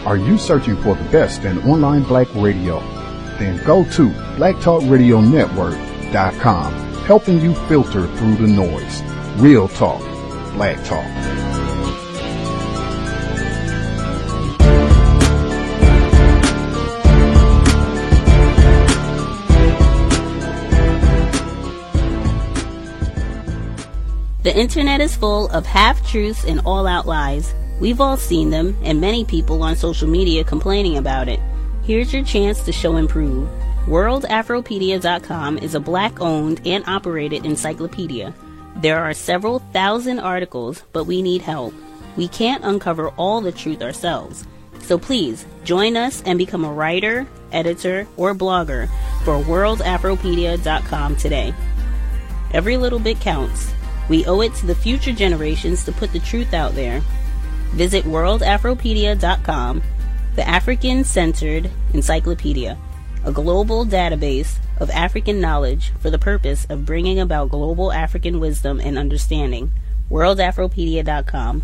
Are you searching for the best in online black radio? Then go to blacktalkradionetwork.com, helping you filter through the noise. Real talk, black talk. The internet is full of half-truths and all-out lies. We've all seen them, and many people on social media complaining about it. Here's your chance to show and prove. WorldAfropedia.com is a black-owned and operated encyclopedia. There are several thousand articles, but we need help. We can't uncover all the truth ourselves. So please, join us and become a writer, editor, or blogger for WorldAfropedia.com today. Every little bit counts. We owe it to the future generations to put the truth out there. Visit WorldAfropedia.com, the African-centered encyclopedia, a global database of African knowledge for the purpose of bringing about global African wisdom and understanding. WorldAfropedia.com.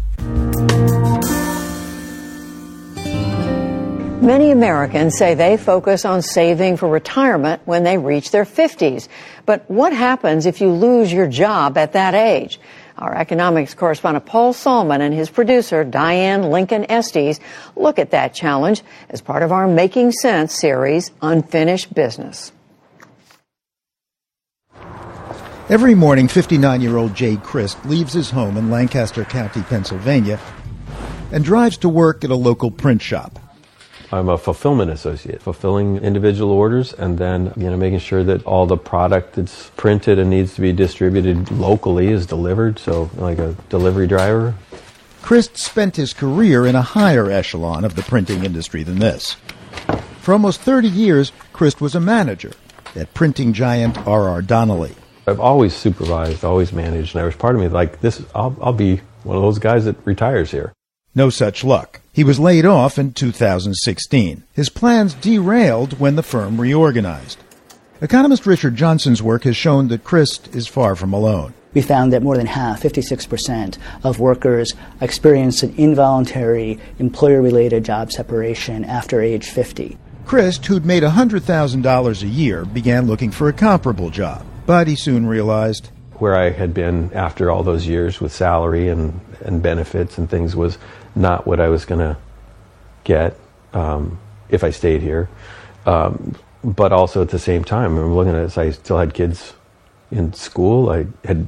Many Americans say they focus on saving for retirement when they reach their 50s. But what happens if you lose your job at that age? Our economics correspondent Paul Solman and his producer Diane Lincoln Estes look at that challenge as part of our Making Sense series, Unfinished Business. Every morning, 59-year-old Jay Christ leaves his home in Lancaster County, Pennsylvania, and drives to work at a local print shop. I'm a fulfillment associate, fulfilling individual orders and then, making sure that all the product that's printed and needs to be distributed locally is delivered, so like a delivery driver. Christ spent his career in a higher echelon of the printing industry than this. For almost 30 years, Christ was a manager at printing giant R.R. Donnelley. I've always supervised, always managed, and there was part of me like, I'll be one of those guys that retires here. No such luck. He was laid off in 2016. His plans derailed when the firm reorganized. Economist Richard Johnson's work has shown that Christ is far from alone. We found that more than half, 56%, of workers experienced an involuntary employer-related job separation after age 50. Christ, who'd made $100,000 a year, began looking for a comparable job. But he soon realized where I had been after all those years with salary and benefits and things was not what I was going to get if I stayed here. But also at the same time, I'm looking at it, I still had kids in school. I had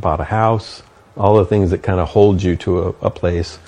bought a house, all the things that kind of hold you to a place.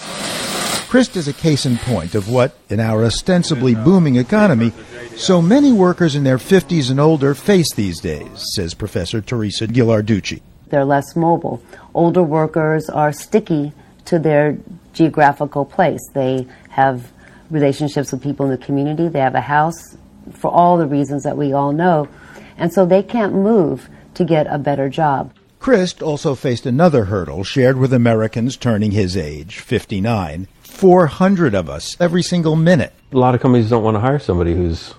Christ is a case in point of what, in our ostensibly booming economy, so many workers in their 50s and older face these days, says Professor Teresa Ghilarducci. They're less mobile. Older workers are sticky to their geographical place. They have relationships with people in the community. They have a house for all the reasons that we all know. And so they can't move to get a better job. Christ also faced another hurdle shared with Americans turning his age, 59. 400 of us every single minute. A lot of companies don't want to hire somebody who's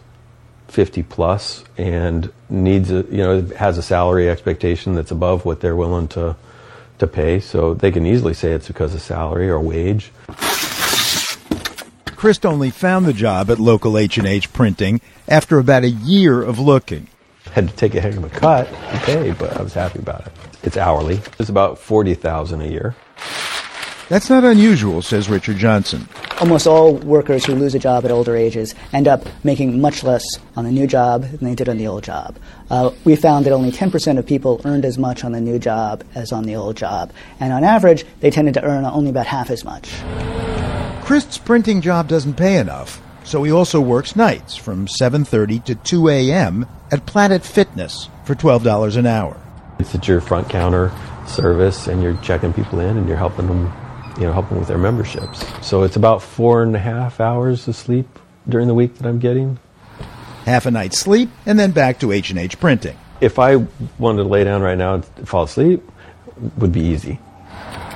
50 plus and needs has a salary expectation that's above what they're willing to pay, so they can easily say it's because of salary or wage. Christ only found the job at local H&H Printing after about a year of looking. Had to take a heck of a cut, okay, but I was happy about it. It's hourly. It's about $40,000 a year. That's not unusual, says Richard Johnson. Almost all workers who lose a job at older ages end up making much less on the new job than they did on the old job. We found that only 10% of people earned as much on the new job as on the old job. And on average, they tended to earn only about half as much. Christ's printing job doesn't pay enough, so he also works nights from 7:30 to 2 a.m. at Planet Fitness for $12 an hour. It's at your front counter service, and you're checking people in, and you're helping them helping with their memberships. So it's about 4.5 hours of sleep during the week that I'm getting. Half a night's sleep, and then back to H&H Printing. If I wanted to lay down right now and fall asleep, it would be easy.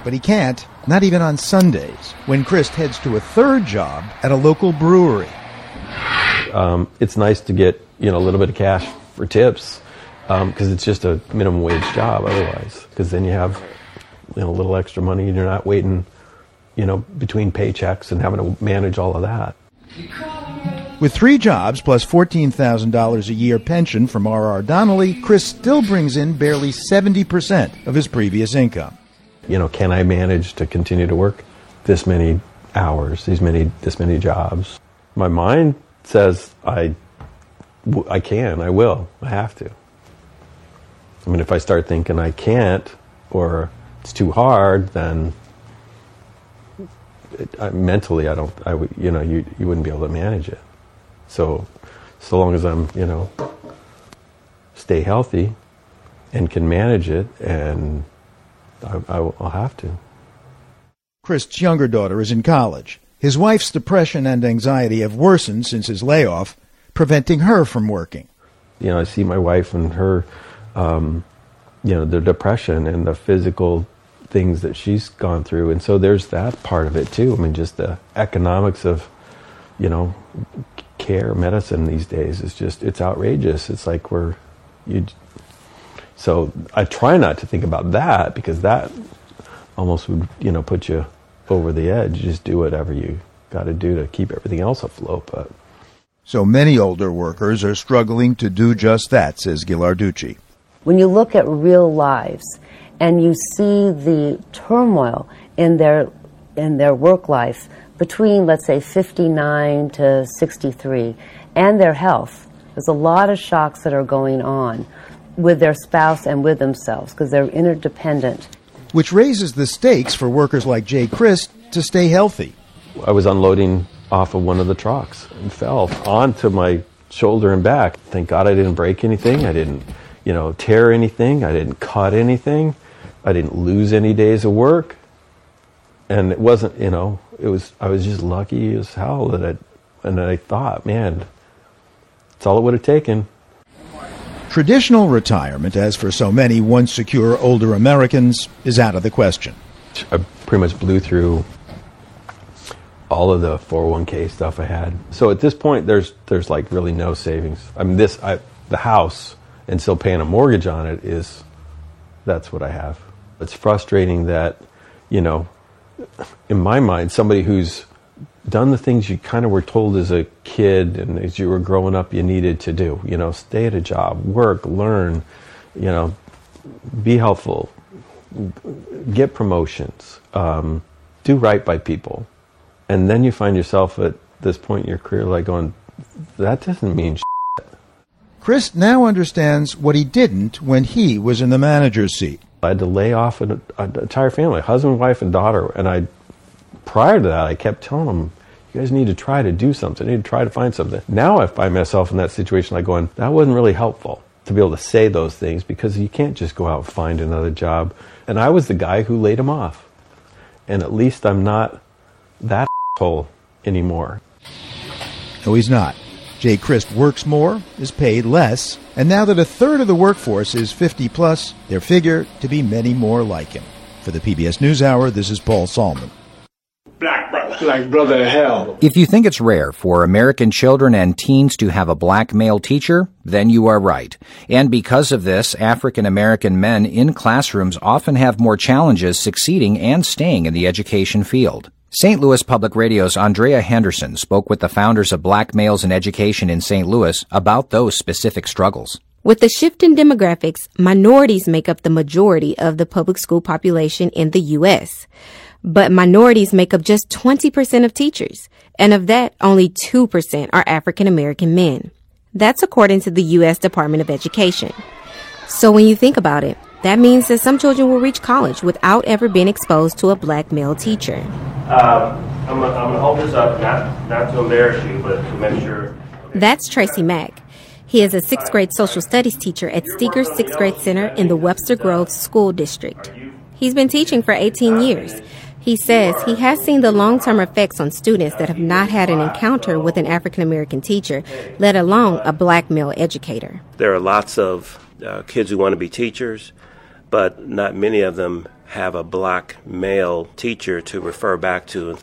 But he can't, not even on Sundays, when Christ heads to a third job at a local brewery. It's nice to get a little bit of cash for tips, because it's just a minimum wage job otherwise, because then you have a little extra money and you're not waiting between paychecks and having to manage all of that. With 3 jobs plus $14,000 a year pension from R.R. Donnelly, Chris still brings in barely 70% of his previous income. Can I manage to continue to work this many hours, this many jobs? My mind says I can, I will, I have to. I mean, if I start thinking I can't or it's too hard, then mentally you wouldn't be able to manage it. So long as I'm, stay healthy and can manage it, and I'll have to. Chris's younger daughter is in college. His wife's depression and anxiety have worsened since his layoff, preventing her from working. I see my wife and her, the depression and the physical things that she's gone through. And so there's that part of it too. I mean, just the economics of, care, medicine these days is just, it's outrageous. It's like so I try not to think about that, because that almost would, put you over the edge. You just do whatever you got to do to keep everything else afloat. But so many older workers are struggling to do just that, says Ghilarducci. When you look at real lives and you see the turmoil in their work life between, let's say, 59 to 63, and their health, there's a lot of shocks that are going on with their spouse and with themselves because they're interdependent. Which raises the stakes for workers like Jay Crist to stay healthy. I was unloading off of one of the trucks and fell onto my shoulder and back. Thank God I didn't break anything. I didn't, tear anything. I didn't cut anything. I didn't lose any days of work. And it wasn't, I was just lucky as hell and I thought, man, it's all it would have taken. Traditional retirement, as for so many once secure older Americans, is out of the question. I pretty much blew through all of the 401k stuff I had. So at this point, there's like really no savings. I mean, the house and still paying a mortgage on it that's what I have. It's frustrating that, in my mind, somebody who's done the things you kind of were told as a kid and as you were growing up you needed to do, stay at a job, work, learn, be helpful, get promotions, do right by people. And then you find yourself at this point in your career like going, that doesn't mean shit. Chris now understands what he didn't when he was in the manager's seat. I had to lay off an entire family, husband, wife, and daughter. And prior to that, I kept telling them, you guys need to try to do something. You need to try to find something. Now I find myself in that situation like going, that wasn't really helpful to be able to say those things, because you can't just go out and find another job. And I was the guy who laid him off. And at least I'm not that asshole anymore. No, he's not. Jay Crist works more, is paid less, and now that a third of the workforce is 50 plus, there figure to be many more like him. For the PBS NewsHour, this is Paul Salman. Black brother of hell. If you think it's rare for American children and teens to have a black male teacher, then you are right. And because of this, African American men in classrooms often have more challenges succeeding and staying in the education field. St. Louis Public Radio's Andrea Henderson spoke with the founders of Black Males in Education in St. Louis about those specific struggles. With the shift in demographics, minorities make up the majority of the public school population in the U.S., but minorities make up just 20% of teachers, and of that, only 2% are African American men. That's according to the U.S. Department of Education. So when you think about it, that means that some children will reach college without ever being exposed to a black male teacher. I'm gonna hold this up, not to embarrass you, but to make sure. That's Tracy Mack. He is a 6th grade social studies teacher at Steger's 6th grade center in the Webster Groves School District. He's been teaching for 18 years. He says he has seen the long-term effects on students that have not had an encounter with an African-American teacher, let alone a black male educator. There are lots of kids who want to be teachers, but not many of them have a black male teacher to refer back to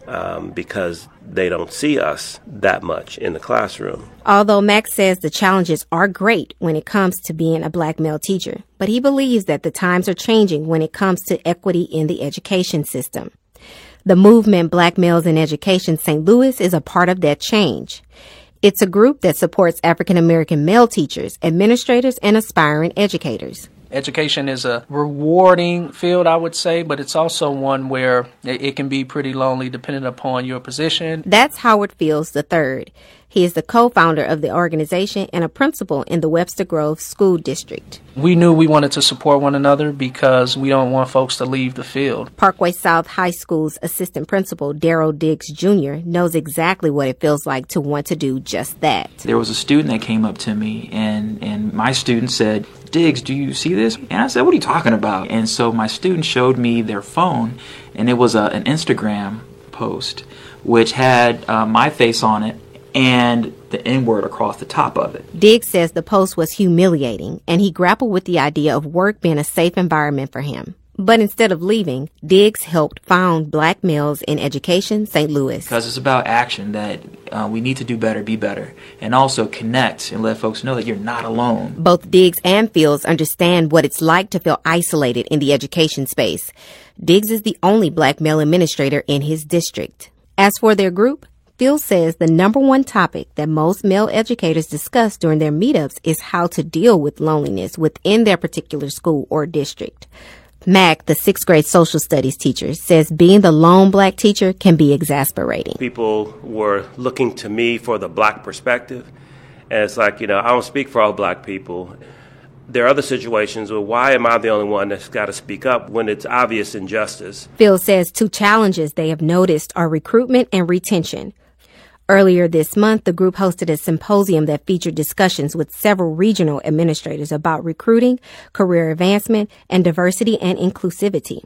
because they don't see us that much in the classroom. Although Max says the challenges are great when it comes to being a black male teacher, but he believes that the times are changing when it comes to equity in the education system. The movement Black Males in Education St. Louis is a part of that change. It's a group that supports African American male teachers, administrators, and aspiring educators. Education is a rewarding field, I would say, but it's also one where it can be pretty lonely depending upon your position. That's Howard Fields III. He is the co-founder of the organization and a principal in the Webster Grove School District. We knew we wanted to support one another because we don't want folks to leave the field. Parkway South High School's assistant principal, Daryl Diggs Jr., knows exactly what it feels like to want to do just that. There was a student that came up to me, and my student said, "Diggs, do you see this?" And I said, "What are you talking about?" And so my student showed me their phone, and it was an Instagram post which had my face on it and the N-word across the top of it. Diggs says the post was humiliating, and he grappled with the idea of work being a safe environment for him. But instead of leaving, Diggs helped found Black Males in Education St. Louis. Because it's about action, that we need to do better, be better, and also connect and let folks know that you're not alone. Both Diggs and Fields understand what it's like to feel isolated in the education space. Diggs is the only Black male administrator in his district. As for their group, Fields says the number one topic that most male educators discuss during their meetups is how to deal with loneliness within their particular school or district. Mac, the 6th grade social studies teacher, says being the lone Black teacher can be exasperating. People were looking to me for the Black perspective, and it's like, I don't speak for all Black people. There are other situations where why am I the only one that's got to speak up when it's obvious injustice? Phil says 2 challenges they have noticed are recruitment and retention. Earlier this month, the group hosted a symposium that featured discussions with several regional administrators about recruiting, career advancement, and diversity and inclusivity.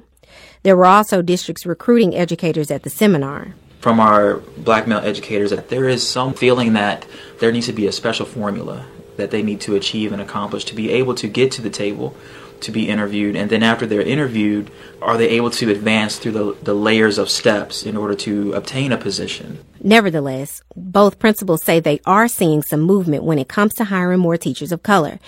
There were also districts recruiting educators at the seminar. From our Black male educators, that there is some feeling that there needs to be a special formula that they need to achieve and accomplish to be able to get to the table, to be interviewed, and then after they're interviewed, are they able to advance through the layers of steps in order to obtain a position? Nevertheless, both principals say they are seeing some movement when it comes to hiring more teachers of color.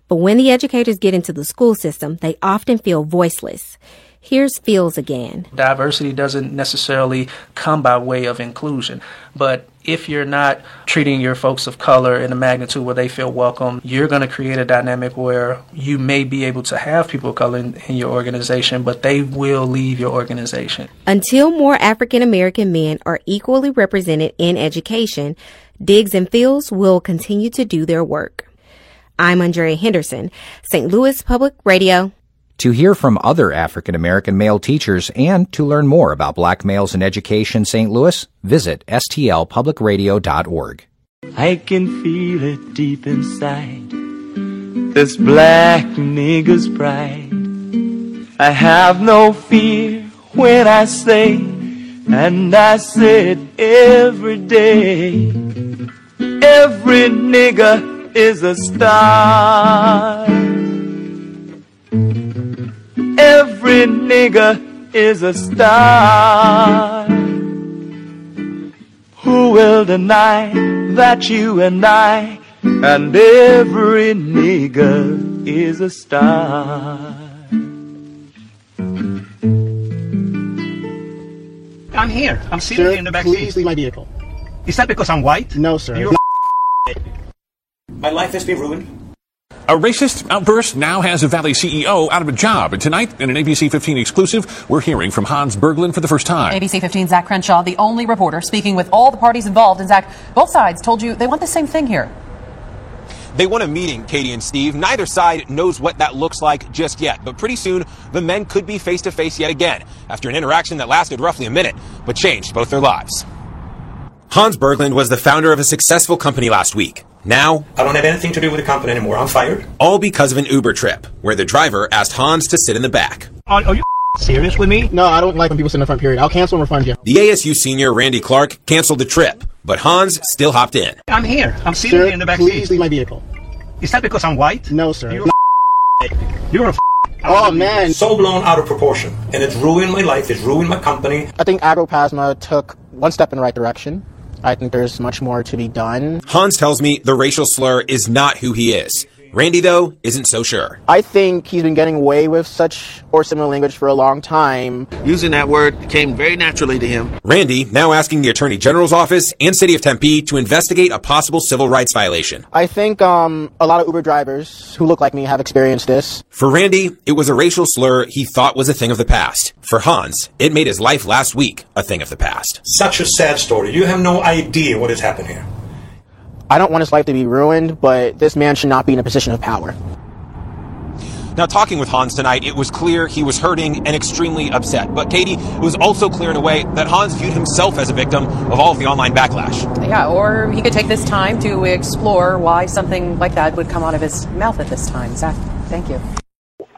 But when the educators get into the school system, they often feel voiceless. Here's Fields again. Diversity doesn't necessarily come by way of inclusion, but if you're not treating your folks of color in a magnitude where they feel welcome, you're going to create a dynamic where you may be able to have people of color in your organization, but they will leave your organization. Until more African American men are equally represented in education, Diggs and Fields will continue to do their work. I'm Andrea Henderson, St. Louis Public Radio. To hear from other African American male teachers and to learn more about Black Males in Education St. Louis, visit stlpublicradio.org. I can feel it deep inside, this black nigga's pride. I have no fear when I say, and I say it every day, every nigga is a star. Every nigga is a star. Who will deny that you and I and every nigga is a star? I'm here. I'm sitting here in the back seat. Please leave my vehicle. Is that because I'm white? No, sir. You're My life has been ruined. A racist outburst now has a Valley CEO out of a job. And tonight, in an ABC 15 exclusive, we're hearing from Hans Berglund for the first time. ABC 15's Zach Crenshaw, the only reporter speaking with all the parties involved. And Zach, both sides told you they want the same thing here. They want a meeting, Katie and Steve. Neither side knows what that looks like just yet. But pretty soon, the men could be face-to-face yet again after an interaction that lasted roughly a minute, but changed both their lives. Hans Berglund was the founder of a successful company last week. Now, I don't have anything to do with the company anymore. I'm fired. All because of an Uber trip, where the driver asked Hans to sit in the back. Are you serious with me? No, I don't like when people sit in the front, period. I'll cancel and refund you. The ASU senior, Randy Clark, canceled the trip, but Hans still hopped in. I'm here. I'm sitting here in the back seat. Please leave my vehicle. Is that because I'm white? No, sir. You're a Oh, man. So blown out of proportion. And it's ruined my life. It's ruined my company. I think Agropasma took one step in the right direction. I think there's much more to be done. Hans tells me the racial slur is not who he is. Randy, though, isn't so sure. I think he's been getting away with such or similar language for a long time. Using that word came very naturally to him. Randy now asking the Attorney General's office and City of Tempe to investigate a possible civil rights violation. I think a lot of Uber drivers who look like me have experienced this. For Randy, it was a racial slur he thought was a thing of the past. For Hans, it made his life last week a thing of the past. Such a sad story. You have no idea what has happened here. I don't want his life to be ruined, but this man should not be in a position of power. Now, talking with Hans tonight, it was clear he was hurting and extremely upset. But Katie, it was also clear in a way that Hans viewed himself as a victim of all of the online backlash. Yeah, or he could take this time to explore why something like that would come out of his mouth at this time. Zach, thank you.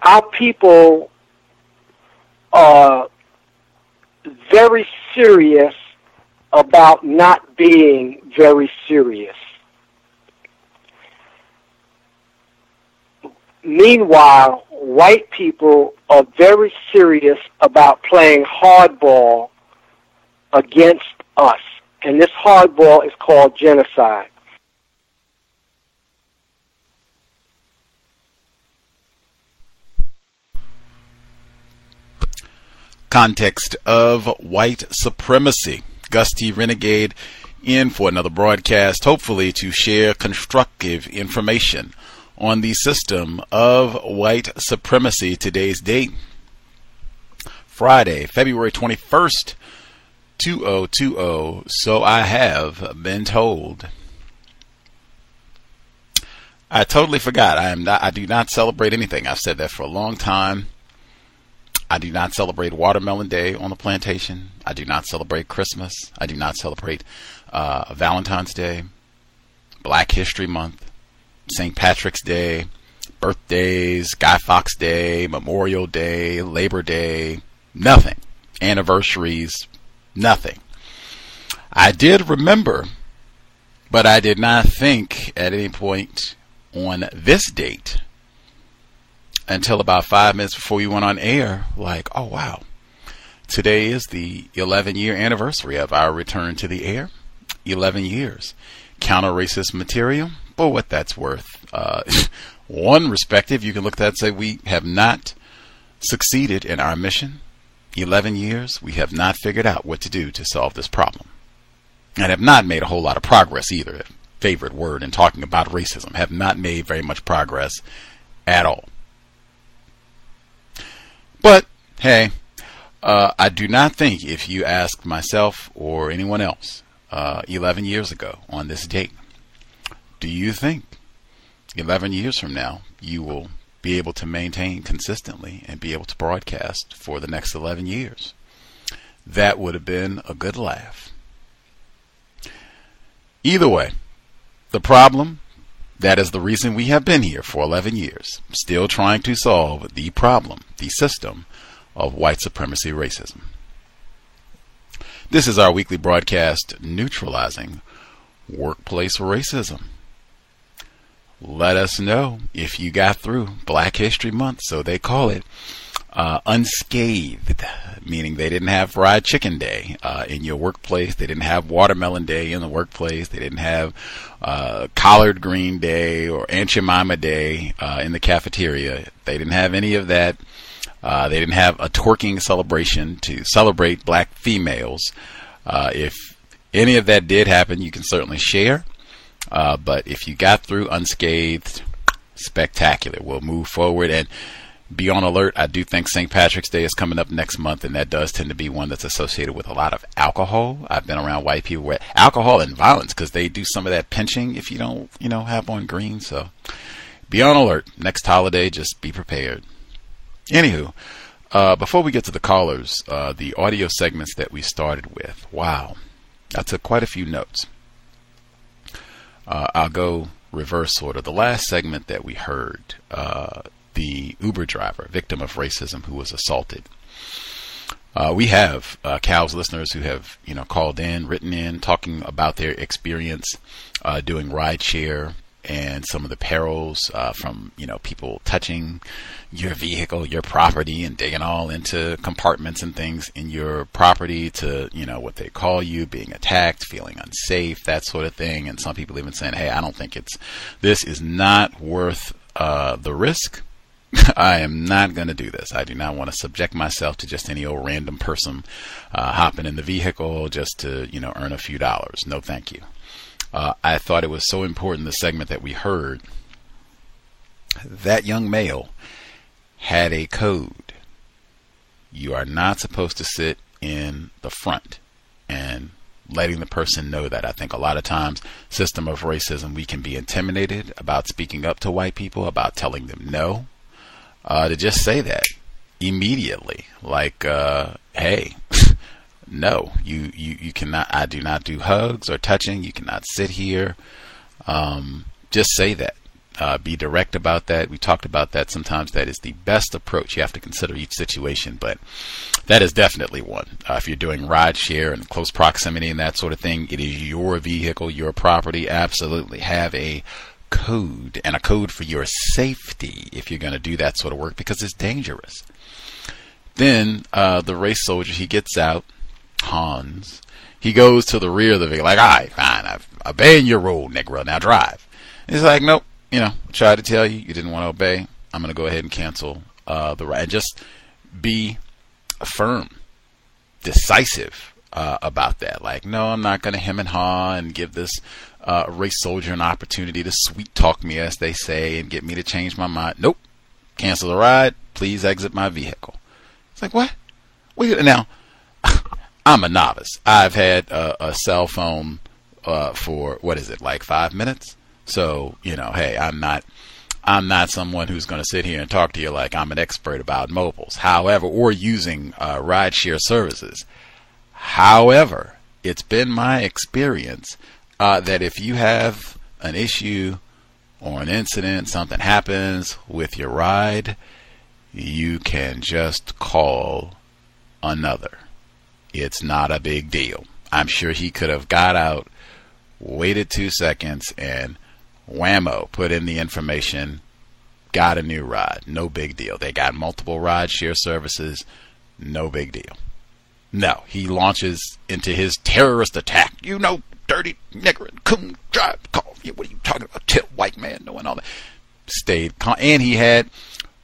Our people are very serious about not being very serious. Meanwhile, white people are very serious about playing hardball against us. And this hardball is called genocide. Context of white supremacy. Gus T. Renegade in for another broadcast, hopefully to share constructive information on the system of white supremacy. Today's date, Friday, February 21st, 2020. So I have been told. I totally forgot. I do not celebrate anything. I've said that for a long time. I do not celebrate Watermelon Day on the plantation. I do not celebrate Christmas. I do not celebrate Valentine's Day, Black History Month, St. Patrick's Day, birthdays, Guy Fawkes Day, Memorial Day, Labor Day, nothing. Anniversaries, nothing. I did remember, but I did not think at any point on this date until about 5 minutes before we went on air, like, oh wow, today is the 11-year anniversary of our return to the air. 11 years. Counter-racist material, for what that's worth. One perspective, you can look at that and say we have not succeeded in our mission. 11 years, we have not figured out what to do to solve this problem. And have not made a whole lot of progress either. Favorite word in talking about racism. Have not made very much progress at all. But, hey, I do not think if you asked myself or anyone else 11 years ago on this date, do you think 11 years from now you will be able to maintain consistently and be able to broadcast for the next 11 years? That would have been a good laugh. Either way, the problem, that is the reason we have been here for 11 years, still trying to solve the problem, the system of white supremacy racism. This is our weekly broadcast, Neutralizing Workplace Racism. Let us know if you got through Black History Month, so they call it, unscathed, meaning they didn't have Fried Chicken Day in your workplace. They didn't have Watermelon Day in the workplace. They didn't have Collard Green Day or Aunt Jemima Day in the cafeteria. They didn't have any of that. They didn't have a twerking celebration to celebrate black females. If any of that did happen, you can certainly share. But if you got through unscathed, spectacular. We'll move forward and be on alert. I do think St. Patrick's Day is coming up next month, and that does tend to be one that's associated with a lot of alcohol. I've been around white people with alcohol and violence because they do some of that pinching if you don't, have on green. So be on alert. Next holiday, just be prepared. Anywho, before we get to the callers, the audio segments that we started with, wow, I took quite a few notes. I'll go reverse order. The last segment that we heard, the Uber driver, victim of racism who was assaulted. We have Cal's listeners who have, called in, written in, talking about their experience doing rideshare and some of the perils from, people touching your vehicle, your property, and digging all into compartments and things in your property to, what they call you, being attacked, feeling unsafe, that sort of thing. And some people even saying, hey, I don't think this is not worth the risk, I am not going to do this. I do not want to subject myself to just any old random person hopping in the vehicle just to, earn a few dollars. No, thank you. I thought it was so important, the segment that we heard, that young male had a code. You are not supposed to sit in the front, and letting the person know that. I think a lot of times, system of racism, we can be intimidated about speaking up to white people, about telling them no, to just say that immediately, like, hey, no, you cannot, I do not do hugs or touching, you cannot sit here. Just say that. Be direct about that. We talked about that. Sometimes that is the best approach. You have to consider each situation, but that is definitely one. If you're doing ride share and close proximity and that sort of thing, it is your vehicle, your property. Absolutely have a code, and a code for your safety if you're going to do that sort of work, because it's dangerous. Then the race soldier, he gets out, Hans. He goes to the rear of the vehicle, like, all right, fine, I've obeyed your rule, Negro, now drive. He's like, nope. Tried to tell you, you didn't want to obey. I'm going to go ahead and cancel the ride. Just be firm, decisive about that. Like, no, I'm not going to hem and haw and give this race soldier an opportunity to sweet talk me, as they say, and get me to change my mind. Nope. Cancel the ride. Please exit my vehicle. It's like, what? Now, I'm a novice. I've had a cell phone for, like 5 minutes? So, hey, I'm not someone who's going to sit here and talk to you like I'm an expert about mobiles. However, or using rideshare services. However, it's been my experience that if you have an issue or an incident, something happens with your ride, you can just call another. It's not a big deal. I'm sure he could have got out, waited 2 seconds, and whammo, put in the information, got a new ride. No big deal. They got multiple ride share services. No big deal. No, he launches into his terrorist attack. Dirty nigger, coon, drive, call. What are you talking about? Tell white man knowing all that. Stayed calm. And he had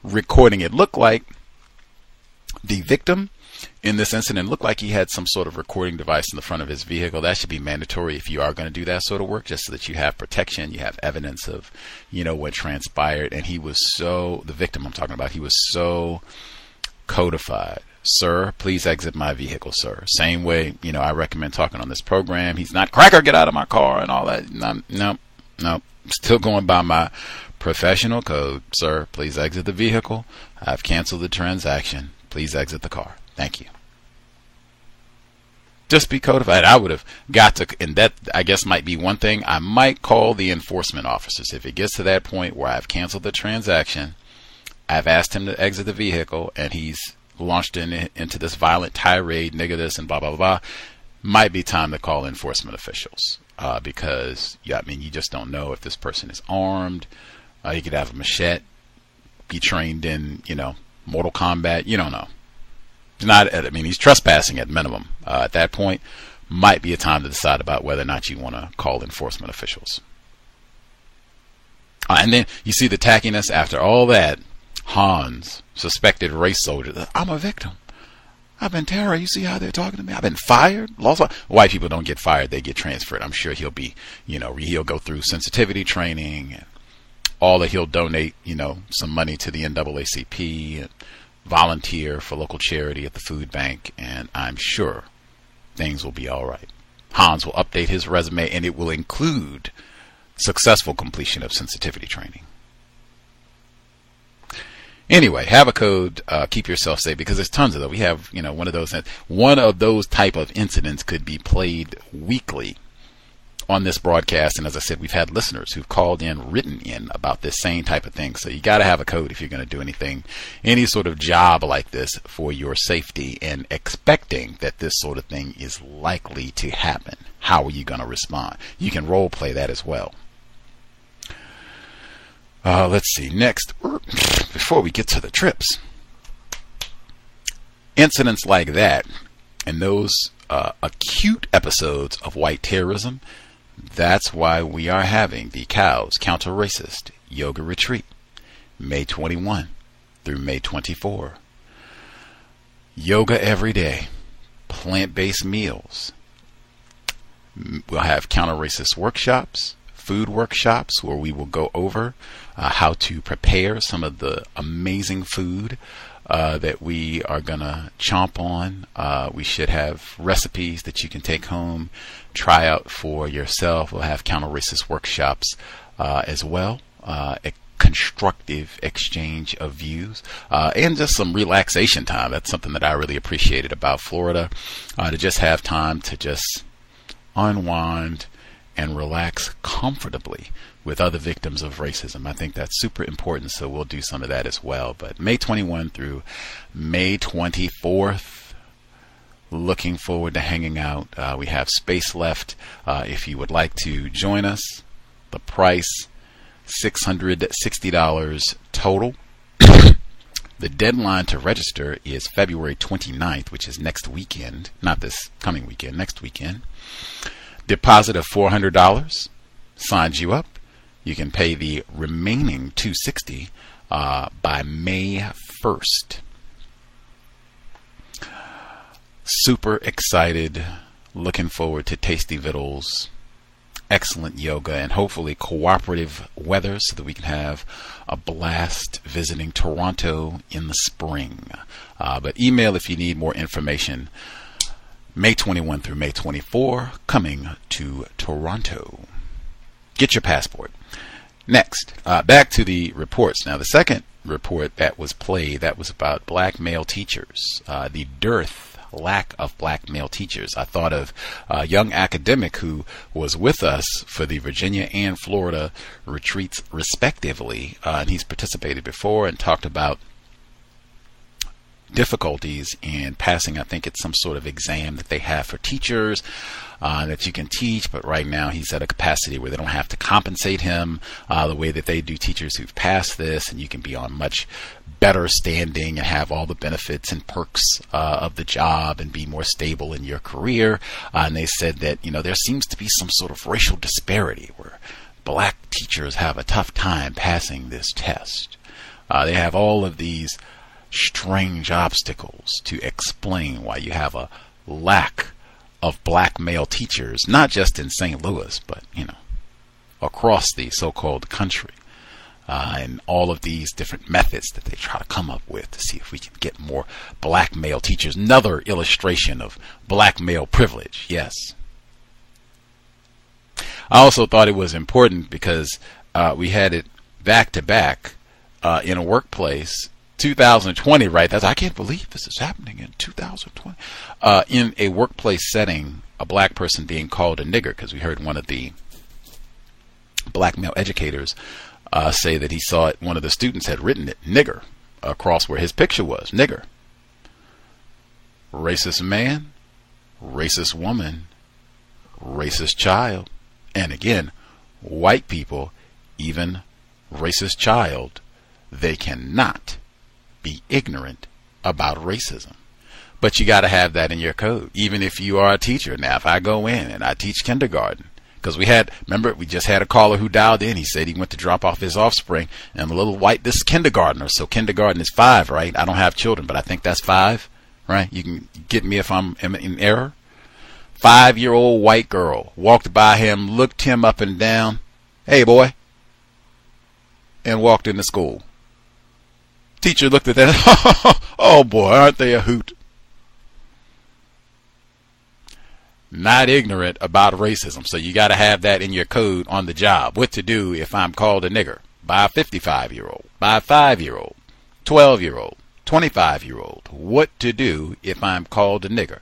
recording. It looked like the victim in this incident looked like he had some sort of recording device in the front of his vehicle. That should be mandatory if you are going to do that sort of work, just so that you have protection, you have evidence of, what transpired. And he was the victim I'm talking about, he was so codified. Sir, please exit my vehicle, sir. Same way, I recommend talking on this program. He's not, cracker, get out of my car and all that. No. Still going by my professional code. Sir, please exit the vehicle. I've canceled the transaction. Please exit the car. Thank you. Just be codified. I would have got to, and that I guess might be one thing. I might call the enforcement officers if it gets to that point where I've canceled the transaction, I've asked him to exit the vehicle, and he's launched into this violent tirade, nigger this and blah blah blah. Might be time to call enforcement officials because you just don't know if this person is armed. He could have a machete, be trained in Mortal Kombat. You don't know. He's trespassing at minimum. At that point, might be a time to decide about whether or not you want to call enforcement officials. And then you see the tackiness after all that. Hans, suspected race soldier. I'm a victim. I've been terrorized. You see how they're talking to me? I've been fired. White people don't get fired. They get transferred. I'm sure he'll be, he'll go through sensitivity training and all that. He'll donate, some money to the NAACP and volunteer for local charity at the food bank, and I'm sure things will be all right. Hans will update his resume, and it will include successful completion of sensitivity training. Anyway, have a code, keep yourself safe, because there's tons of them. We have, one of those type of incidents could be played weekly on this broadcast. And as I said, we've had listeners who've called in, written in about this same type of thing. So you got to have a code if you're going to do anything, any sort of job like this for your safety, and expecting that this sort of thing is likely to happen. How are you going to respond? You can role play that as well. Let's see. Next, before we get to the trips, incidents like that and those acute episodes of white terrorism, that's why we are having the COWS Counter-Racist Yoga Retreat. May 21 through May 24. Yoga every day, plant-based meals. We'll have counter-racist workshops, food workshops where we will go over how to prepare some of the amazing food that we are going to chomp on. We should have recipes that you can take home, try out for yourself. We'll have counter-racist workshops as well, a constructive exchange of views, and just some relaxation time. That's something that I really appreciated about Florida, to just have time to just unwind and relax comfortably with other victims of racism. I think that's super important, so we'll do some of that as well. But May 21 through May 24th, looking forward to hanging out. We have space left if you would like to join us. The price, $660 total. The deadline to register is February 29th, which is next weekend, not this coming weekend, next weekend. Deposit of $400 signs you up. You can pay the remaining $260 by May 1st. Super excited, looking forward to tasty vittles, excellent yoga, and hopefully cooperative weather so that we can have a blast visiting Toronto in the spring. But email if you need more information. May 21 through May 24, coming to Toronto. Get your passport. Next, back to the reports. Now, the second report that was played, that was about black male teachers, the lack of black male teachers. I thought of a young academic who was with us for the Virginia and Florida retreats respectively, and he's participated before and talked about difficulties in passing. I think it's some sort of exam that they have for teachers that you can teach, but right now he's at a capacity where they don't have to compensate him the way that they do teachers who've passed this, and you can be on much better standing and have all the benefits and perks of the job and be more stable in your career. And they said that, there seems to be some sort of racial disparity where black teachers have a tough time passing this test. They have all of these strange obstacles to explain why you have a lack of black male teachers, not just in St. Louis, but, across the so-called country. And all of these different methods that they try to come up with to see if we can get more black male teachers. Another illustration of black male privilege, yes. I also thought it was important because we had it back to back in a workplace. 2020, right? I can't believe this is happening in 2020. In a workplace setting, a black person being called a nigger, because we heard one of the black male educators say that he saw it, one of the students had written it, nigger, across where his picture was, nigger. Racist man, racist woman, racist child, and again, white people, even racist child, they cannot be ignorant about racism. But you got to have that in your code, even if you are a teacher. Now, if I go in and I teach kindergarten, because we just had a caller who dialed in. He said he went to drop off his offspring, and this is kindergartner, so kindergarten is 5, right? I don't have children, but I think that's 5, right? You can get me if I'm in error. 5-year-old white girl walked by him, looked him up and down, hey boy, and walked into school. Teacher looked at that, oh boy, aren't they a hoot? Not ignorant about racism. So you got to have that in your code on the job. What to do if I'm called a nigger by a 55-year-old, by a 5-year-old, 12-year-old, 25-year-old. What to do if I'm called a nigger.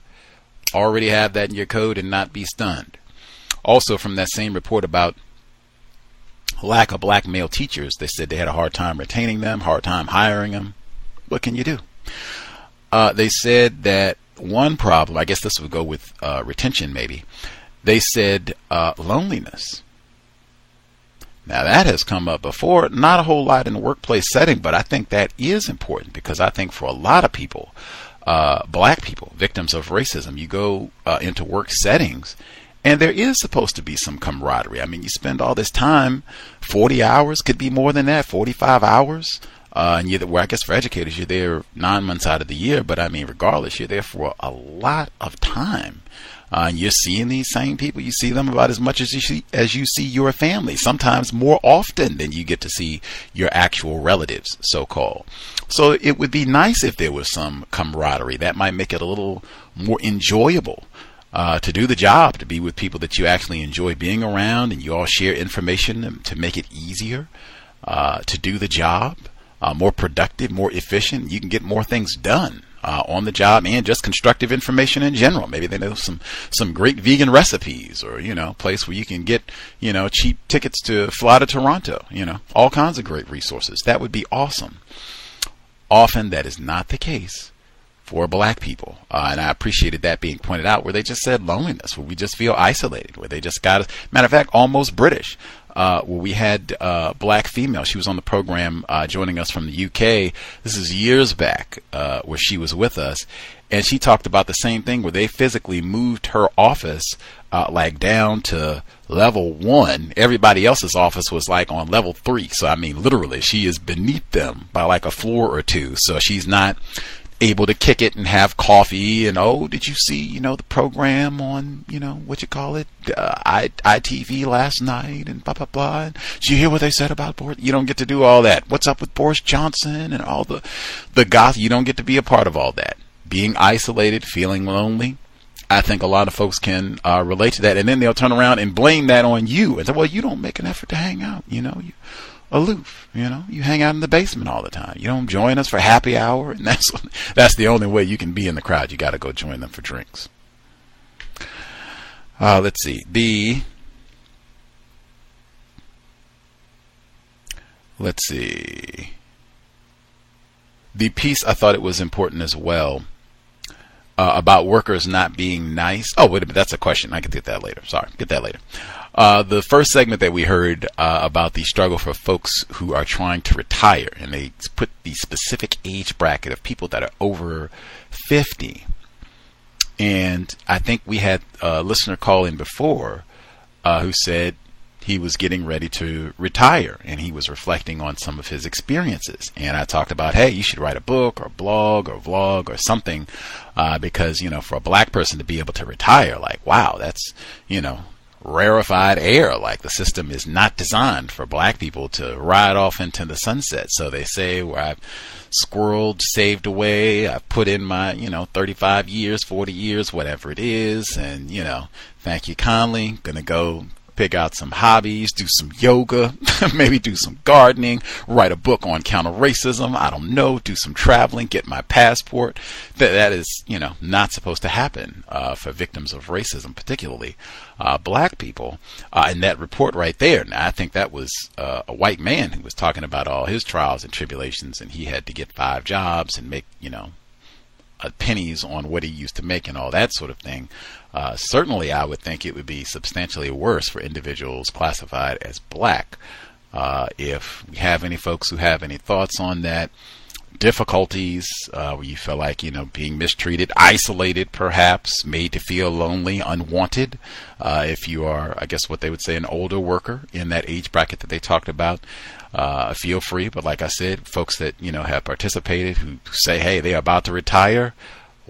Already have that in your code and not be stunned. Also, from that same report about lack of black male teachers, they said they had a hard time retaining them, hard time hiring them. What can you do? They said that one problem, I guess this would go with retention maybe, they said loneliness. Now that has come up before, not a whole lot in the workplace setting, but I think that is important because I think for a lot of people, black people, victims of racism, you go into work settings And there is supposed to be some camaraderie. I mean, you spend all this time, 40 hours, could be more than that, 45 hours. And I guess for educators, you're there 9 months out of the year. But I mean, regardless, you're there for a lot of time. And you're seeing these same people. You see them about as much as you see your family, sometimes more often than you get to see your actual relatives, so-called. So it would be nice if there was some camaraderie. That might make it a little more enjoyable to do the job, to be with people that you actually enjoy being around, and you all share information to make it easier to do the job, more productive, more efficient. You can get more things done on the job, and just constructive information in general. Maybe they know some great vegan recipes, or place where you can get cheap tickets to fly to Toronto. All kinds of great resources. That would be awesome. Often that is not the case for black people, and I appreciated that being pointed out, where they just said loneliness, where we just feel isolated, where they just got us. Matter of fact, almost British. Where we had a black female. She was on the program joining us from the UK. This is years back, where she was with us, and she talked about the same thing, where they physically moved her office down to level 1. Everybody else's office was on level 3. So I mean, literally, she is beneath them by a floor or two. So she's not able to kick it and have coffee and, did you see, the program on, ITV last night and blah, blah, blah. And did you hear what they said about Boris? You don't get to do all that. What's up with Boris Johnson and all the gossip? You don't get to be a part of all that. Being isolated, feeling lonely. I think a lot of folks can relate to that. And then they'll turn around and blame that on you and say, well, you don't make an effort to hang out. You aloof, you hang out in the basement all the time. You don't join us for happy hour, and that's the only way you can be in the crowd. You got to go join them for drinks. Let's see. The piece, I thought it was important as well, about workers not being nice. Oh, wait a minute, that's a question. I can get that later. Sorry, get that later. The first segment that we heard about the struggle for folks who are trying to retire, and they put the specific age bracket of people that are over 50. And I think we had a listener call in before who said he was getting ready to retire, and he was reflecting on some of his experiences. And I talked about, hey, you should write a book or blog or vlog or something, because, for a black person to be able to retire, wow, that's, rarefied air. The system is not designed for black people to ride off into the sunset. So they say, where I've squirreled, saved away, I've put in my, 35 years, 40 years, whatever it is. And, thank you kindly. Gonna go pick out some hobbies, do some yoga, maybe do some gardening, write a book on counter-racism, I don't know, do some traveling, get my passport. That is, not supposed to happen for victims of racism, particularly black people. In that report right there, now I think that was a white man who was talking about all his trials and tribulations, and he had to get 5 jobs and make, pennies on what he used to make and all that sort of thing. Certainly, I would think it would be substantially worse for individuals classified as black. If we have any folks who have any thoughts on that, difficulties where you feel like, being mistreated, isolated perhaps, made to feel lonely, unwanted, if you are, I guess what they would say, an older worker in that age bracket that they talked about, feel free. But like I said, folks that, have participated who say, hey, they're about to retire,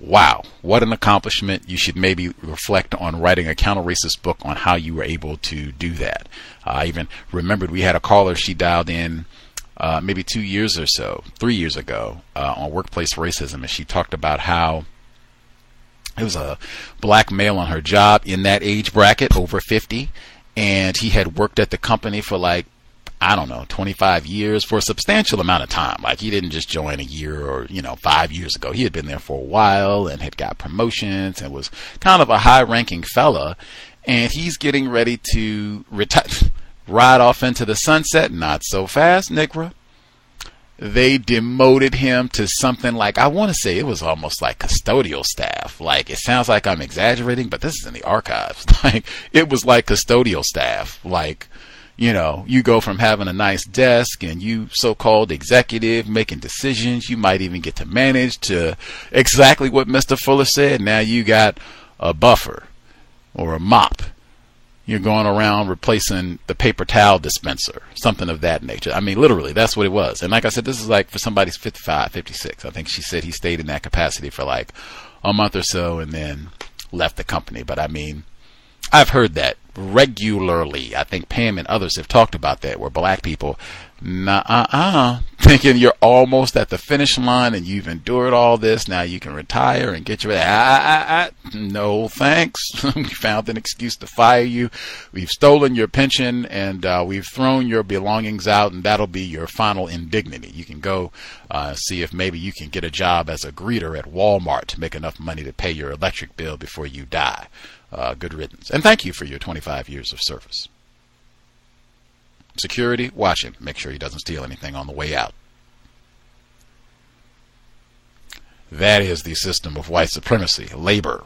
wow, what an accomplishment. You should maybe reflect on writing a counter-racist book on how you were able to do that. I even remembered we had a caller, she dialed in maybe 2 years or so, 3 years ago, on workplace racism, and she talked about how it was a black male on her job in that age bracket, over 50, and he had worked at the company for 25 years, for a substantial amount of time. He didn't just join a year or, 5 years ago. He had been there for a while and had got promotions and was kind of a high-ranking fella. And he's getting ready to retire, ride off into the sunset. Not so fast, Nigra. They demoted him to something I want to say it was almost like custodial staff. It sounds like I'm exaggerating, but this is in the archives. It was like custodial staff. You go from having a nice desk and you so-called executive making decisions, you might even get to manage, to exactly what Mr. Fuller said. Now you got a buffer or a mop you're going around replacing the paper towel dispenser, something of that nature. I mean, literally, that's what it was. And like I said, this is like for somebody's 55, 56. I think she said he stayed in that capacity for like a month or so and then left the company. But I mean, I've heard that regularly. I think Pam and others have talked about that, where black people, thinking you're almost at the finish line and you've endured all this, now you can retire and get your, no thanks. We found an excuse to fire you. We've stolen your pension and we've thrown your belongings out, and that'll be your final indignity. You can go see if maybe you can get a job as a greeter at Walmart to make enough money to pay your electric bill before you die. Good riddance. And thank you for your 25 years of service. Security, watch him. Make sure he doesn't steal anything on the way out. That is the system of white supremacy. Labor.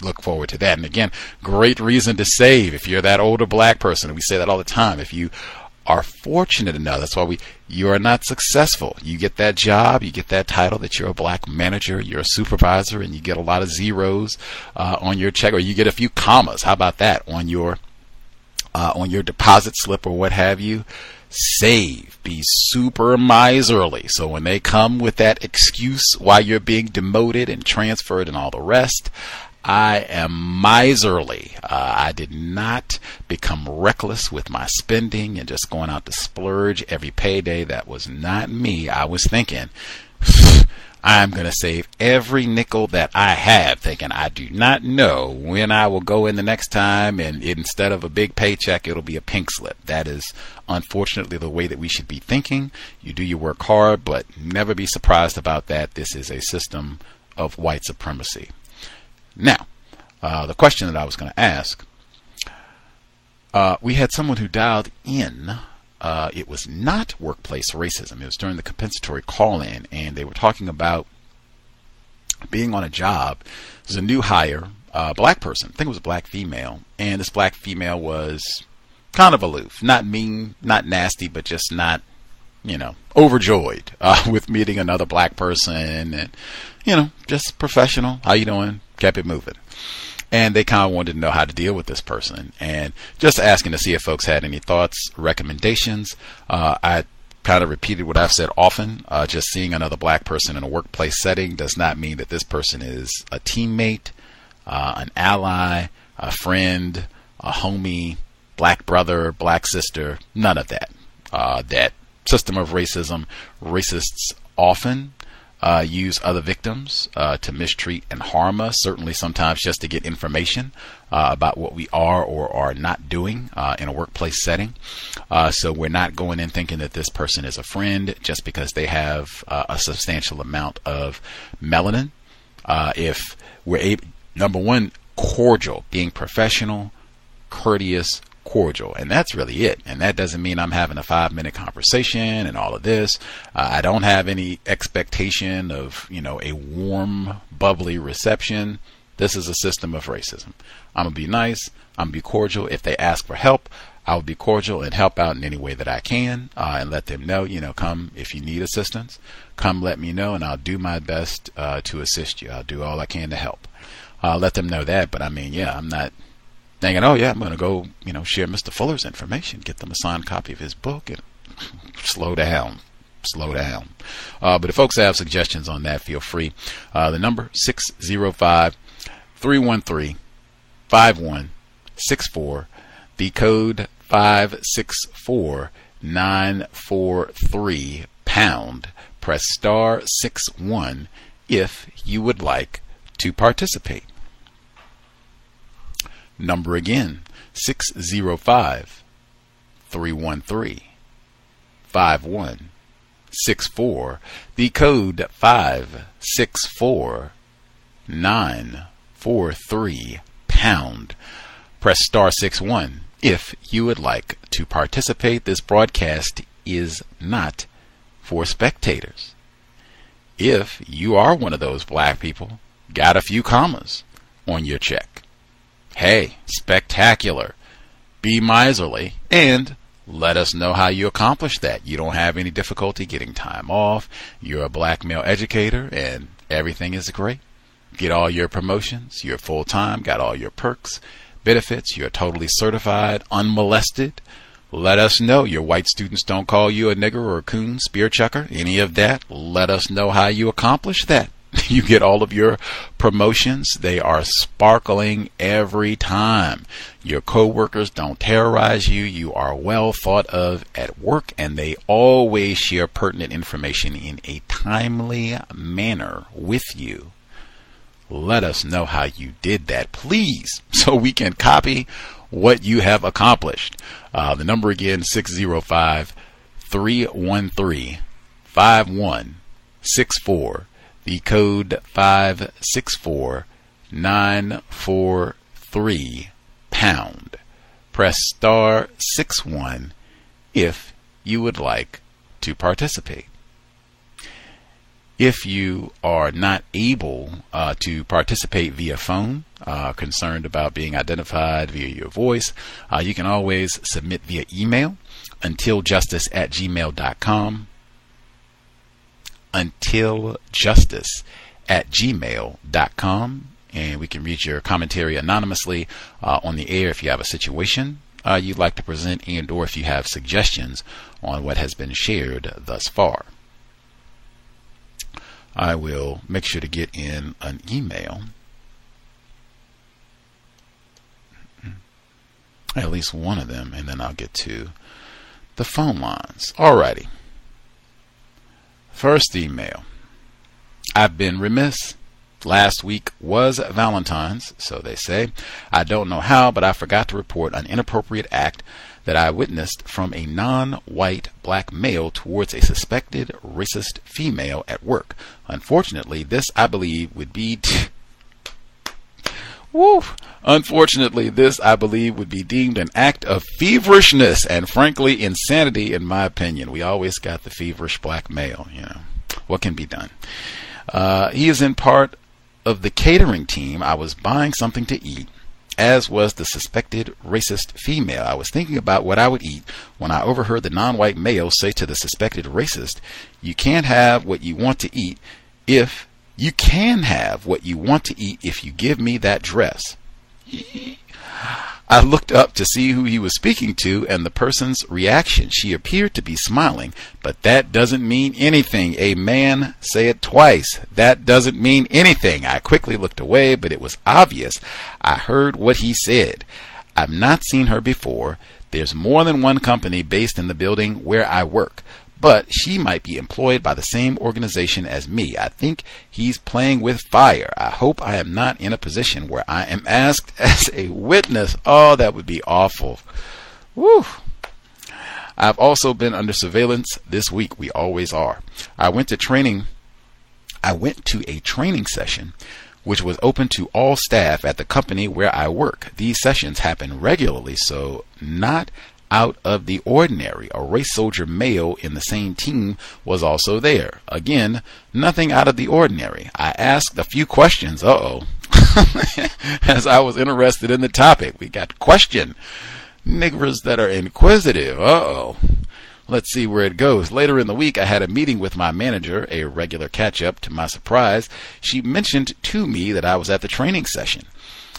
Look forward to that. And again, great reason to save if you're that older black person. And we say that all the time. If you are fortunate enough, that's why you are not successful. You get that job, you get that title that you're a black manager, you're a supervisor, and you get a lot of zeros on your check, or you get a few commas. How about that on your deposit slip or what have you? Save. Be super miserly. So when they come with that excuse why you're being demoted and transferred and all the rest, I am miserly. I did not become reckless with my spending and just going out to splurge every payday. That was not me. I was thinking, I'm going to save every nickel that I have, thinking I do not know when I will go in the next time, and instead of a big paycheck, it'll be a pink slip. That is unfortunately the way that we should be thinking. You do your work hard, but never be surprised about that. This is a system of white supremacy. Now, the question that I was going to ask, we had someone who dialed in. It was not workplace racism. It was during the compensatory call-in, and they were talking about being on a job. There's a new hire, black person. I think it was a black female, and this black female was kind of aloof, not mean, not nasty, but just not, overjoyed with meeting another black person, and just professional. How you doing? Kept it moving. And they kind of wanted to know how to deal with this person, and just asking to see if folks had any thoughts, recommendations. I kind of repeated what I've said often. Just seeing another black person in a workplace setting does not mean that this person is a teammate, an ally, a friend, a homie, black brother, black sister, none of that. That system of racism, racists often use other victims to mistreat and harm us, certainly sometimes just to get information about what we are or are not doing in a workplace setting. So we're not going in thinking that this person is a friend just because they have a substantial amount of melanin. If we're able, number one, cordial, being professional, courteous, cordial, and that's really it. And that doesn't mean I'm having a 5-minute conversation and all of this. I don't have any expectation of a warm, bubbly reception. This is a system of racism. I'm gonna be nice, I'm gonna be cordial. If they ask for help, I'll be cordial and help out in any way that I can, and let them know, come if you need assistance, come let me know, and I'll do my best to assist you. I'll do all I can to help. Let them know that. But I mean, I'm not thinking, I'm going to go, share Mr. Fuller's information, get them a signed copy of his book, and slow down. But if folks have suggestions on that, feel free. The number 605-313-5164. The code 564943 #. Press *61 if you would like to participate. Number again, 605-313-5164. The code 564943 #. Press *61 if you would like to participate. This broadcast is not for spectators. If you are one of those black people, got a few commas on your check, hey, spectacular. Be miserly and let us know how you accomplish that. You don't have any difficulty getting time off. You're a black male educator and everything is great. Get all your promotions. You're full time, got all your perks. benefits. You're totally certified, unmolested. Let us know. Your white students don't call you a nigger or a coon, spear chucker, any of that. Let us know how you accomplish that. You get all of your promotions. They are sparkling every time. Your coworkers don't terrorize you. You are well thought of at work, and they always share pertinent information in a timely manner with you. Let us know how you did that, please, so we can copy what you have accomplished. The number again, 605-313-5164. The code 564943#. Press star 61 if you would like to participate. If you are not able to participate via phone, concerned about being identified via your voice, you can always submit via email, untiljustice@gmail.com. untiljustice@gmail.com, and we can read your commentary anonymously on the air if you have a situation you'd like to present, and or if you have suggestions on what has been shared thus far. I will make sure to get in an email, at least one of them, and then I'll get to the phone lines. Alrighty. First email. I've been remiss. Last week was Valentine's, so they say. I don't know how, but I forgot to report an inappropriate act that I witnessed from a non-white black male towards a suspected racist female at work. Unfortunately, this I believe would be deemed an act of feverishness and frankly insanity, in my opinion. We always got the feverish black male, you know. What can be done? He is in part of the catering team. I was buying something to eat, as was the suspected racist female. I was thinking about what I would eat when I overheard the non-white male say to the suspected racist, you can have what you want to eat if you give me that dress. I looked up to see who he was speaking to and the person's reaction. She appeared to be smiling, but that doesn't mean anything. Amen. Say it twice. That doesn't mean anything. I quickly looked away, but it was obvious. I heard what he said. I've not seen her before. There's more than one company based in the building where I work, but she might be employed by the same organization as me. I think he's playing with fire. I hope I am not in a position where I am asked as a witness. Oh, that would be awful. Woo. I've also been under surveillance this week. We always are. I went to a training session which was open to all staff at the company where I work. These sessions happen regularly, so not out of the ordinary. A race soldier male in the same team was also there. Again, nothing out of the ordinary. I asked a few questions. As I was interested in the topic. We got question niggers that are inquisitive. Let's see where it goes. Later in the week, I had a meeting with my manager, a regular catch-up. To my surprise, she mentioned to me that I was at the training session.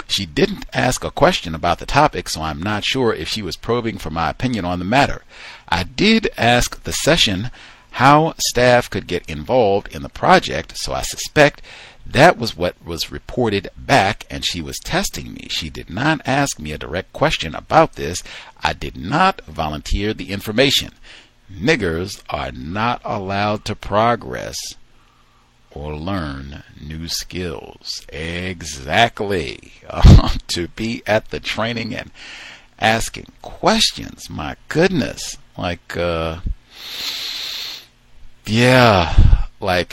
She didn't ask a question about the topic, so I'm not sure if she was probing for my opinion on the matter. I did ask the session how staff could get involved in the project, so I suspect that was what was reported back, and she was testing me. She did not ask me a direct question about this. I did not volunteer the information. Niggers are not allowed to progress or learn new skills. Exactly. To be at the training and asking questions. My goodness.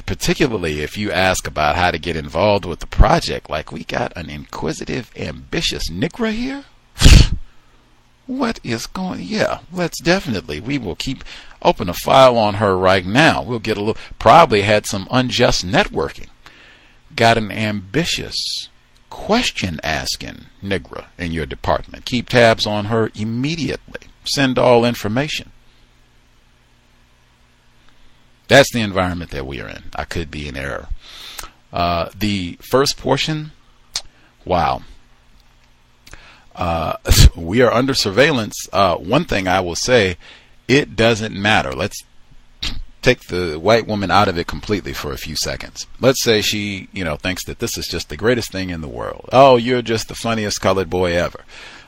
Particularly if you ask about how to get involved with the project, like we got an inquisitive, ambitious nigger here. What is going? Yeah, let's definitely. We will open a file on her right now. We'll get probably had some unjust networking. Got an ambitious, question asking nigger in your department. Keep tabs on her immediately. Send all information. That's the environment that we are in. I could be in error. The first portion, wow. We are under surveillance. One thing I will say, it doesn't matter. Let's take the white woman out of it completely for a few seconds. Let's say she, thinks that this is just the greatest thing in the world. Oh, you're just the funniest colored boy ever.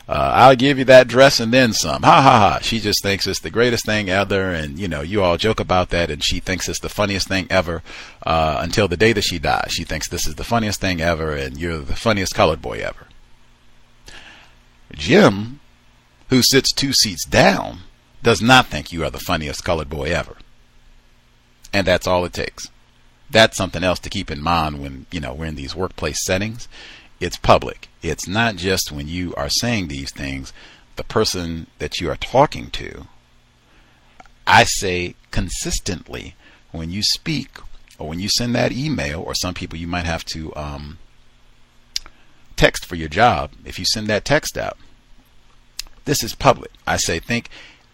I'll give you that dress and then some. Ha ha ha. She just thinks it's the greatest thing ever, and you all joke about that, and she thinks it's the funniest thing ever until the day that she dies. She thinks this is the funniest thing ever, and you're the funniest colored boy ever. Jim, who sits 2 seats down, does not think you are the funniest colored boy ever. And that's all it takes. That's something else to keep in mind when, we're in these workplace settings. It's public. It's not just when you are saying these things, the person that you are talking to. I say consistently, when you speak or when you send that email, or some people you might have to text for your job, if you send that text out, this is public. I say, think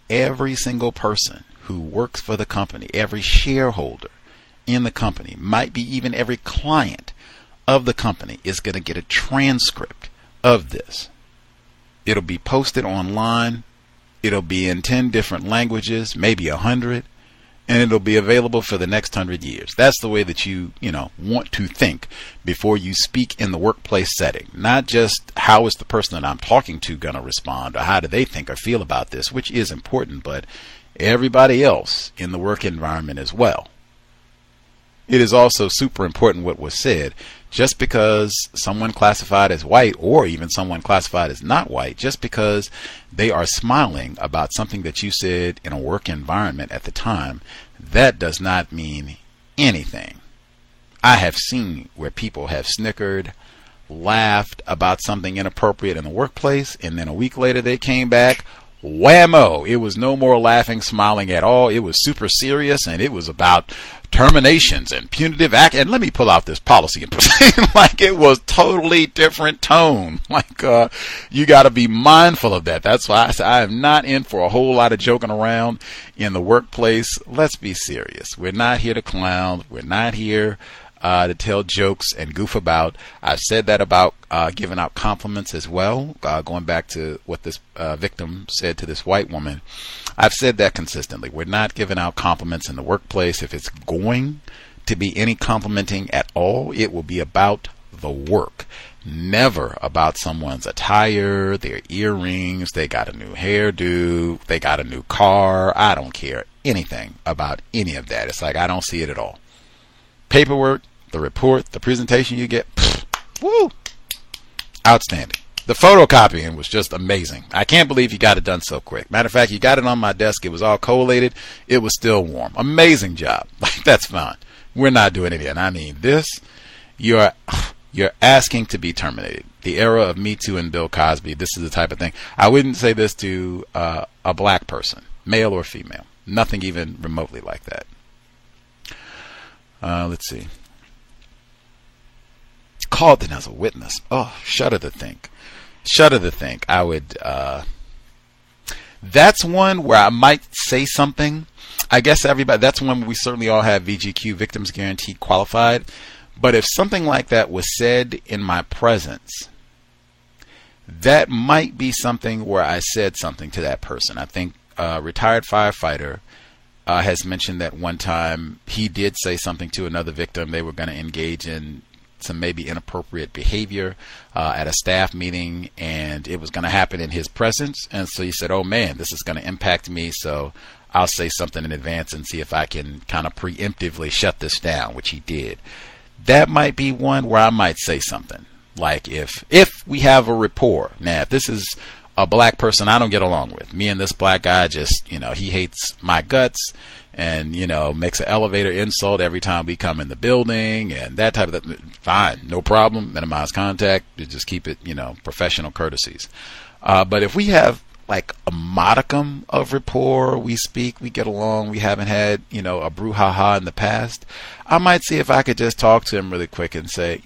every single person who works for the company, every shareholder in the company, might be even every client of the company, is going to get a transcript of this. It'll be posted online. It'll be in 10 different languages, maybe 100, and it'll be available for the next 100 years. That's the way that you want to think before you speak in the workplace setting. Not just how is the person that I'm talking to going to respond, or how do they think or feel about this, which is important, but everybody else in the work environment as well. It is also super important what was said. Just because someone classified as white, or even someone classified as not white, just because they are smiling about something that you said in a work environment at the time, that does not mean anything. I have seen where people have snickered, laughed about something inappropriate in the workplace, and then a week later they came back, whammo, it was no more laughing, smiling at all. It was super serious, and it was about terminations and punitive act. And let me pull out this policy and like it was totally different tone. Like you got to be mindful of that. That's why I say I am not in for a whole lot of joking around in the workplace. Let's be serious. We're not here to clown. We're not here to tell jokes and goof about. I've said that about giving out compliments as well, going back to what this victim said to this white woman. I've said that consistently. We're not giving out compliments in the workplace. If it's going to be any complimenting at all, it will be about the work. Never about someone's attire, their earrings, they got a new hairdo, they got a new car. I don't care anything about any of that. It's like I don't see it at all. Paperwork, the report, the presentation you get, woo, outstanding. The photocopying was just amazing. I can't believe you got it done so quick. Matter of fact, you got it on my desk. It was all collated. It was still warm. Amazing job. Like, that's fine. We're not doing it again. I mean, this, you're asking to be terminated. The era of Me Too and Bill Cosby, this is the type of thing. I wouldn't say this to a black person, male or female. Nothing even remotely like that. Let's see. Called in as a witness. Oh, shudder to think. Shudder to think. I would. That's one where I might say something. I guess everybody. That's one we certainly all have VGQ, Victims Guaranteed Qualified. But if something like that was said in my presence, that might be something where I said something to that person. I think a retired firefighter has mentioned that one time he did say something to another victim. They were going to engage in some maybe inappropriate behavior at a staff meeting, and it was going to happen in his presence. And so he said, oh man, this is going to impact me, so I'll say something in advance and see if I can kind of preemptively shut this down, which he did. That might be one where I might say something. Like if we have a rapport. Now, if this is a black person I don't get along with, me and this black guy just, he hates my guts and, makes an elevator insult every time we come in the building and that type of thing. Fine, no problem. Minimize contact. Just keep it, professional courtesies. But if we have like a modicum of rapport, we speak, we get along, we haven't had, a brouhaha in the past, I might see if I could just talk to him really quick and say,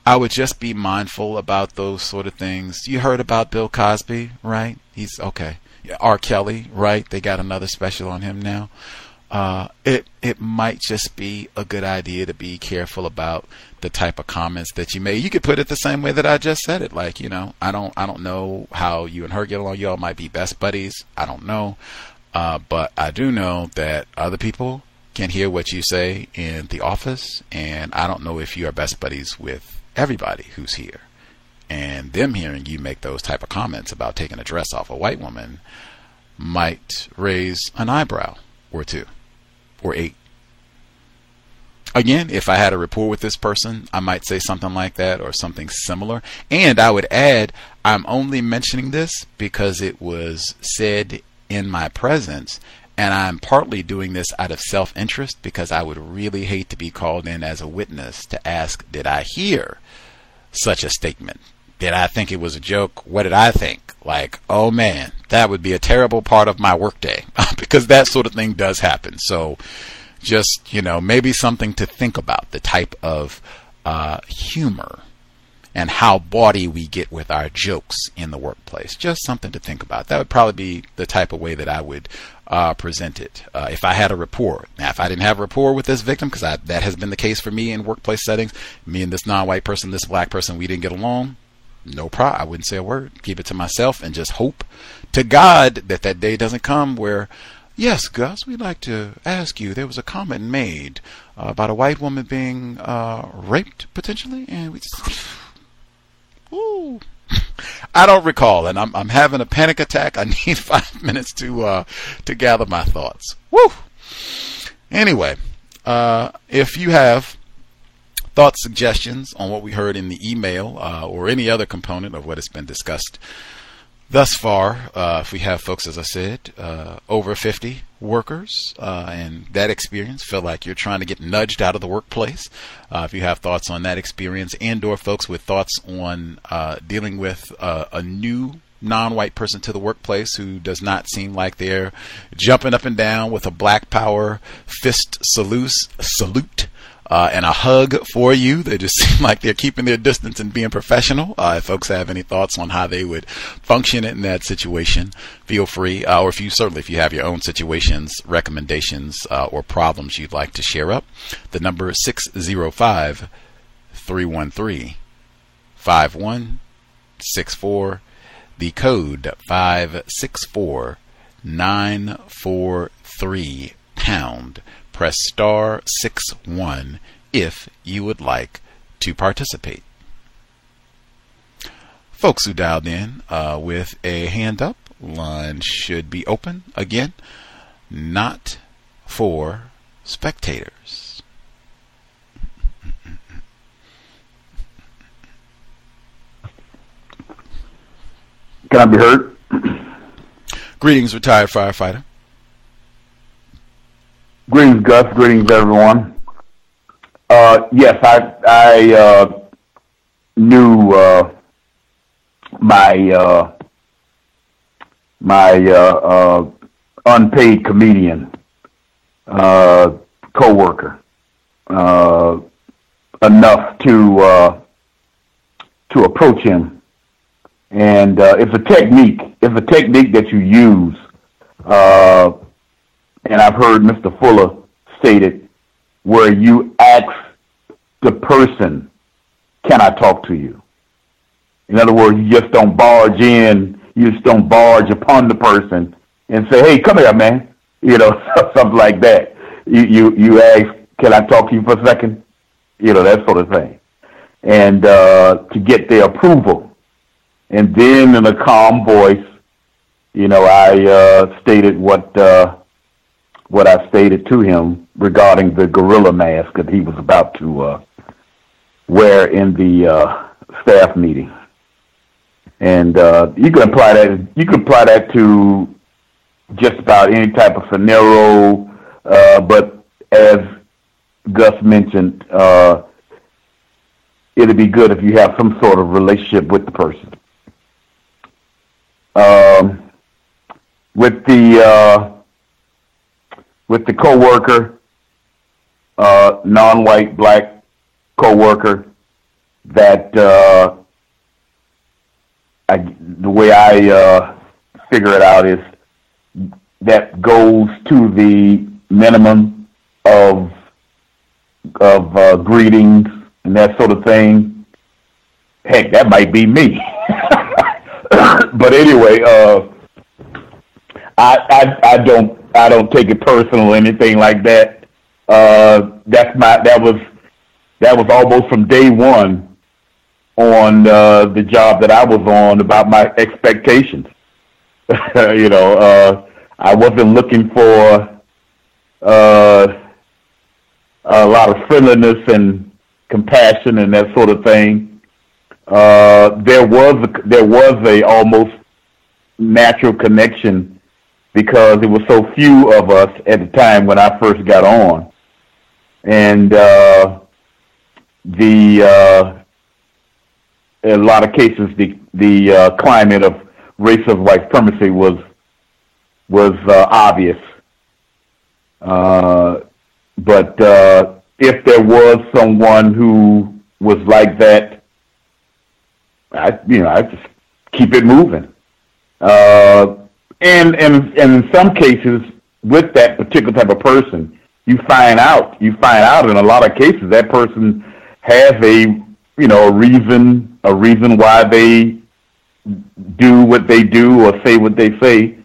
I would just be mindful about those sort of things. You heard about Bill Cosby, right? He's okay. R. Kelly, right? They got another special on him now. it might just be a good idea to be careful about the type of comments that you make. You could put it the same way that I just said it. Like, I don't know how you and her get along. Y'all might be best buddies. I don't know. But I do know that other people can hear what you say in the office, and I don't know if you are best buddies with everybody who's here. And them hearing you make those type of comments about taking a dress off a white woman might raise an eyebrow or two or 8. Again, if I had a rapport with this person, I might say something like that or something similar. And I would add, I'm only mentioning this because it was said in my presence, and I'm partly doing this out of self-interest because I would really hate to be called in as a witness to ask, did I hear such a statement? Did I think it was a joke? What did I think? Like, oh man, that would be a terrible part of my workday because that sort of thing does happen. So just, maybe something to think about, the type of humor and how bawdy we get with our jokes in the workplace. Just something to think about. That would probably be the type of way that I would present it if I had a rapport. Now, if I didn't have a rapport with this victim, because that has been the case for me in workplace settings, me and this non-white person, this black person, we didn't get along, no problem. I wouldn't say a word. Keep it to myself and just hope to God that day doesn't come where, yes, Gus, we'd like to ask you, there was a comment made about a white woman being raped potentially, and we just, ooh, I don't recall, and I'm having a panic attack. I need 5 minutes to gather my thoughts. Woo. Anyway, if you have thoughts, suggestions on what we heard in the email or any other component of what has been discussed thus far, if we have folks, as I said, over 50 workers and that experience, feel like you're trying to get nudged out of the workplace, if you have thoughts on that experience, and or folks with thoughts on dealing with a new non-white person to the workplace who does not seem like they're jumping up and down with a black power fist salute and a hug for you. They just seem like they're keeping their distance and being professional. If folks have any thoughts on how they would function in that situation, feel free. Or if you have your own situations, recommendations, or problems you'd like to share up, the number is 605-313-5164. The code 564943 pound. Press star 61 if you would like to participate. Folks who dialed in with a hand up, line should be open. Again, not for spectators. Can I be heard? Greetings, retired firefighter. Greetings, Gus. Greetings, everyone. Yes, I knew my unpaid comedian coworker enough to approach him, and it's a technique. It's a technique that you use. And I've heard Mr. Fuller state it, where you ask the person, can I talk to you? In other words, you just don't barge in, you just don't barge upon the person and say, hey, come here, man. Something like that. You ask, can I talk to you for a second? That sort of thing. And to get their approval. And then in a calm voice, I stated what I stated to him regarding the gorilla mask that he was about to wear in the staff meeting. And you can apply that to just about any type of scenario. But as Gus mentioned, it'd be good if you have some sort of relationship with the person. With the coworker, non-white black coworker, that the way I figure it out is that goes to the minimum of greetings and that sort of thing. Heck, that might be me. But anyway, I don't take it personal or anything like that. That was almost from day one on the job that I was on about my expectations. I wasn't looking for a lot of friendliness and compassion and that sort of thing. There was a almost natural connection because there were so few of us at the time when I first got on, and in a lot of cases the climate of racist white supremacy was obvious. But if there was someone who was like that, I just keep it moving. And in some cases, with that particular type of person, you find out in a lot of cases that person has a reason why they do what they do or say what they say,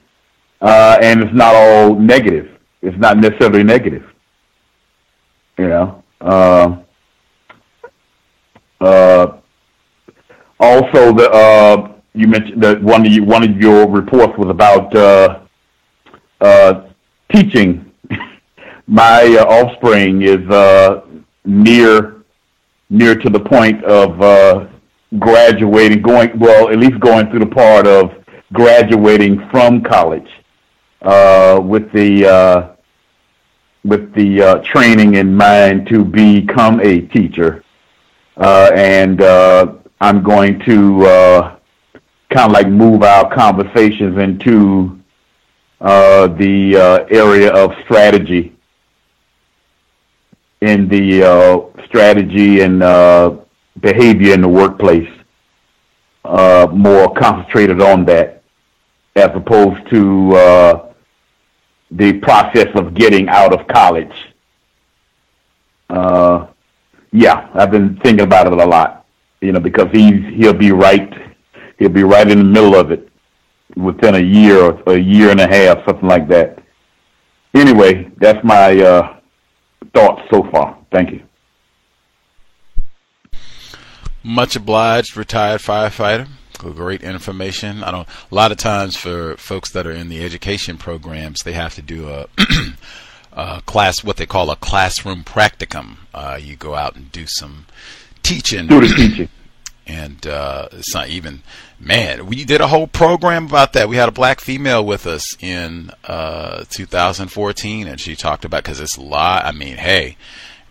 and it's not all negative. It's not necessarily negative. Also, you mentioned that one of your reports was about teaching. My offspring is near to the point of graduating, at least going through the part of graduating from college with the training in mind to become a teacher, and I'm going to kind of like move our conversations into the area of strategy, in the strategy and behavior in the workplace, more concentrated on that, as opposed to the process of getting out of college. I've been thinking about it a lot, because he'll be right in the middle of it within a year or a year and a half, something like that. Anyway, that's my thoughts so far. Thank you. Much obliged, retired firefighter. Great information. A lot of times for folks that are in the education programs, they have to do a class, what they call a classroom practicum. You go out and do some teaching. Student teaching. And it's not even, we did a whole program about that. We had a black female with us in 2014, and she talked about, because it's a lot.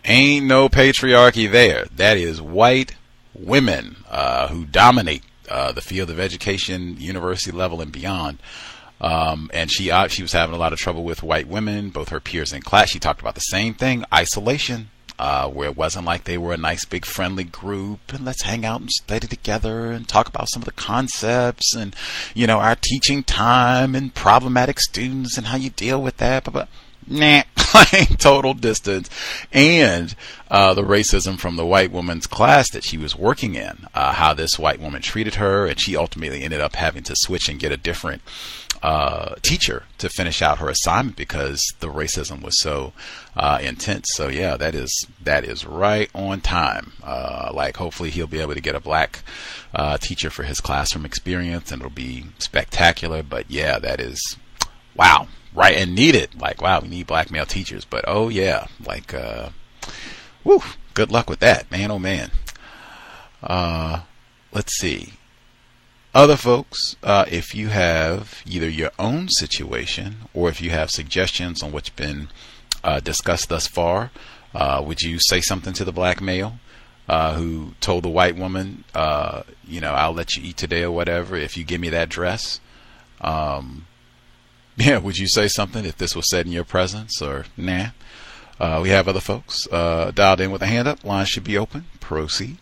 Ain't no patriarchy there. That is white women who dominate the field of education, university level and beyond. And she was having a lot of trouble with white women, both her peers in class. She talked about the same thing, isolation. Where it wasn't like they were a nice big friendly group and let's hang out and study together and talk about some of the concepts and our teaching time and problematic students and how you deal with that, but total distance. And the racism from the white woman's class that she was working in, how this white woman treated her, and she ultimately ended up having to switch and get a different teacher to finish out her assignment because the racism was so intense. So yeah, that is right on time. Hopefully he'll be able to get a black teacher for his classroom experience, and it'll be spectacular. But yeah, that is wow, right, and needed. We need black male teachers. But oh yeah, good luck with that, man. Oh man. Let's see. Other folks, if you have either your own situation or if you have suggestions on what's been discussed thus far, would you say something to the black male who told the white woman, I'll let you eat today or whatever if you give me that dress? Would you say something if this was said in your presence, or nah? We have other folks dialed in with a hand up. Line should be open. Proceed.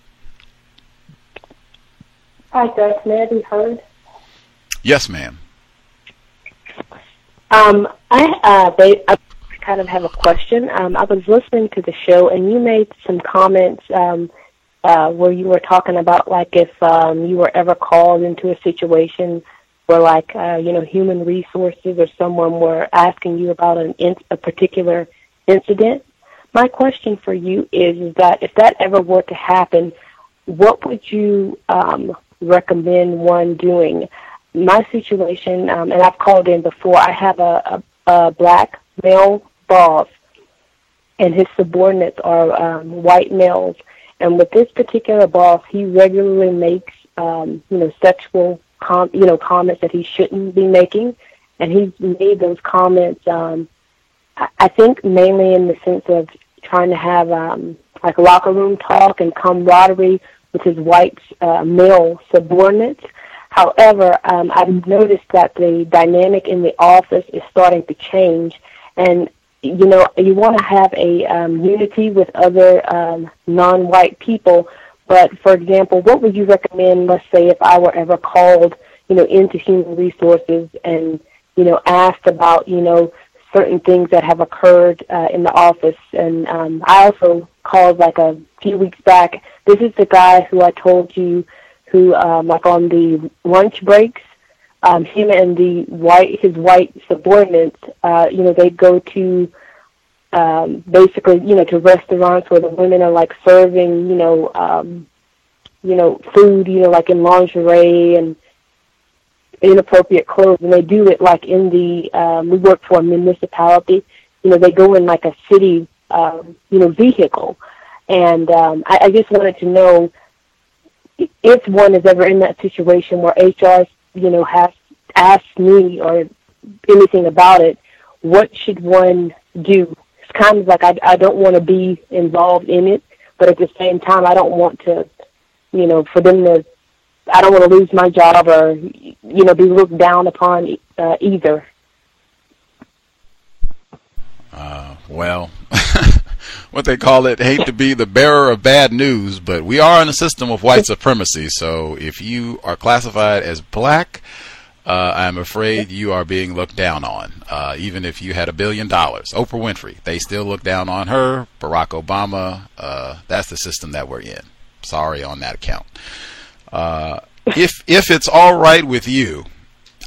Hi, Gus. May I be heard? Yes, ma'am. I kind of have a question. I was listening to the show, and you made some comments where you were talking about, like, if you were ever called into a situation where, like, human resources or someone were asking you about a particular incident. My question for you is that if that ever were to happen, what would you recommend one doing? My situation, and I've called in before, I have a black male boss, and his subordinates are white males. And with this particular boss, he regularly makes, sexual comments that he shouldn't be making. And he's made those comments, I think mainly in the sense of trying to have, like, locker room talk and camaraderie with his white male subordinates. However, I've noticed that the dynamic in the office is starting to change. And, you want to have a unity with other non-white people. But, for example, what would you recommend, let's say, if I were ever called, into human resources and, asked about, certain things that have occurred in the office? And I also called, like, a few weeks back. This is the guy who I told you who, like, on the lunch breaks, him and his white subordinates, they go to basically, to restaurants where the women are, like, serving, food, like in lingerie and inappropriate clothes, and they do it, like, in the, we work for a municipality, they go in, like, a city, vehicle. And I just wanted to know if one is ever in that situation where HR, has asked me or anything about it, what should one do? It's kind of like I don't want to be involved in it, but at the same time, I don't want to, for them to, I don't want to lose my job or, be looked down upon either. Well, what they call it, hate to be the bearer of bad news, but we are in a system of white supremacy. So if you are classified as black, I'm afraid you are being looked down on. Even if you had $1 billion, Oprah Winfrey, they still look down on her. Barack Obama, that's the system that we're in. Sorry on that account. If it's all right with you,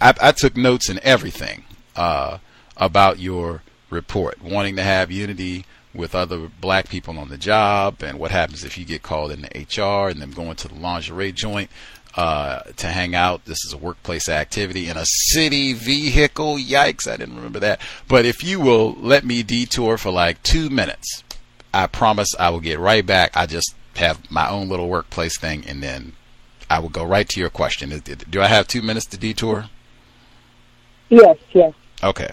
I took notes and everything about your report, wanting to have unity with other black people on the job, and what happens if you get called into HR and them going to the lingerie joint to hang out. This is a workplace activity in a city vehicle. Yikes, I didn't remember that. But if you will let me detour for like 2 minutes, I promise I will get right back. I just have my own little workplace thing, and then I will go right to your question. Do I have 2 minutes to detour? Yes. Okay.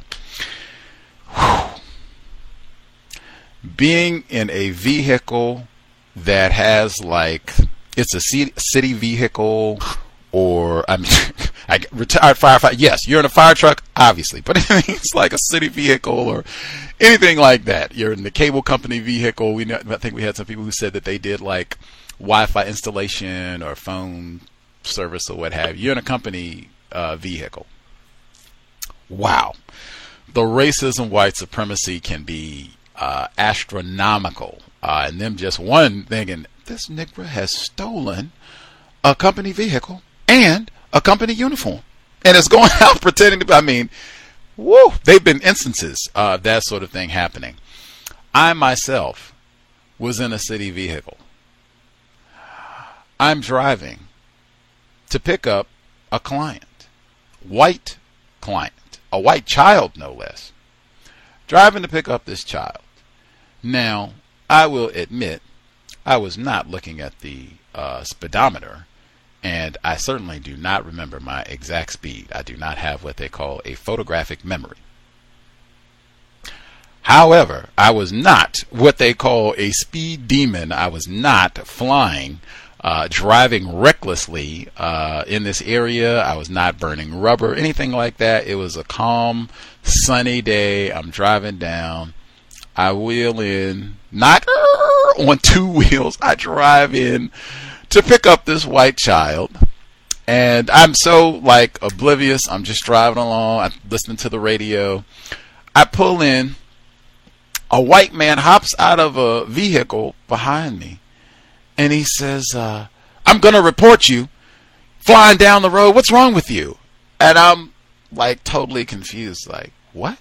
Being in a vehicle that has, like, it's a city vehicle, or, I mean, retired firefighter. Yes, you're in a fire truck, obviously, but it's like a city vehicle or anything like that. You're in the cable company vehicle. I think we had some people who said that they did, like, Wi-Fi installation or phone service or what have you. You're in a company vehicle. Wow. The racism, white supremacy can be astronomical. And them just one thinking, this nigger has stolen a company vehicle and a company uniform. And it's going out pretending to be, I mean, woo, they've been instances of that sort of thing happening. I myself was in a city vehicle. I'm driving to pick up a client, white client, a white child no less. Driving to pick up this child. Now, I will admit, I was not looking at the speedometer, and I certainly do not remember my exact speed. I do not have what they call a photographic memory. However, I was not what they call a speed demon. I was not flying, driving recklessly in this area. I was not burning rubber, anything like that. It was a calm, sunny day. I'm driving down. I wheel in, not on two wheels. I drive in to pick up this white child. And I'm so, like, oblivious. I'm just driving along. I'm listening to the radio. I pull in a white man hops out of a vehicle behind me, and he says, I'm going to report you, flying down the road. What's wrong with you? And I'm like totally confused, like, what?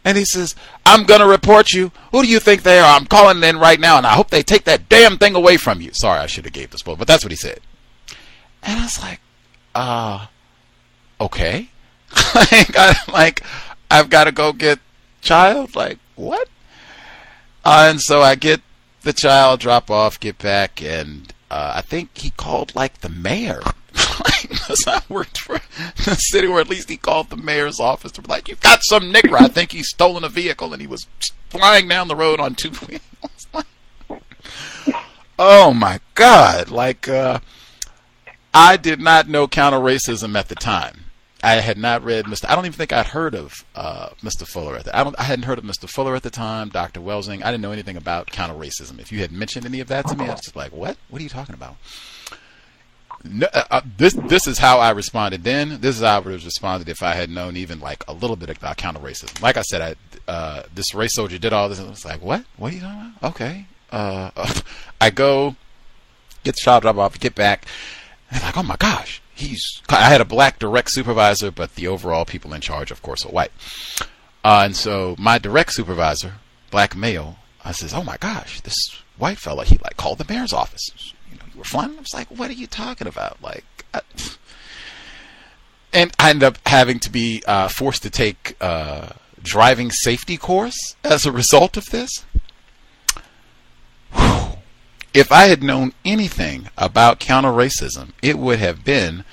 And he says, I'm going to report you. Who do you think they are? I'm calling in right now, and I hope they take that damn thing away from you. Sorry, I should have gave this quote, but that's what he said. And I was like, okay. I've got to go get child? Like, what? And so I get the child, drop off, get back, and I think he called, like, the mayor. Because I worked for the city, or at least he called the mayor's office to be like, you've got some nigger, I think he's stolen a vehicle, and he was flying down the road on 2 wheels. Oh, my God. Like, I did not know counter-racism at the time. I had not read I don't even think I'd heard of Mr. Fuller at the I hadn't heard of Mr. Fuller at the time, Dr. Welsing. I didn't know anything about counter-racism. If you had mentioned any of that to me, I was just like, what? What are you talking about? No, this is how I responded then. This is how I would have responded if I had known even like a little bit about counter-racism. Like I said, this race soldier did all this, and I was like, what? What are you talking about? Okay. I go, get the child, drop off, get back, and I'm like, oh my gosh. I had a black direct supervisor, but the overall people in charge, of course, are white. And so my direct supervisor, black male, I says, oh my gosh, this white fella, he like called the mayor's office. You know, you were flying? I was like, what are you talking about? Like, and I ended up having to be forced to take driving safety course as a result of this. If I had known anything about counter-racism, it would have been,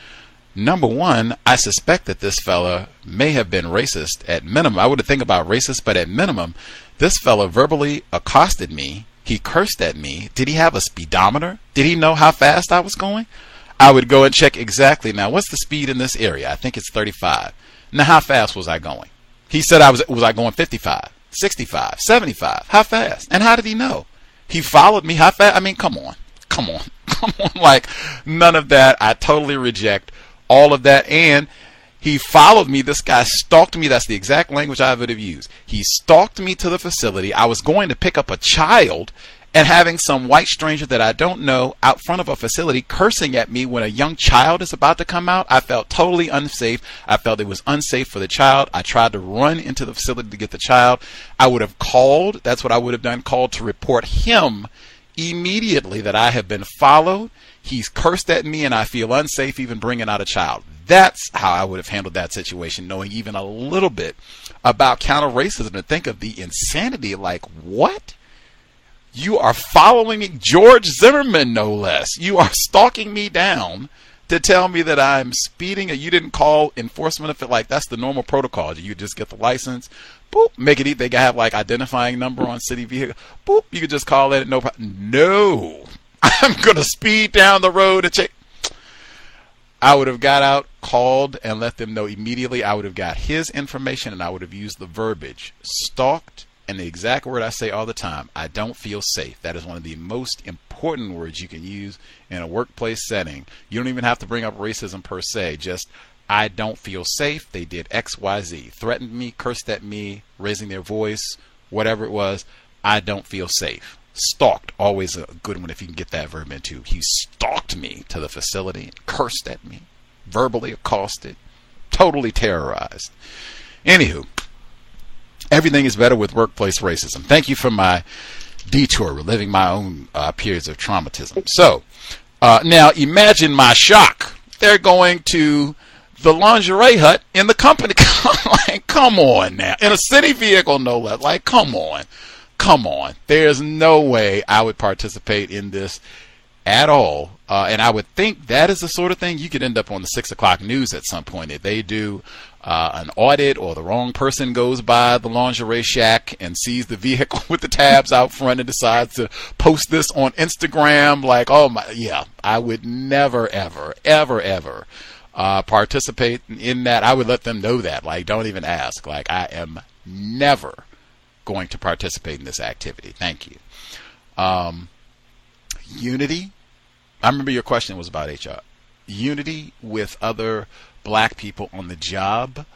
number one, I suspect that this fella may have been racist at minimum. I would think about racist, but at minimum, this fella verbally accosted me. He cursed at me. Did he have a speedometer? Did he know how fast I was going? I would go and check exactly. Now, what's the speed in this area? I think it's 35. Now, how fast was I going? He said was I going 55, 65, 75? How fast? And how did he know? He followed me. How fast? I mean, come on. Like, none of that. I totally reject all of that. And he followed me. This guy stalked me. That's the exact language I would have used. He stalked me to the facility. I was going to pick up a child, and having some white stranger that I don't know out front of a facility cursing at me when a young child is about to come out. I felt totally unsafe. I felt it was unsafe for the child. I tried to run into the facility to get the child. I would have called. That's what I would have done. Called to report him immediately that I have been followed. He's cursed at me and I feel unsafe even bringing out a child. That's how I would have handled that situation, knowing even a little bit about counter-racism, and think of the insanity. Like, what? You are following me, George Zimmerman, no less. You are stalking me down to tell me that I'm speeding. You didn't call enforcement if it like that's the normal protocol. You just get the license, boop, make it. They have like identifying number on city vehicle, boop. You could just call it. No problem. No, I'm gonna speed down the road and check. I would have got out, called, and let them know immediately. I would have got his information, and I would have used the verbiage stalked. And the exact word I say all the time, I don't feel safe. That is one of the most important words you can use in a workplace setting. You don't even have to bring up racism per se. Just, I don't feel safe. They did X, Y, Z. Threatened me, cursed at me, raising their voice, whatever it was. I don't feel safe. Stalked, always a good one if you can get that verb into. He stalked me to the facility, cursed at me, verbally accosted, totally terrorized. Anywho. Everything is better with workplace racism. Thank you for my detour, reliving my own periods of traumatism. So, now imagine my shock. They're going to the lingerie hut in the company. Like, come on now. In a city vehicle, no less. Like, come on. There's no way I would participate in this at all. And I would think that is the sort of thing you could end up on the 6 o'clock news at some point. If they do an audit, or the wrong person goes by the lingerie shack and sees the vehicle with the tabs out front and decides to post this on Instagram, like, oh my, yeah, I would never, ever, ever, ever participate in that. I would let them know that, like, don't even ask. Like, I am never going to participate in this activity. Thank you. Unity. I remember your question was about HR. Unity with other black people on the job.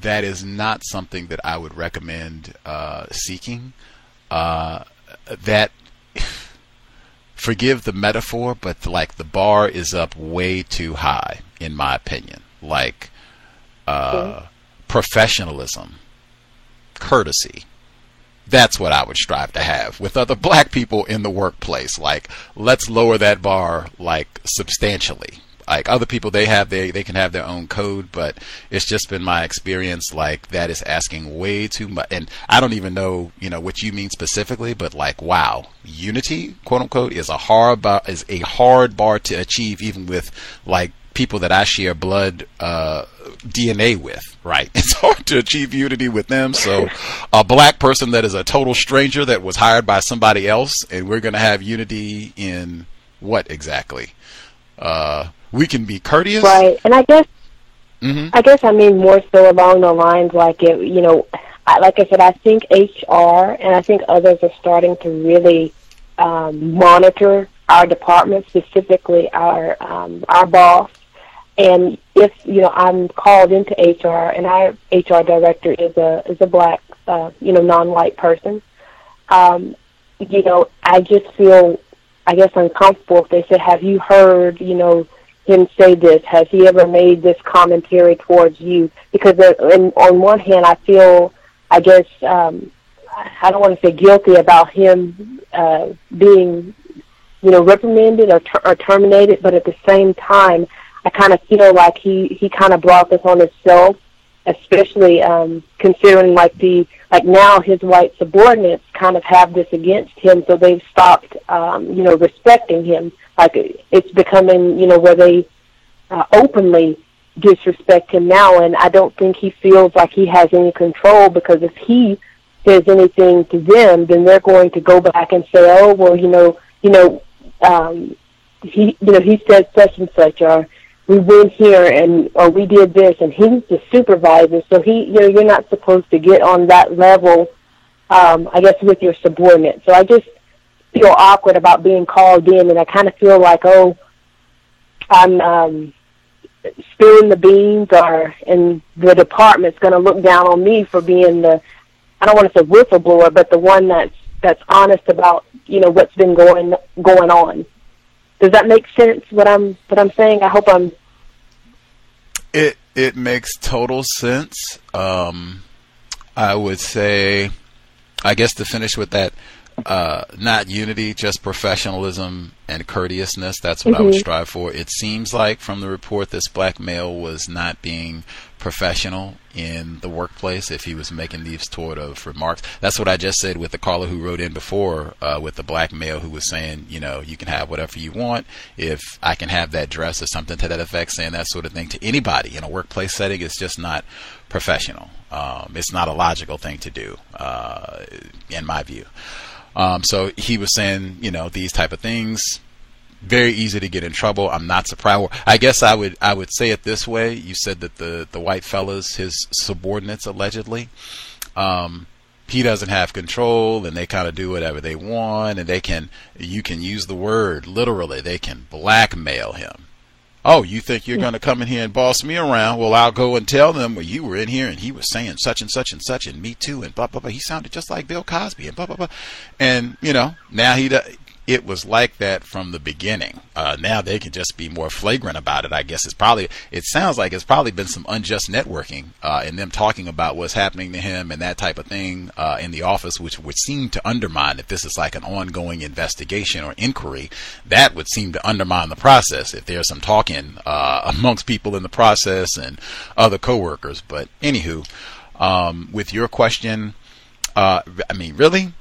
that is not something that I would recommend seeking. That, forgive the metaphor, but like the bar is up way too high, in my opinion. Like professionalism, courtesy. That's what I would strive to have with other black people in the workplace. Like, let's lower that bar like substantially. Like other people, they can have their own code, but it's just been my experience, like, that is asking way too much. And I don't even know, what you mean specifically, but like, wow, unity, quote unquote, is a hard bar to achieve, even with like people that I share blood DNA with, right? It's hard to achieve unity with them. So a black person that is a total stranger that was hired by somebody else, and we're going to have unity in what exactly? We can be courteous, right? And I guess I mean more so along the lines like it. Like I said, I think HR and I think others are starting to really monitor our department, specifically our boss. And if I'm called into HR, and our HR director is a black non-white person, I just feel, I guess, uncomfortable if they said, "Have you heard him say this? Has he ever made this commentary towards you?" Because on one hand, I feel, I guess, I don't want to say guilty about him being reprimanded or terminated, but at the same time, I kind of feel like he kind of brought this on himself, especially considering like now his white subordinates kind of have this against him, so they've stopped respecting him. Like it's becoming where they openly disrespect him now, and I don't think he feels like he has any control, because if he says anything to them, then they're going to go back and say, "Oh, well, he said such and such," or "We went here or we did this," and he's the supervisor, so you're not supposed to get on that level, I guess, with your subordinate. So I just feel awkward about being called in, and I kind of feel like, oh, I'm spilling the beans, and the department's going to look down on me for being I don't want to say whistleblower, but the one that's honest about what's been going on. Does that make sense? What I'm saying? I hope I'm. It makes total sense. I would say, I guess, to finish with that, not unity, just professionalism and courteousness. That's what I would strive for. It seems like from the report, this black male was not being professional in the workplace if he was making these sort of remarks. That's what I just said with the caller who wrote in before, with the black male who was saying, you can have whatever you want. If I can have that dress or something to that effect, saying that sort of thing to anybody in a workplace setting is just not professional. It's not a logical thing to do, in my view. So he was saying, these type of things, very easy to get in trouble. I'm not surprised. I guess I would say it this way. You said that the white fellas, his subordinates allegedly, he doesn't have control, and they kind of do whatever they want, and you can use the word literally, they can blackmail him. Oh, you think you're going to come in here and boss me around? Well, I'll go and tell them, well, you were in here and he was saying such and such and such, and me too, and blah, blah, blah. He sounded just like Bill Cosby, and blah, blah, blah. And, now it was like that from the beginning. Now they can just be more flagrant about it. I guess it sounds like it's probably been some unjust networking, and them talking about what's happening to him and that type of thing, in the office, which would seem to undermine, if this is like an ongoing investigation or inquiry, that would seem to undermine the process if there's some talking, amongst people in the process and other coworkers. But anywho, with your question, really?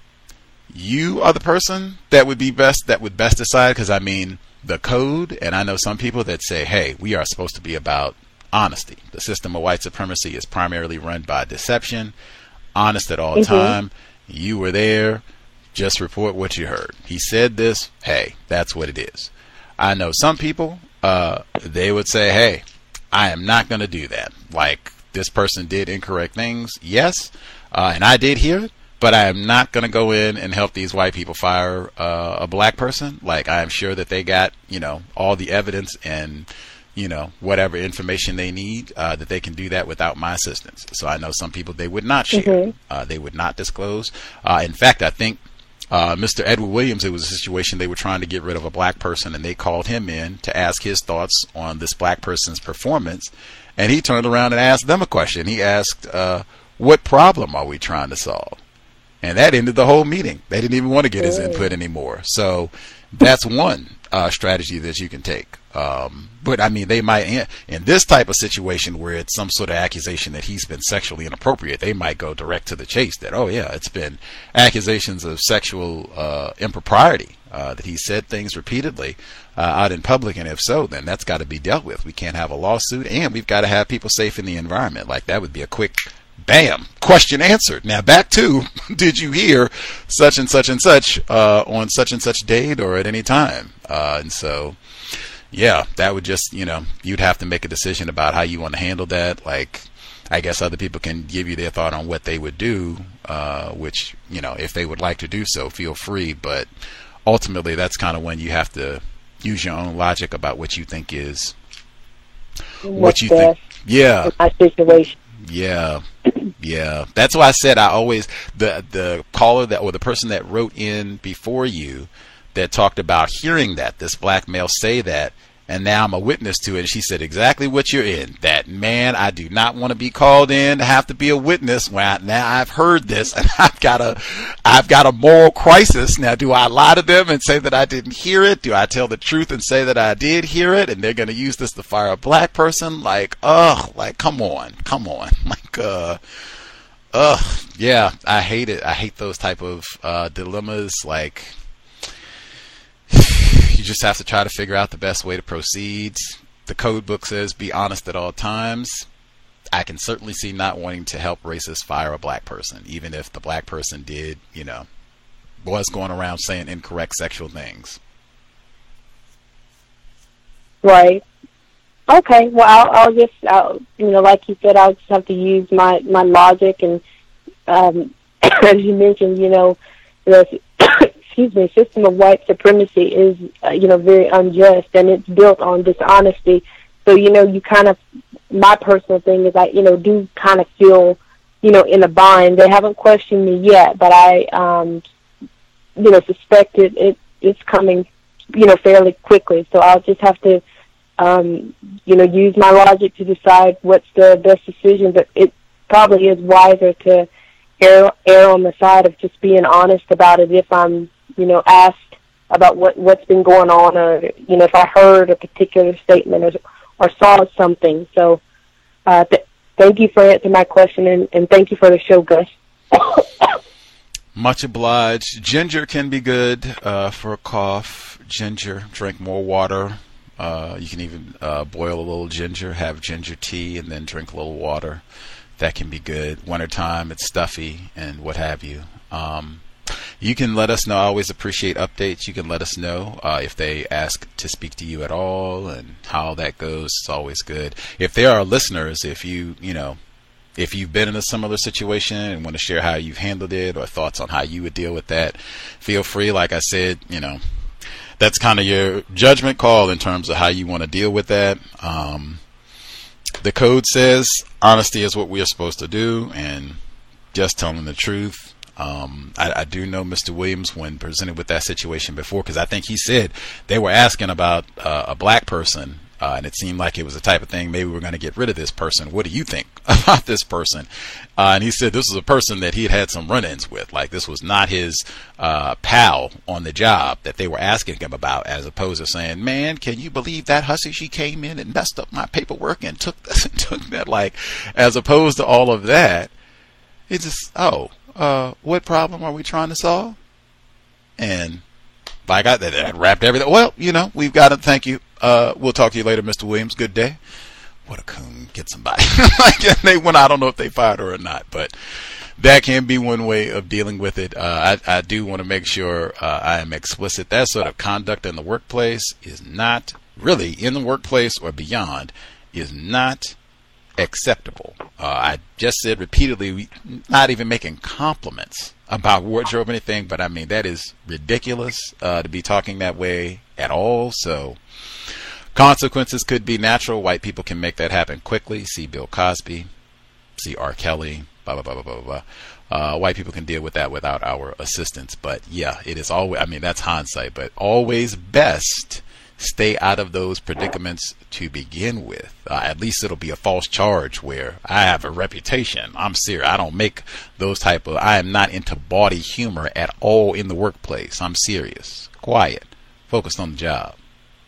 You are the person that would best decide, because the code, and I know some people that say, hey, we are supposed to be about honesty. The system of white supremacy is primarily run by deception, honest at all time. You were there, just report what you heard. He said this, hey, that's what it is. I know some people, they would say, hey, I am not going to do that. Like, this person did incorrect things, yes, and I did hear it. But I am not going to go in and help these white people fire a black person. Like, I am sure that they got, all the evidence and whatever information they need, that they can do that without my assistance. So I know some people they would not share, they would not disclose. In fact, I think Mr. Edward Williams, it was a situation they were trying to get rid of a black person, and they called him in to ask his thoughts on this black person's performance, and he turned around and asked them a question. He asked, what problem are we trying to solve? And that ended the whole meeting. They didn't even want to get his input anymore. So that's one strategy that you can take. But I mean, they might, in this type of situation where it's some sort of accusation that he's been sexually inappropriate, they might go direct to the chase that, oh yeah, it's been accusations of sexual impropriety, that he said things repeatedly out in public, and if so, then that's got to be dealt with. We can't have a lawsuit, and we've got to have people safe in the environment. Like, that would be a quick bam, question answered. Now back to, did you hear such and such and such on such and such date or at any time? And so, yeah, that would just, you'd have to make a decision about how you want to handle that. Like, I guess other people can give you their thought on what they would do, which, if they would like to do so, feel free. But ultimately, that's kind of when you have to use your own logic about what you think is, what you think. Yeah. My situation. Yeah. Yeah. That's why I said I always, the caller that, or the person that wrote in before you that talked about hearing that, this black male say that, and now I'm a witness to it. And she said exactly what you're in. That, man, I do not want to be called in to have to be a witness. Now I've heard this, and I've got a moral crisis. Now, do I lie to them and say that I didn't hear it? Do I tell the truth and say that I did hear it? And they're going to use this to fire a black person? Like, come on. Yeah, I hate it. I hate those type of dilemmas. Like, you just have to try to figure out the best way to proceed. The code book says be honest at all times. I can certainly see not wanting to help racists fire a black person, even if the black person did, was going around saying incorrect sexual things. Right. Okay. Well, I'll just, like you said, I'll just have to use my logic, and as you mentioned, the system of white supremacy is, very unjust, and it's built on dishonesty. So, you kind of, my personal thing is I, do kind of feel, in a bind. They haven't questioned me yet, but I, suspect it's coming, fairly quickly. So I'll just have to, use my logic to decide what's the best decision. But it probably is wiser to err on the side of just being honest about it if I'm, asked about what's been going on, or, if I heard a particular statement or saw something. So thank you for answering my question, and thank you for the show, Gus. Much obliged. Ginger can be good for a cough. Ginger, drink more water. You can even boil a little ginger, have ginger tea, and then drink a little water. That can be good. Wintertime, it's stuffy and what have you. You can let us know. I always appreciate updates. You can let us know if they ask to speak to you at all and how that goes. It's always good. If there are listeners, if you've been in a similar situation and want to share how you've handled it or thoughts on how you would deal with that, feel free. Like I said, that's kind of your judgment call in terms of how you want to deal with that. The code says honesty is what we are supposed to do, and just telling the truth. I do know Mr. Williams, when presented with that situation before, because I think he said they were asking about a black person, and it seemed like it was the type of thing, maybe we're going to get rid of this person. What do you think about this person? And he said this was a person that he had some run-ins with. Like, this was not his pal on the job that they were asking him about, as opposed to saying, man, can you believe that hussy? She came in and messed up my paperwork and took this and took that. Like, as opposed to all of that, it's just, what problem are we trying to solve? And like that wrapped everything. Well, we've got to thank you. We'll talk to you later, Mr. Williams. Good day. What a coon. Get somebody. I don't know if they fired her or not, but that can be one way of dealing with it. I do want to make sure I am explicit. That sort of conduct in the workplace is not really, in the workplace or beyond, is not acceptable. I just said repeatedly, not even making compliments about wardrobe or anything, but I mean, that is ridiculous to be talking that way at all. So Consequences could be natural. White people can make that happen quickly. See Bill Cosby, see R. Kelly, blah, blah, blah, blah, blah, blah. White people can deal with that without our assistance. But yeah, it is always, I mean, that's hindsight, but always best stay out of those predicaments to begin with. At least it'll be a false charge where I have a reputation. I'm serious. I don't make those type of, I am not into bawdy humor at all in the workplace. I'm serious, quiet, focused on the job.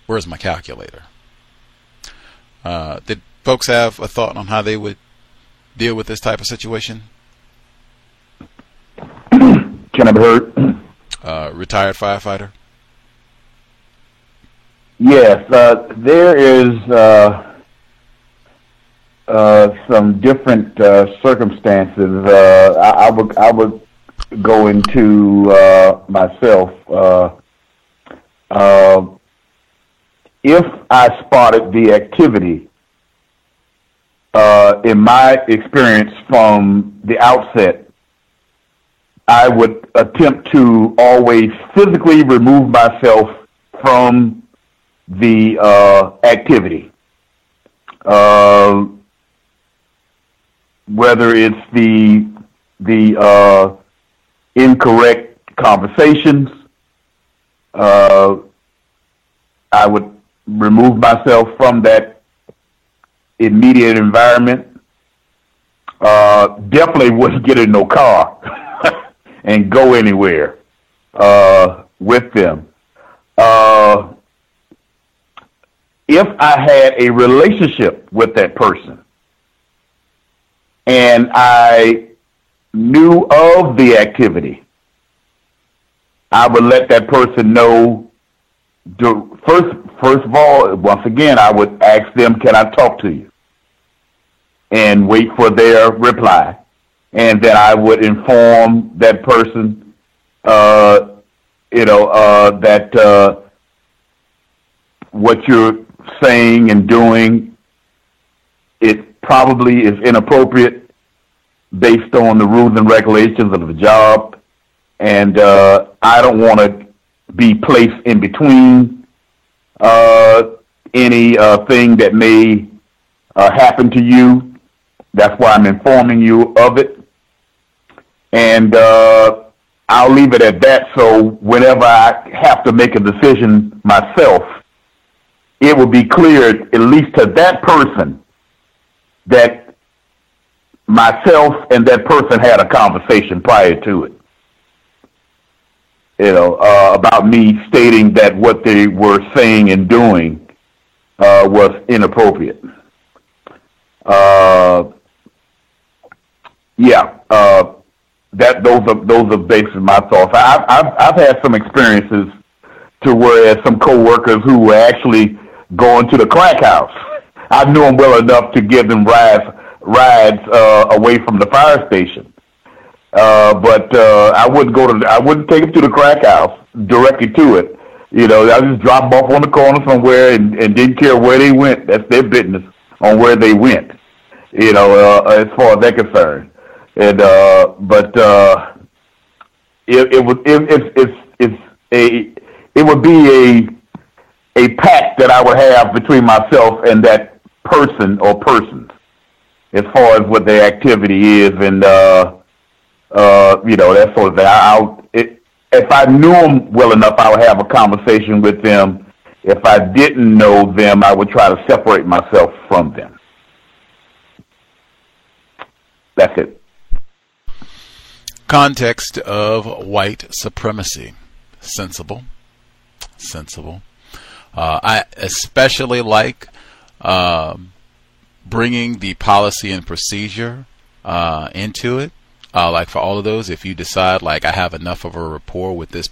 Where's my calculator? Did folks have a thought on how they would deal with this type of situation? Can I be heard? Retired firefighter? Yes, there is some different circumstances. I would go into myself. If I spotted the activity, in my experience from the outset, I would attempt to always physically remove myself from the activity, whether it's the incorrect conversations. I would remove myself from that immediate environment. Definitely wouldn't get in no car and go anywhere with them. If I had a relationship with that person and I knew of the activity, I would let that person know. First of all, once again, I would ask them, can I talk to you? And wait for their reply. And then I would inform that person, that what you're saying and doing, it probably is inappropriate based on the rules and regulations of the job. And I don't want to be placed in between any thing that may happen to you. That's why I'm informing you of it. And I'll leave it at that. So whenever I have to make a decision myself, it will be clear, at least to that person, that myself and that person had a conversation prior to it. About me stating that what they were saying and doing was inappropriate. Those are basically my thoughts. I've had some experiences to where some coworkers who were actually going to the crack house. I knew them well enough to give them rides away from the fire station. But I wouldn't take them to the crack house directly to it. I just dropped them off on the corner somewhere and didn't care where they went. That's their business on where they went. As far as they're concerned. And it would be a pact that I would have between myself and that person or persons, as far as what their activity is and that sort of thing. If I knew them well enough, I would have a conversation with them. If I didn't know them, I would try to separate myself from them. That's it. Context of white supremacy. Sensible. I especially like bringing the policy and procedure into it. Like for all of those, if you decide like I have enough of a rapport with this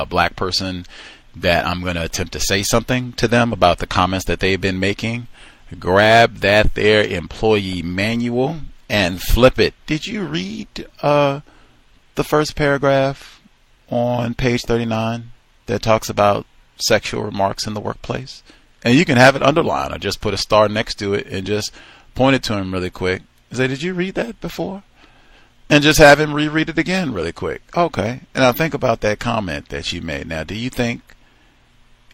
black person that I'm going to attempt to say something to them about the comments that they've been making, grab their employee manual and flip it. Did you read the first paragraph on page 39 that talks about sexual remarks in the workplace? And you can have it underlined or just put a star next to it and just point it to him really quick and say, did you read that before? And just have him reread it again really quick. Okay. And now think about that comment that you made. Now, do you think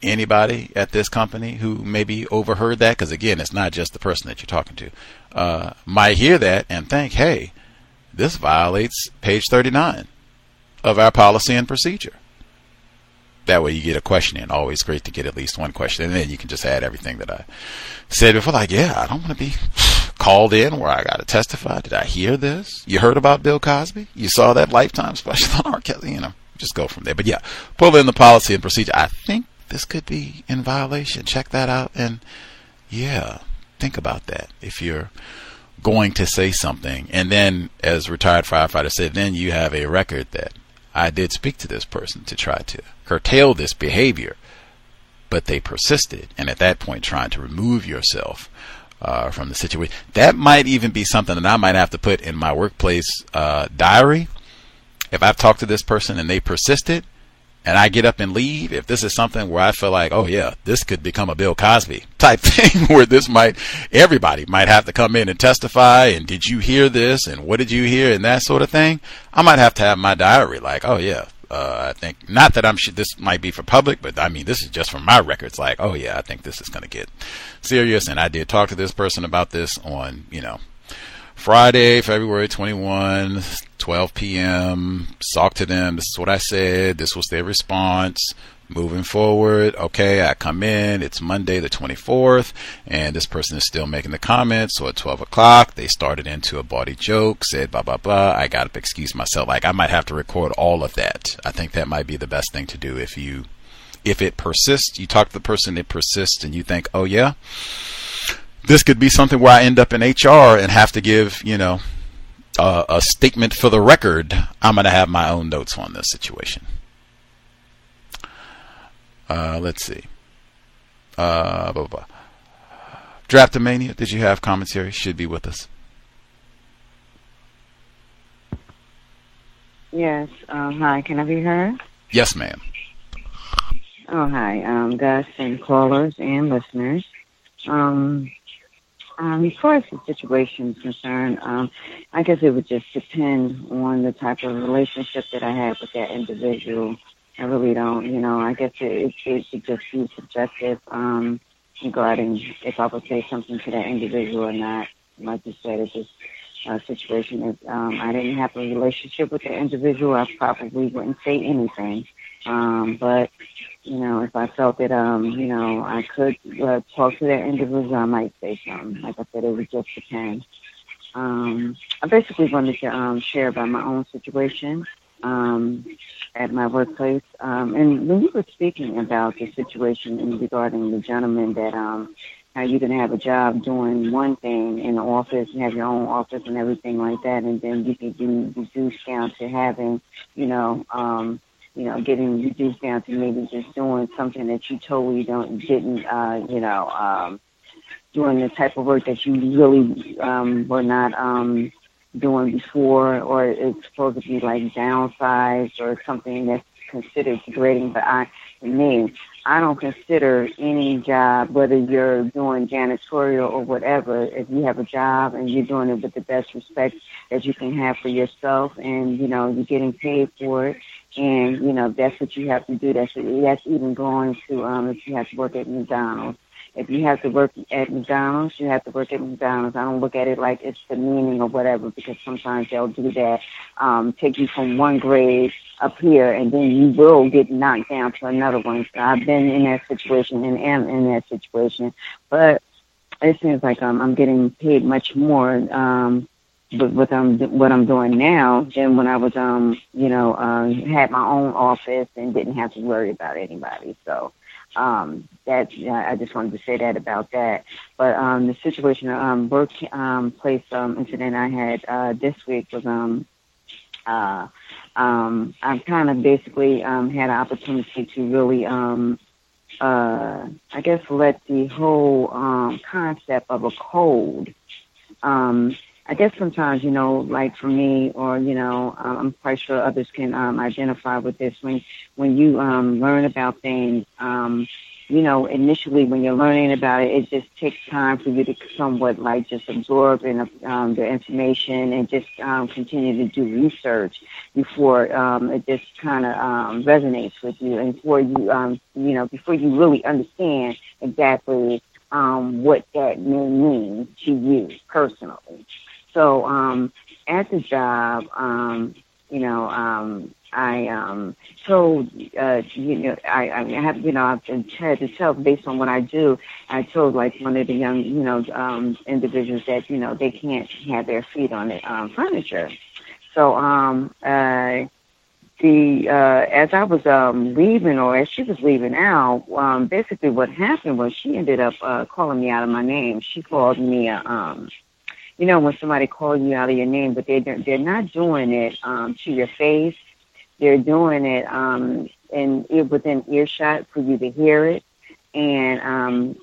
anybody at this company who maybe overheard that, because again, it's not just the person that you're talking to, might hear that and think, hey, this violates page 39 of our policy and procedure. That way you get a question in. Always great to get at least one question, and then you can just add everything that I said before. Like, yeah, I don't want to be called in where I got to testify. Did I hear this? You heard about Bill Cosby? You saw that Lifetime special on R. Kelly? Just go from there. But yeah, pull in the policy and procedure. I think this could be in violation. Check that out. And yeah, think about that. If you're going to say something, and then as retired firefighter said, then you have a record that I did speak to this person to try to curtail this behavior, but they persisted. And at that point, trying to remove yourself from the situation. That might even be something that I might have to put in my workplace diary. If I've talked to this person and they persisted, and I get up and leave, if this is something where I feel like, oh yeah, this could become a Bill Cosby type thing, where everybody might have to come in and testify, and did you hear this, and what did you hear, and that sort of thing, I might have to have my diary like, oh yeah, I think, not that I'm sure this might be for public, but I mean, this is just from my records, like, oh yeah, I think this is going to get serious, and I did talk to this person about this on, Friday, February 21, 12 p.m., talked to them, this is what I said, this was their response, moving forward, okay, I come in, it's Monday the 24th, and this person is still making the comments, so at 12 o'clock, they started into a bawdy joke, said blah, blah, blah, I got to excuse myself, like, I might have to record all of that. I think that might be the best thing to do if it persists, you talk to the person, it persists, and you think, oh yeah, this could be something where I end up in HR and have to give, a statement for the record. I'm going to have my own notes on this situation. Let's see. Blah, blah, blah. Draftomania, did you have commentary? Should be with us. Yes. Hi, can I be heard? Yes, ma'am. Oh, hi, Gus and callers and listeners. As far as the situation is concerned, I guess it would just depend on the type of relationship that I had with that individual. I really don't, I guess it should just be subjective regarding if I would say something to that individual or not. Like you said, it's just a situation that I didn't have a relationship with the individual, I probably wouldn't say anything. But if I felt that, I could talk to that individual, I might say something. Like I said, it would just depend. I basically wanted to share about my own situation at my workplace. And when you were speaking about the situation regarding the gentleman that how you can have a job doing one thing in the office and have your own office and everything like that, and then you can be reduced down to having, getting reduced down to maybe just doing something that you totally didn't, doing the type of work that you really were not doing before, or it's supposed to be like downsized or something that's considered degrading. But I don't consider any job, whether you're doing janitorial or whatever, if you have a job and you're doing it with the best respect that you can have for yourself, and you're getting paid for it, and that's what you have to do. That's even going to if you have to work at McDonald's. If you have to work at McDonald's, you have to work at McDonald's. I don't look at it like it's demeaning or whatever, because sometimes they'll do that, take you from one grade up here, and then you will get knocked down to another one. So I've been in that situation and am in that situation, but it seems like I'm getting paid much more but what I'm doing now than when I was had my own office and didn't have to worry about anybody. So I just wanted to say that about that. But the situation, workplace incident I had this week was I've kind of basically had an opportunity to really I guess let the whole concept of a code. I guess sometimes, like for me, or, I'm quite sure others can identify with this. When you learn about things, initially when you're learning about it, it just takes time for you to somewhat like just absorb the information and just continue to do research before it just kind of resonates with you, and before you really understand exactly what that may mean to you personally. So at the job, I told, I've had to tell based on what I do. I told like one of the young, individuals that, they can't have their feet on the furniture. So, as I was leaving, or as she was leaving out, basically what happened was she ended up calling me out of my name. She called me when somebody calls you out of your name, but they're not doing it to your face. They're doing it within earshot for you to hear it. And,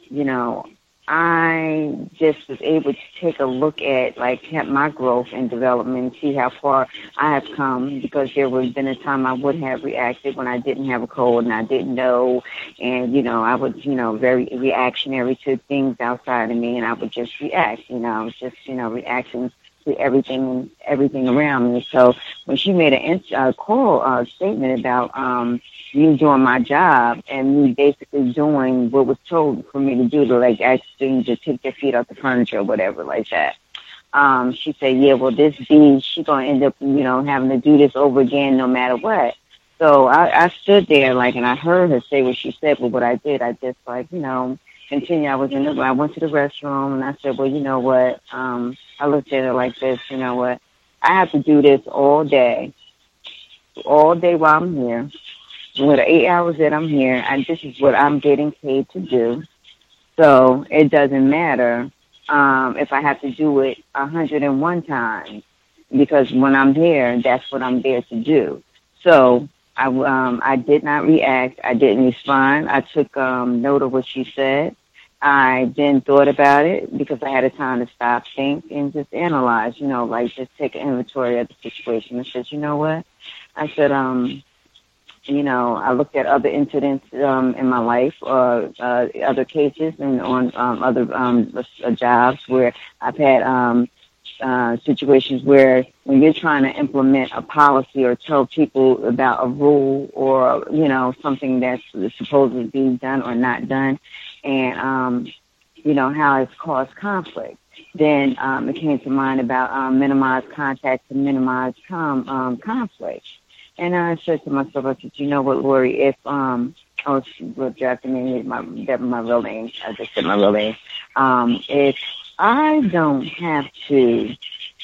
I just was able to take a look at, my growth and development, see how far I have come, because there would have been a time I would have reacted when I didn't have a cold and I didn't know. And, I was, very reactionary to things outside of me, and I would just react, reacting to everything around me. So when she made a statement about me doing my job and me basically doing what was told for me to do, to ask students to take their feet off the furniture or whatever like that, she said, yeah, well, this B, she's going to end up, having to do this over again no matter what. So I stood there and I heard her say what she said, but what I did, I just continue. I went to the restroom and I said, well, you know what? I looked at her like this, you know what? I have to do this all day while I'm here. With the 8 hours that I'm here, and this is what I'm getting paid to do. So it doesn't matter if I have to do it 101 times, because when I'm here, that's what I'm there to do. So I did not react. I didn't respond. I took note of what she said. I then thought about it because I had a time to stop, think, and just analyze, just take an inventory of the situation. I said, you know what? I said, I looked at other incidents in my life, other cases, and on other jobs where I've had situations where when you're trying to implement a policy or tell people about a rule or, something that's supposed to be done or not done, and, how it's caused conflict. Then it came to mind about minimize contact to minimize conflict. And I said to myself, I said, you know what, Lori, if, she was drafting me, my real name, I just said my real name. If I don't have to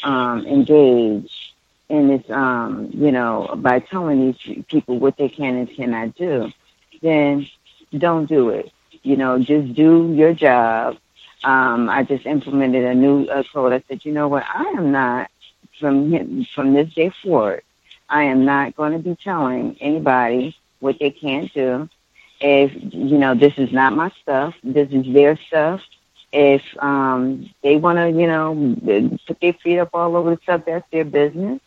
engage in this, by telling these people what they can and cannot do, then don't do it. Just do your job. I just implemented a new code. I said, you know what, I am not, from this day forward, I am not going to be telling anybody what they can't do. If, this is not my stuff, this is their stuff. If they want to, put their feet up all over the stuff, that's their business.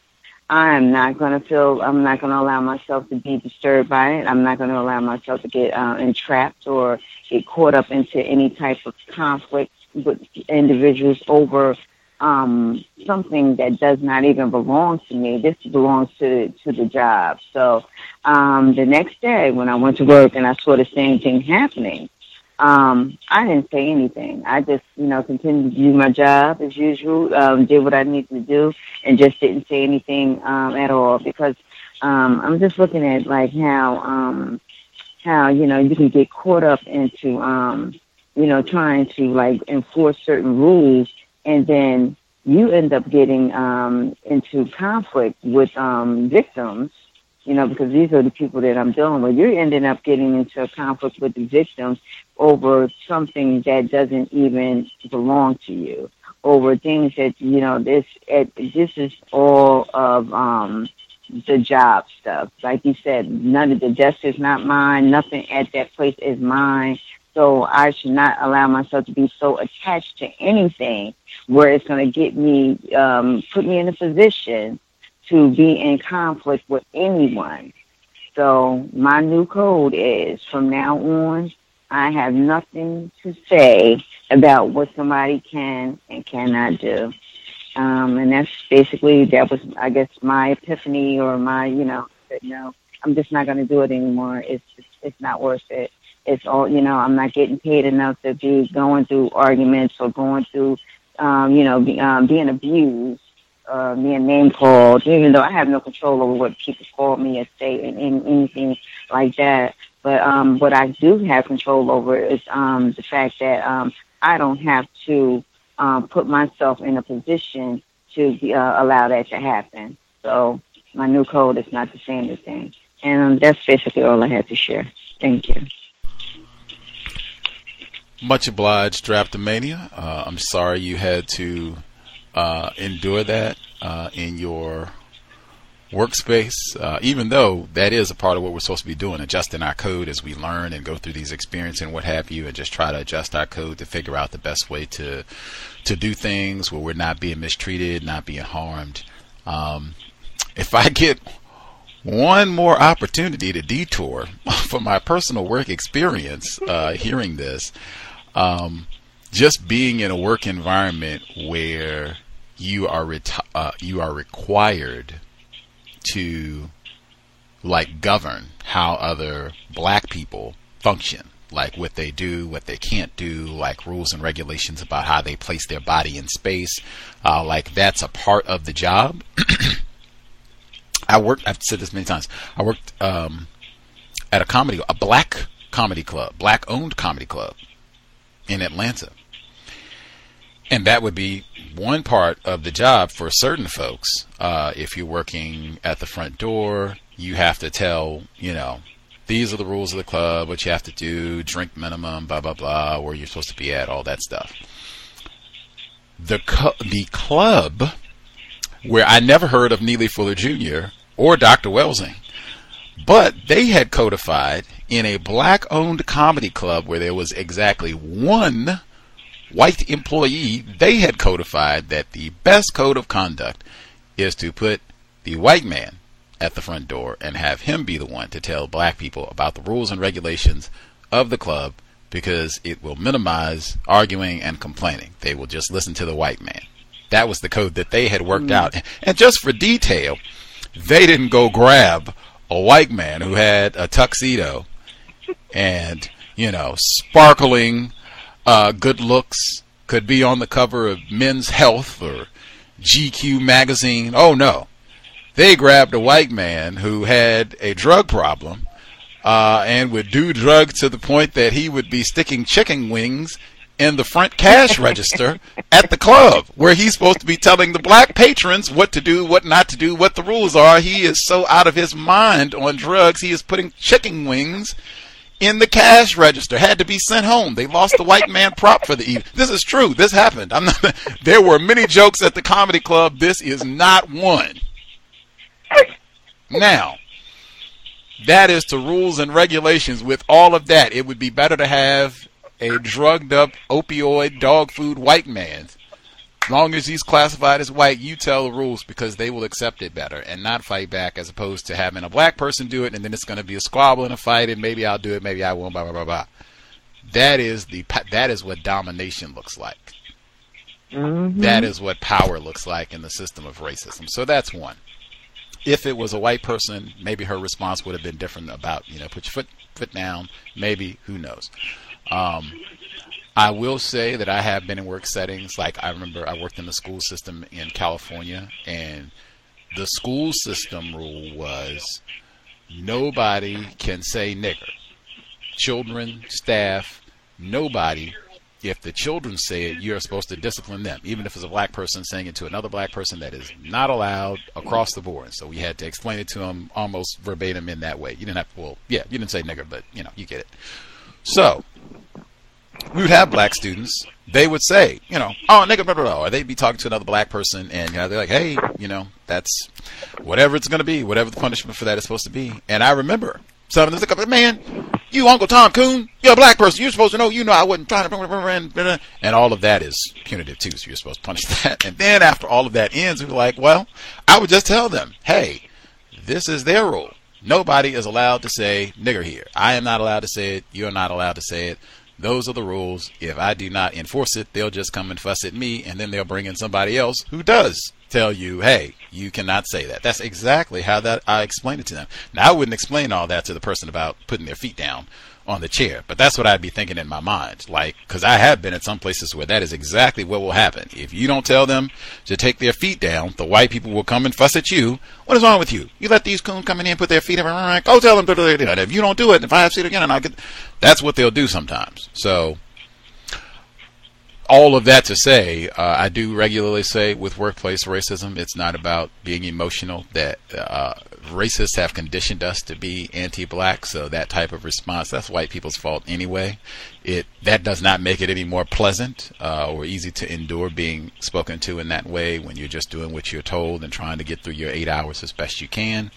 I'm not going to allow myself to be disturbed by it. I'm not going to allow myself to get entrapped or get caught up into any type of conflict with individuals over something that does not even belong to me. This belongs to the job. So the next day when I went to work and I saw the same thing happening, I didn't say anything. I just, continued to do my job as usual, did what I needed to do, and just didn't say anything at all, because I'm just looking at how you can get caught up into trying to enforce certain rules, and then you end up getting into conflict with victims. Because these are the people that I'm dealing with. You're ending up getting into a conflict with the victims over something that doesn't even belong to you, over things that, this is all of the job stuff. Like you said, none of the desk is not mine. Nothing at that place is mine. So I should not allow myself to be so attached to anything where it's going to get me, put me in a position to be in conflict with anyone. So my new code is, from now on, I have nothing to say about what somebody can and cannot do. And that's basically, that was, I guess, my epiphany, or my, that, no, I'm just not going to do it anymore. It's not worth it. It's all, I'm not getting paid enough to be going through arguments or going through, being abused, being name called, even though I have no control over what people call me or say and anything like that. But what I do have control over is the fact that I don't have to put myself in a position to allow that to happen. So my new code is not the same as thing. And that's basically all I had to share. Thank you. Much obliged, Drapetomania. I'm sorry you had to endure that in your workspace, even though that is a part of what we're supposed to be doing, adjusting our code as we learn and go through these experiences and what have you, and just try to adjust our code to figure out the best way to do things where we're not being mistreated, not being harmed. If I get one more opportunity to detour from my personal work experience, hearing this, just being in a work environment where you are required to govern how other black people function, like what they do, what they can't do, like rules and regulations about how they place their body in space, like that's a part of the job. I've said this many times, I worked at a black comedy club, black owned comedy club in Atlanta. And that would be one part of the job for certain folks. If you're working at the front door, you have to tell, these are the rules of the club, what you have to do, drink minimum, blah, blah, blah, where you're supposed to be at, all that stuff. The club, where I never heard of Neely Fuller Jr. or Dr. Welsing, but they had codified in a black-owned comedy club where there was exactly one white employee, they had codified that the best code of conduct is to put the white man at the front door and have him be the one to tell black people about the rules and regulations of the club, because it will minimize arguing and complaining. They will just listen to the white man. That was the code that they had worked out. And just for detail, they didn't go grab a white man who had a tuxedo and, sparkling good looks, could be on the cover of Men's Health or GQ magazine. Oh no, they grabbed a white man who had a drug problem and would do drugs to the point that he would be sticking chicken wings in the front cash register at the club, where he's supposed to be telling the black patrons what to do, what not to do, what the rules are. He is so out of his mind on drugs, he is putting chicken wings in the cash register. Had to be sent home. They lost the white man prop for the evening. This is true. This happened. There were many jokes at the comedy club. This is not one. Now, that is to rules and regulations. With all of that, it would be better to have a drugged up opioid dog food white man. As long as he's classified as white, you tell the rules, because they will accept it better and not fight back, as opposed to having a black person do it and then it's going to be a squabble and a fight and maybe I'll do it, maybe I won't, blah, blah, blah, blah. That is what domination looks like. Mm-hmm. That is what power looks like in the system of racism. So that's one. If it was a white person, maybe her response would have been different about, put your foot down, maybe, who knows. I will say that I have been in work settings. Like, I remember I worked in the school system in California, and the school system rule was nobody can say nigger. Children, staff, nobody. If the children say it, you're supposed to discipline them, even if it's a black person saying it to another black person. That is not allowed across the board. So we had to explain it to them almost verbatim in that way. You didn't have to, well, yeah, you didn't say nigger, but, you get it. So we would have black students. They would say, oh, nigga, blah, blah, blah. Or they'd be talking to another black person, and they're like, hey, that's whatever it's going to be, whatever the punishment for that is supposed to be. And I remember some of them like, man, you Uncle Tom Coon, you're a black person, you're supposed to know, I wasn't trying to, and all of that is punitive too, so you're supposed to punish that. And then after all of that ends, we're like, well, I would just tell them, hey, this is their rule. Nobody is allowed to say nigger here. I am not allowed to say it. You're not allowed to say it. Those are the rules. If I do not enforce it, they'll just come and fuss at me, and then they'll bring in somebody else who does tell you, hey, you cannot say that. That's exactly how that I explained it to them. Now, I wouldn't explain all that to the person about putting their feet down on the chair, but that's what I'd be thinking in my mind. Like, because I have been at some places where that is exactly what will happen. If you don't tell them to take their feet down, the white people will come and fuss at you. What is wrong with you? You let these coons come in here and put their feet up. Go tell them to do it. If you don't do it, if I have to see it again, and I'll get. That's what they'll do sometimes. So, all of that to say, I do regularly say with workplace racism, it's not about being emotional. That racists have conditioned us to be anti-black, so that type of response, that's white people's fault anyway. That does not make it any more pleasant or easy to endure being spoken to in that way when you're just doing what you're told and trying to get through your 8 hours as best you can.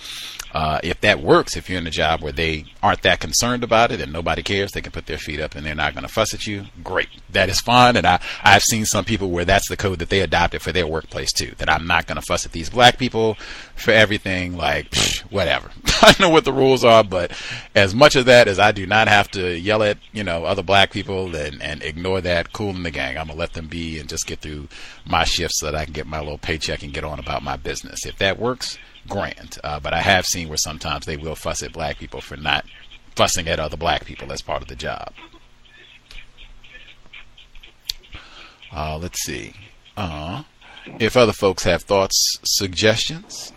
If that works, if you're in a job where they aren't that concerned about it and nobody cares, they can put their feet up and they're not going to fuss at you, great. That is fine. And I've seen some people where that's the code that they adopted for their workplace too, that I'm not going to fuss at these black people for everything, like, whatever. I know what the rules are, but as much of that as I do not have to yell at, other black people and ignore that, cool in the gang. I'm going to let them be and just get through my shifts so that I can get my little paycheck and get on about my business. If that works, grand. But I have seen where sometimes they will fuss at black people for not fussing at other black people as part of the job. Let's see. If other folks have thoughts, suggestions,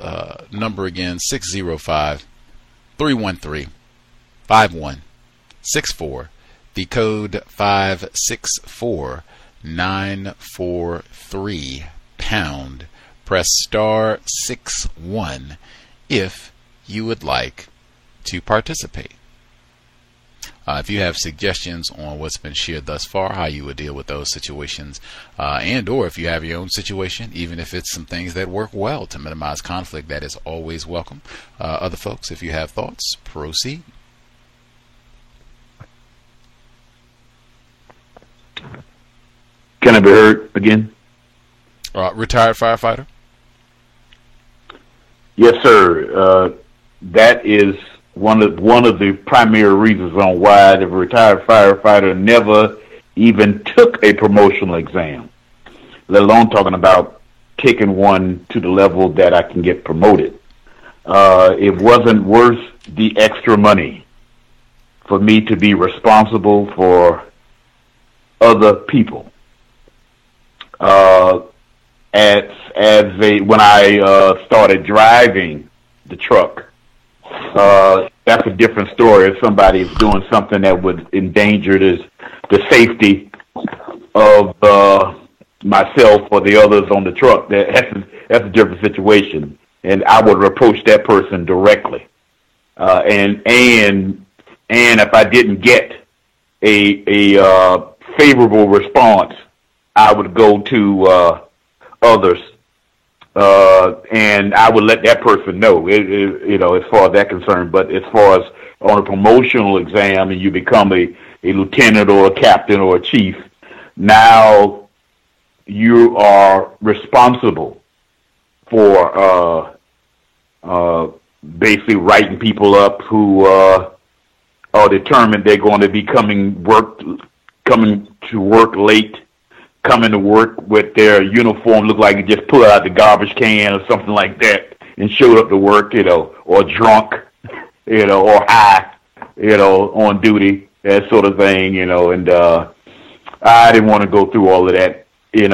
number again, 605-313-5164. The code 564943 pound. Press star 61 if you would like to participate. If you have suggestions on what's been shared thus far, how you would deal with those situations, and or if you have your own situation, even if it's some things that work well to minimize conflict, that is always welcome. Other folks, if you have thoughts, proceed. Can I be heard again? Retired firefighter? Yes, sir. That is one of the primary reasons on why the retired firefighter never even took a promotional exam, let alone talking about taking one to the level that I can get promoted. It wasn't worth the extra money for me to be responsible for other people. When I started driving the truck, that's a different story. If somebody is doing something that would endanger the safety of myself or the others on the truck, that's a different situation, and I would approach that person directly. And if I didn't get a favorable response, I would go to others, and I would let that person know, as far as that concerned. But as far as on a promotional exam and you become a lieutenant or a captain or a chief, now you are responsible for basically writing people up who are determined they're going to be coming to work late, coming to work with their uniform look like it just pulled out the garbage can or something like that and showed up to work, or drunk, or high, on duty, that sort of thing, and I didn't want to go through all of that. I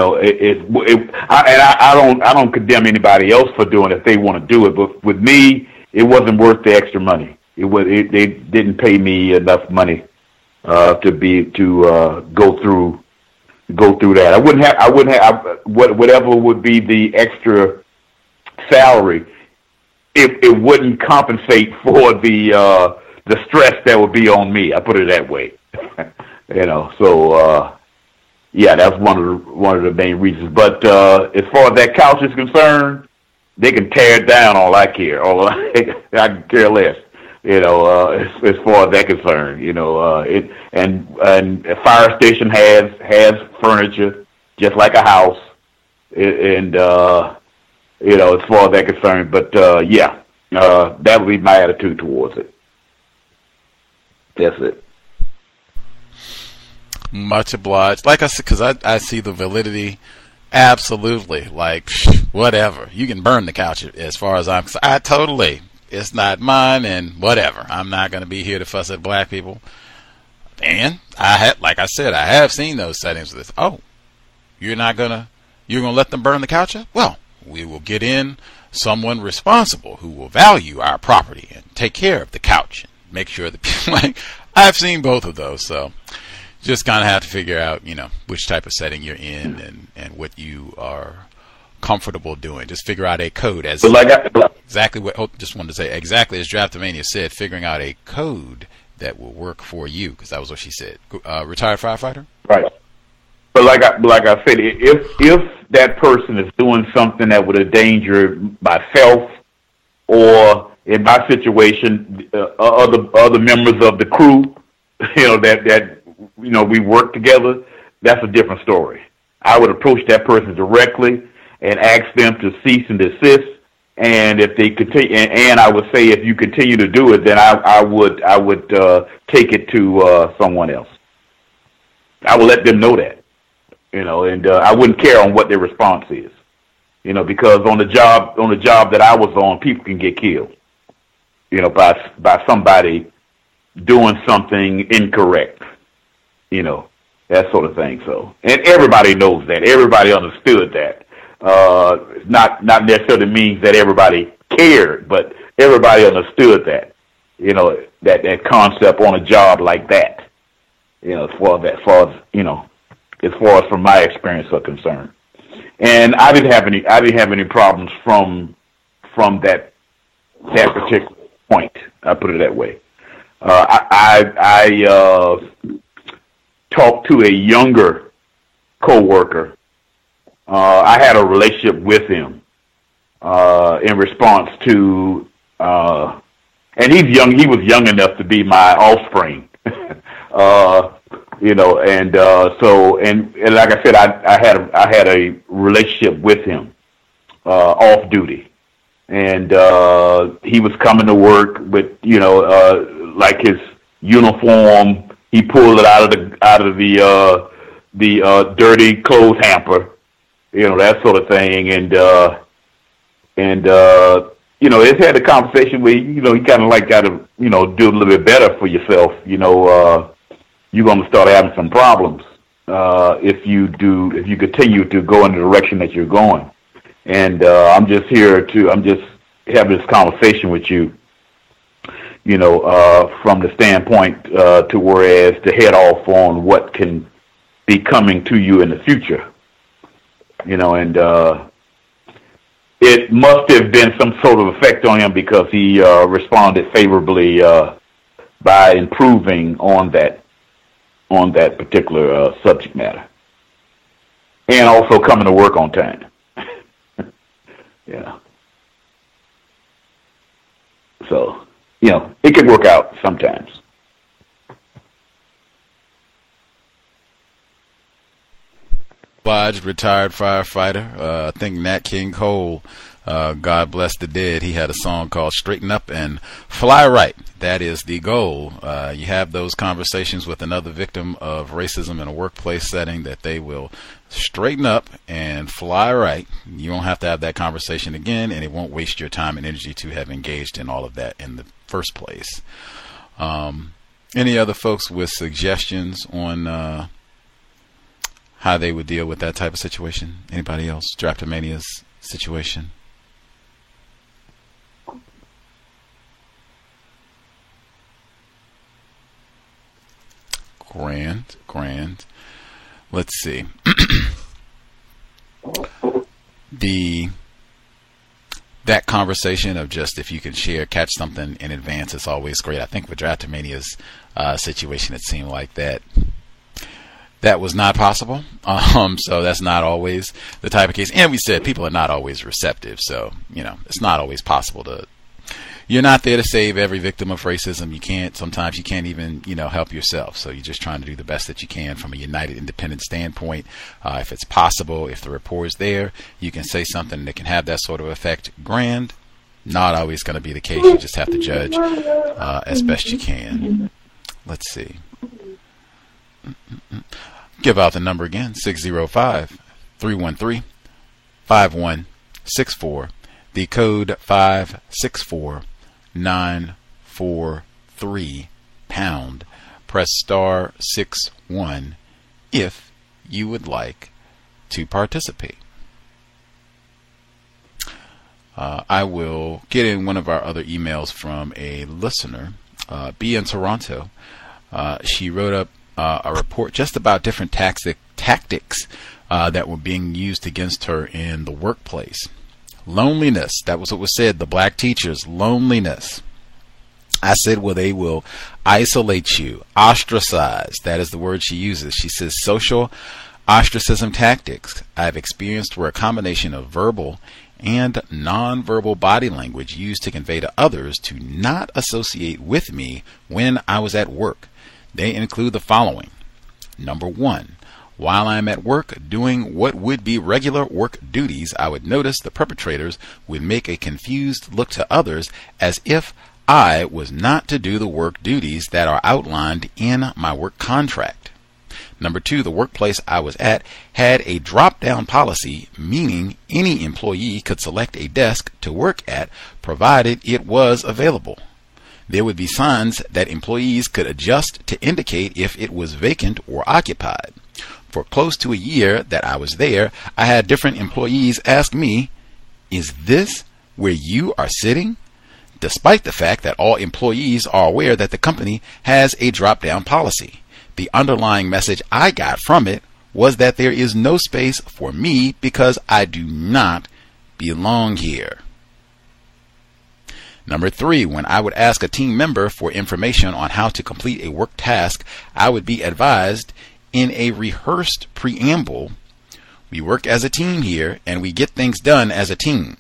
don't condemn anybody else for doing it if they want to do it, but with me, it wasn't worth the extra money. They didn't pay me enough money to go through that. I wouldn't have whatever would be the extra salary. It wouldn't compensate for the stress that would be on me. I put it that way. So that's one of the main reasons. But as far as that couch is concerned, they can tear it down. All I care. I can care less. As far as that concerned, and a fire station has furniture just like a house, and as far as that concerned. But That would be my attitude towards it. That's it. Much obliged. Like I said, because I see the validity. Absolutely. Like, whatever. You can burn the couch as far as I'm concerned. It's not mine and whatever. I'm not going to be here to fuss at black people. And like I said, I have seen those settings with, you're going to let them burn the couch up? Well, we will get in someone responsible who will value our property and take care of the couch and make sure that people, like, I've seen both of those. So just kind of have to figure out, which type of setting you're in and what you are comfortable doing. Just figure out a code as exactly as Draftomania said, figuring out a code that will work for you, because that was what she said. Retired firefighter? Right. But like I said, if that person is doing something that would endanger myself, or in my situation, other members of the crew, that we work together, that's a different story. I would approach that person directly and ask them to cease and desist. And if they continue, and I would say, if you continue to do it, then I would take it to someone else. I would let them know that, and I wouldn't care on what their response is, because on the job that I was on, people can get killed, by somebody doing something incorrect, that sort of thing. So, and everybody knows that. Everybody understood that. Not necessarily means that everybody cared, but everybody understood that, that concept on a job like that, as far as from my experience are concerned. And I didn't have any problems from that particular point. I put it that way. I talked to a younger coworker. I had a relationship with him in response to, and he's young. He was young enough to be my offspring, and like I said, I had a relationship with him off duty, and he was coming to work with like his uniform. He pulled it out of the dirty clothes hamper. That sort of thing, and it's had a conversation where, you kind of like got to, do a little bit better for yourself. You're going to start having some problems if you continue to go in the direction that you're going. And I'm just having this conversation with you, from the standpoint to whereas to head off on what can be coming to you in the future. And it must have been some sort of effect on him, because he responded favorably by improving on that particular subject matter, and also coming to work on time. Yeah. So, it can work out sometimes. Retired firefighter. I think Nat King Cole, God bless the dead, he had a song called Straighten Up and Fly Right. That is the goal. You have those conversations with another victim of racism in a workplace setting, that they will straighten up and fly right. You won't have to have that conversation again, and it won't waste your time and energy to have engaged in all of that in the first place. Any other folks with suggestions on how they would deal with that type of situation? Anybody else? Draftomania's situation? Grand. Let's see. That conversation of just, if you can catch something in advance, it's always great. I think with Draftomania's situation, it seemed like that was not possible. So that's not always the type of case. And we said people are not always receptive. So, it's not always possible you're not there to save every victim of racism. Sometimes you can't even, help yourself. So you're just trying to do the best that you can from a united, independent standpoint. If it's possible, if the rapport is there, you can say something that can have that sort of effect. Grand. not always going to be the case. You just have to judge as best you can. Let's see. Give out the number again, 605-313-5164. The code 564943 pound. Press star 61 if you would like to participate. I will get in one of our other emails from a listener, B in Toronto. She wrote up a report just about different tactics that were being used against her in the workplace. Loneliness, that was what was said, the black teachers, loneliness. I said, well, they will isolate you, ostracize. That is the word she uses. She says social ostracism tactics I've experienced were a combination of verbal and nonverbal body language used to convey to others to not associate with me when I was at work. They include the following. Number 1, while I'm at work doing what would be regular work duties, I would notice the perpetrators would make a confused look to others as if I was not to do the work duties that are outlined in my work contract. Number 2, the workplace I was at had a drop-down policy, meaning any employee could select a desk to work at provided it was available. There would be signs that employees could adjust to indicate if it was vacant or occupied. For close to a year that I was there, I had different employees ask me, "Is this where you are sitting?" Despite the fact that all employees are aware that the company has a drop-down policy. The underlying message I got from it was that there is no space for me because I do not belong here. Number 3, when I would ask a team member for information on how to complete a work task, I would be advised in a rehearsed preamble, "We work as a team here and we get things done as a team."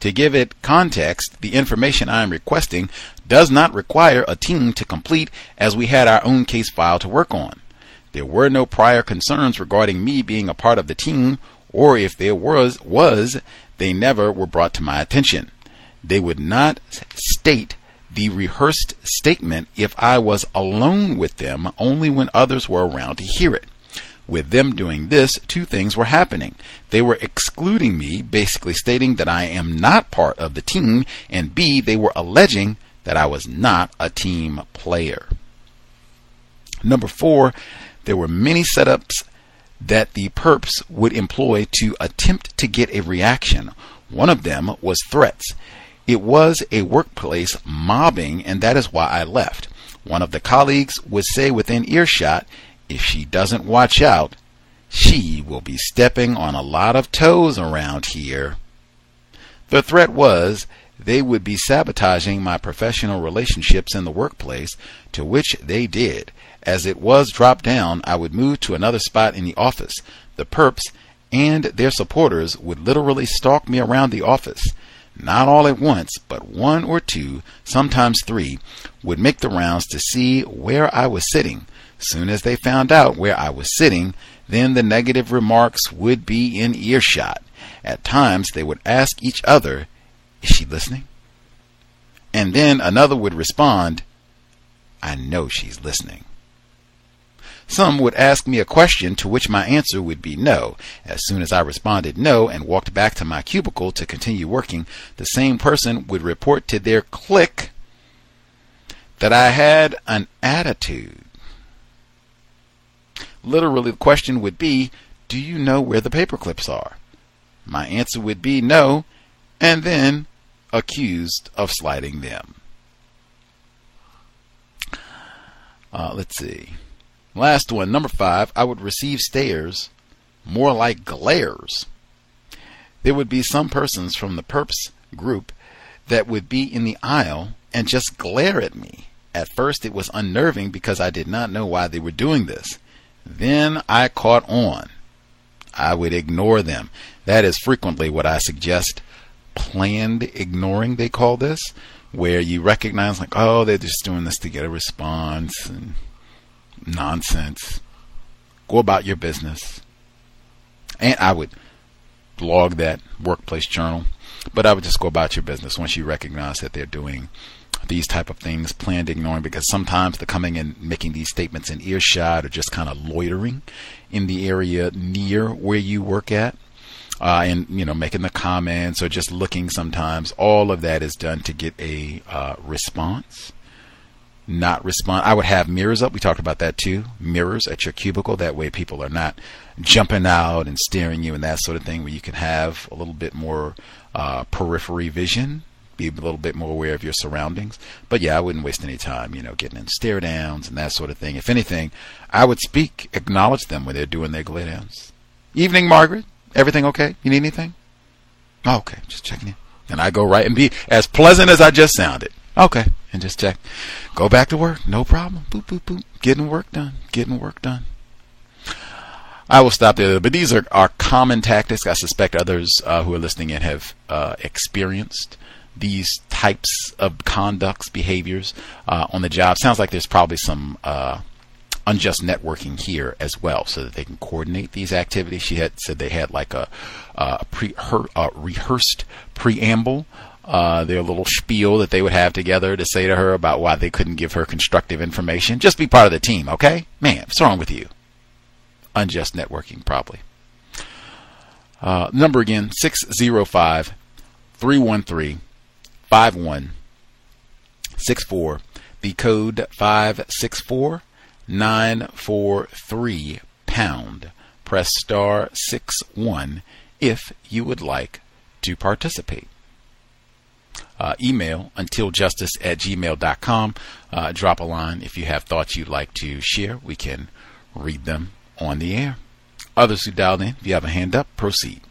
To give it context, the information I am requesting does not require a team to complete, as we had our own case file to work on. There were no prior concerns regarding me being a part of the team, or if there was, they never were brought to my attention. They would not state the rehearsed statement if I was alone with them, only when others were around to hear it. With them doing this, 2 things were happening. They were excluding me, basically stating that I am not part of the team, and B, they were alleging that I was not a team player. Number 4, there were many setups that the perps would employ to attempt to get a reaction. One of them was threats. It was a workplace mobbing, and that is why I left. One of the colleagues would say within earshot, "If she doesn't watch out, she will be stepping on a lot of toes around here." The threat was they would be sabotaging my professional relationships in the workplace, to which they did. As it was dropped down, I would move to another spot in the office. The perps and their supporters would literally stalk me around the office. Not all at once, but 1 or 2, sometimes 3, would make the rounds to see where I was sitting. Soon as they found out where I was sitting, then the negative remarks would be in earshot. At times they would ask each other, "Is she listening?" And then another would respond, "I know she's listening." Some would ask me a question to which my answer would be no. As soon as I responded no and walked back to my cubicle to continue working, the same person would report to their clique that I had an attitude. Literally, the question would be, "Do you know where the paper clips are?" My answer would be no, and then accused of slighting them. Let's see. Last one, number 5, I would receive stares, more like glares. There would be some persons from the perps group that would be in the aisle and just glare at me. At first it was unnerving because I did not know why they were doing this. Then I caught on. I would ignore them. That is frequently what I suggest planned ignoring, they call this, where you recognize like, oh, they're just doing this to get a response and nonsense. Go about your business. And I would log that workplace journal. But I would just go about your business once you recognize that they're doing these type of things, planned ignoring, because sometimes they're coming and making these statements in earshot or just kind of loitering in the area near where you work at. And, you know, making the comments or just looking sometimes. All of that is done to get a response. Not respond. I would have mirrors up. We talked about that too. Mirrors at your cubicle. That way people are not jumping out and staring you and that sort of thing, where you can have a little bit more periphery vision, be a little bit more aware of your surroundings. But yeah, I wouldn't waste any time, you know, getting in stare downs and that sort of thing. If anything, I would acknowledge them when they're doing their glare downs. Evening, Margaret. Everything okay? You need anything? Oh, okay, just checking in. And I go right and be as pleasant as I just sounded. Okay, and just check. Go back to work. No problem. Boop, boop, boop. Getting work done. Getting work done. I will stop there. But these are common tactics. I suspect others who are listening in have experienced these types of conducts, behaviors on the job. Sounds like there's probably some unjust networking here as well, so that they can coordinate these activities. She had said they had like a rehearsed preamble, their little spiel that they would have together to say to her about why they couldn't give her constructive information. Just be part of the team, okay? Man, what's wrong with you? Unjust networking, probably. Number again, 605-313-5164. The code 564-943 pound. Press star 61 if you would like to participate. Email untiljustice@gmail.com. Drop a line if you have thoughts you'd like to share. We can read them on the air. Others who dialed in, if you have a hand up, proceed.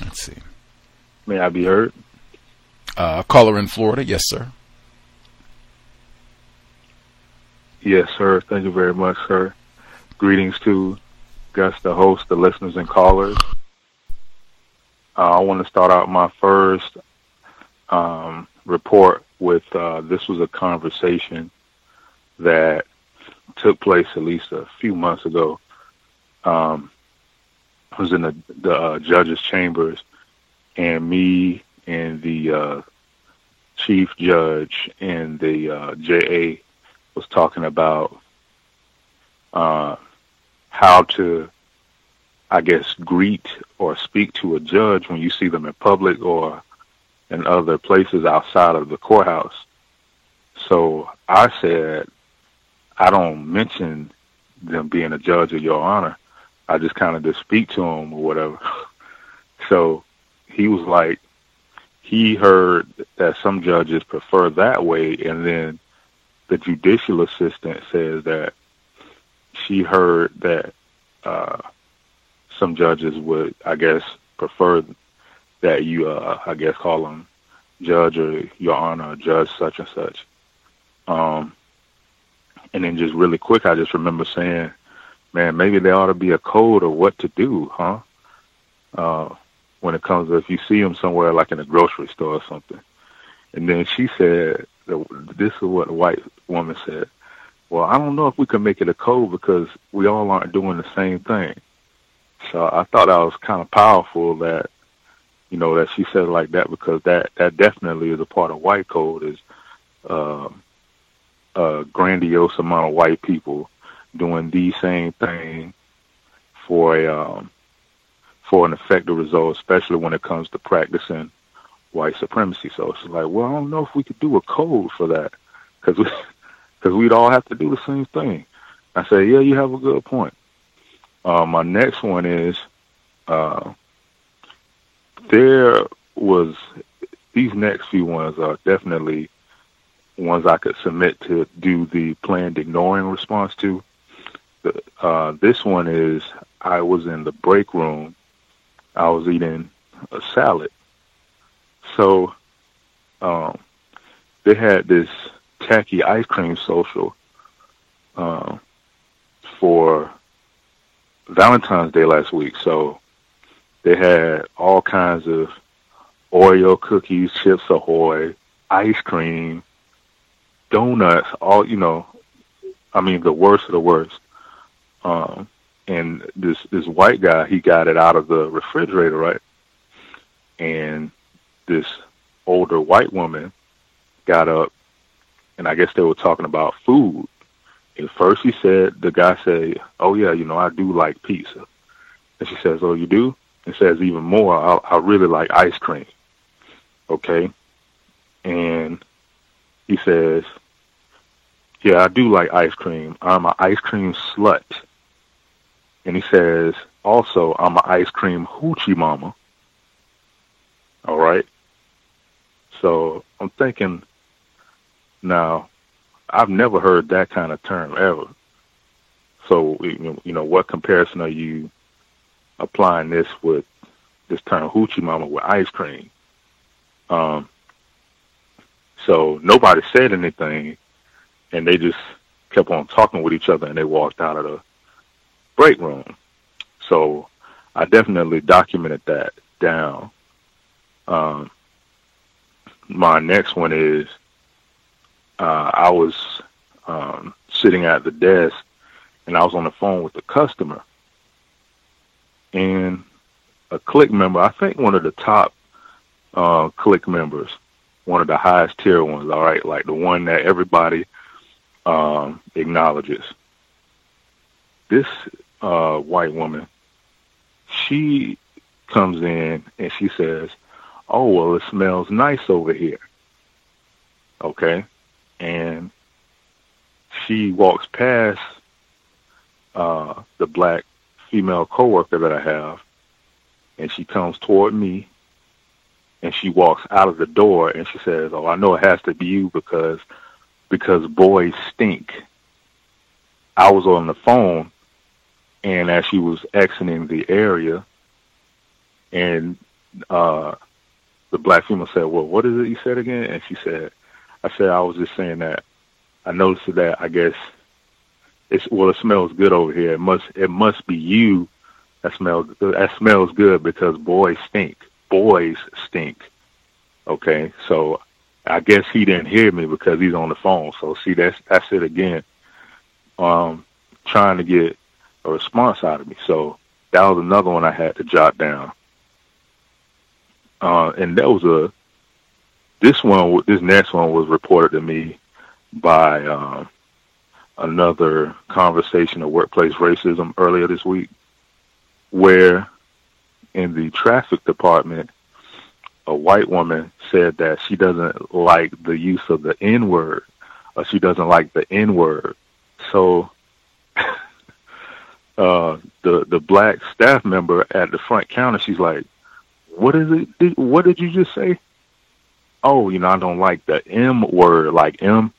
Let's see. May I be heard? Caller in Florida. Yes, sir. Yes, sir. Thank you very much, sir. Greetings to guests, the host, the listeners, and callers. I want to start out my first report with this was a conversation that took place at least a few months ago. I was in the judge's chambers, and me and the chief judge and the JA was talking about how to, I guess, greet or speak to a judge when you see them in public or in other places outside of the courthouse. So I said, I don't mention them being a judge or your honor. I just kind of just speak to them or whatever. So he was like, he heard that some judges prefer that way, and then the judicial assistant says that she heard that some judges would, I guess, prefer that you, I guess, call them judge or your honor or judge such and such. And then just really quick, I just remember saying, man, maybe there ought to be a code of what to do, huh? When it comes to if you see them somewhere like in a grocery store or something. And then she said, this is what a white woman said, well, I don't know if we can make it a code because we all aren't doing the same thing. So I thought that was kind of powerful that, you know, that she said it like that, because that definitely is a part of white code, is a grandiose amount of white people doing the same thing for an effective result, especially when it comes to practicing white supremacy. So it's like, well, I don't know if we could do a code for that, because we'd all have to do the same thing. I say, yeah, you have a good point. My next one is these next few ones are definitely ones I could submit to do the planned ignoring response to. This one is, I was in the break room. I was eating a salad. So they had this tacky ice cream social for Valentine's Day last week. So they had all kinds of Oreo cookies, Chips Ahoy, ice cream, donuts, all, you know, I mean, the worst of the worst. And this white guy, he got it out of the refrigerator, right? And this older white woman got up, and I guess they were talking about food. And first the guy said, oh yeah, you know, I do like pizza. And she says, oh, you do? And says even more, I really like ice cream. Okay. And he says, yeah, I do like ice cream. I'm an ice cream slut. And he says, also, I'm an ice cream hoochie mama. All right. So I'm thinking, now, I've never heard that kind of term ever. So, you know, what comparison are you applying this with, this term hoochie mama with ice cream? So nobody said anything, and they just kept on talking with each other, and they walked out of the break room. So I definitely documented that down. My next one is, I was sitting at the desk, and I was on the phone with the customer, and a Click member, I think one of the top Click members, one of the highest tier ones, all right, like the one that everybody acknowledges. This white woman, she comes in and she says, oh, well, it smells nice over here. Okay. And she walks past the black female coworker that I have, and she comes toward me, and she walks out of the door, and she says, oh, I know it has to be you because boys stink. I was on the phone, and as she was exiting the area, and the black female said, well, what is it you said again? And she said, I was just saying that I noticed that I guess it smells good over here. It must be you that smells good because boys stink. Boys stink. Okay, so I guess he didn't hear me because he's on the phone. So see, that's it again. Trying to get a response out of me. So that was another one I had to jot down. And that was this next one was reported to me by another conversation of workplace racism earlier this week, where in the traffic department, a white woman said that she doesn't like the use of the N-word, or she doesn't like the N-word. So the black staff member at the front counter, she's like, what is it? What did you just say? Oh, you know, I don't like the M word, like M.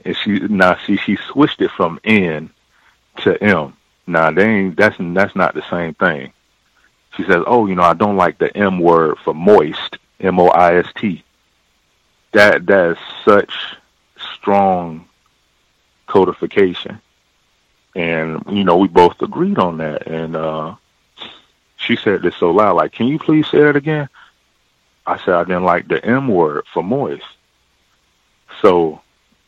And she switched it from N to M. Now, that's not the same thing. She says, oh, you know, I don't like the M word for moist, M-O-I-S-T. That is such strong codification. And, you know, we both agreed on that. And she said this so loud, like, can you please say it again? I said I didn't like the M word for moist. So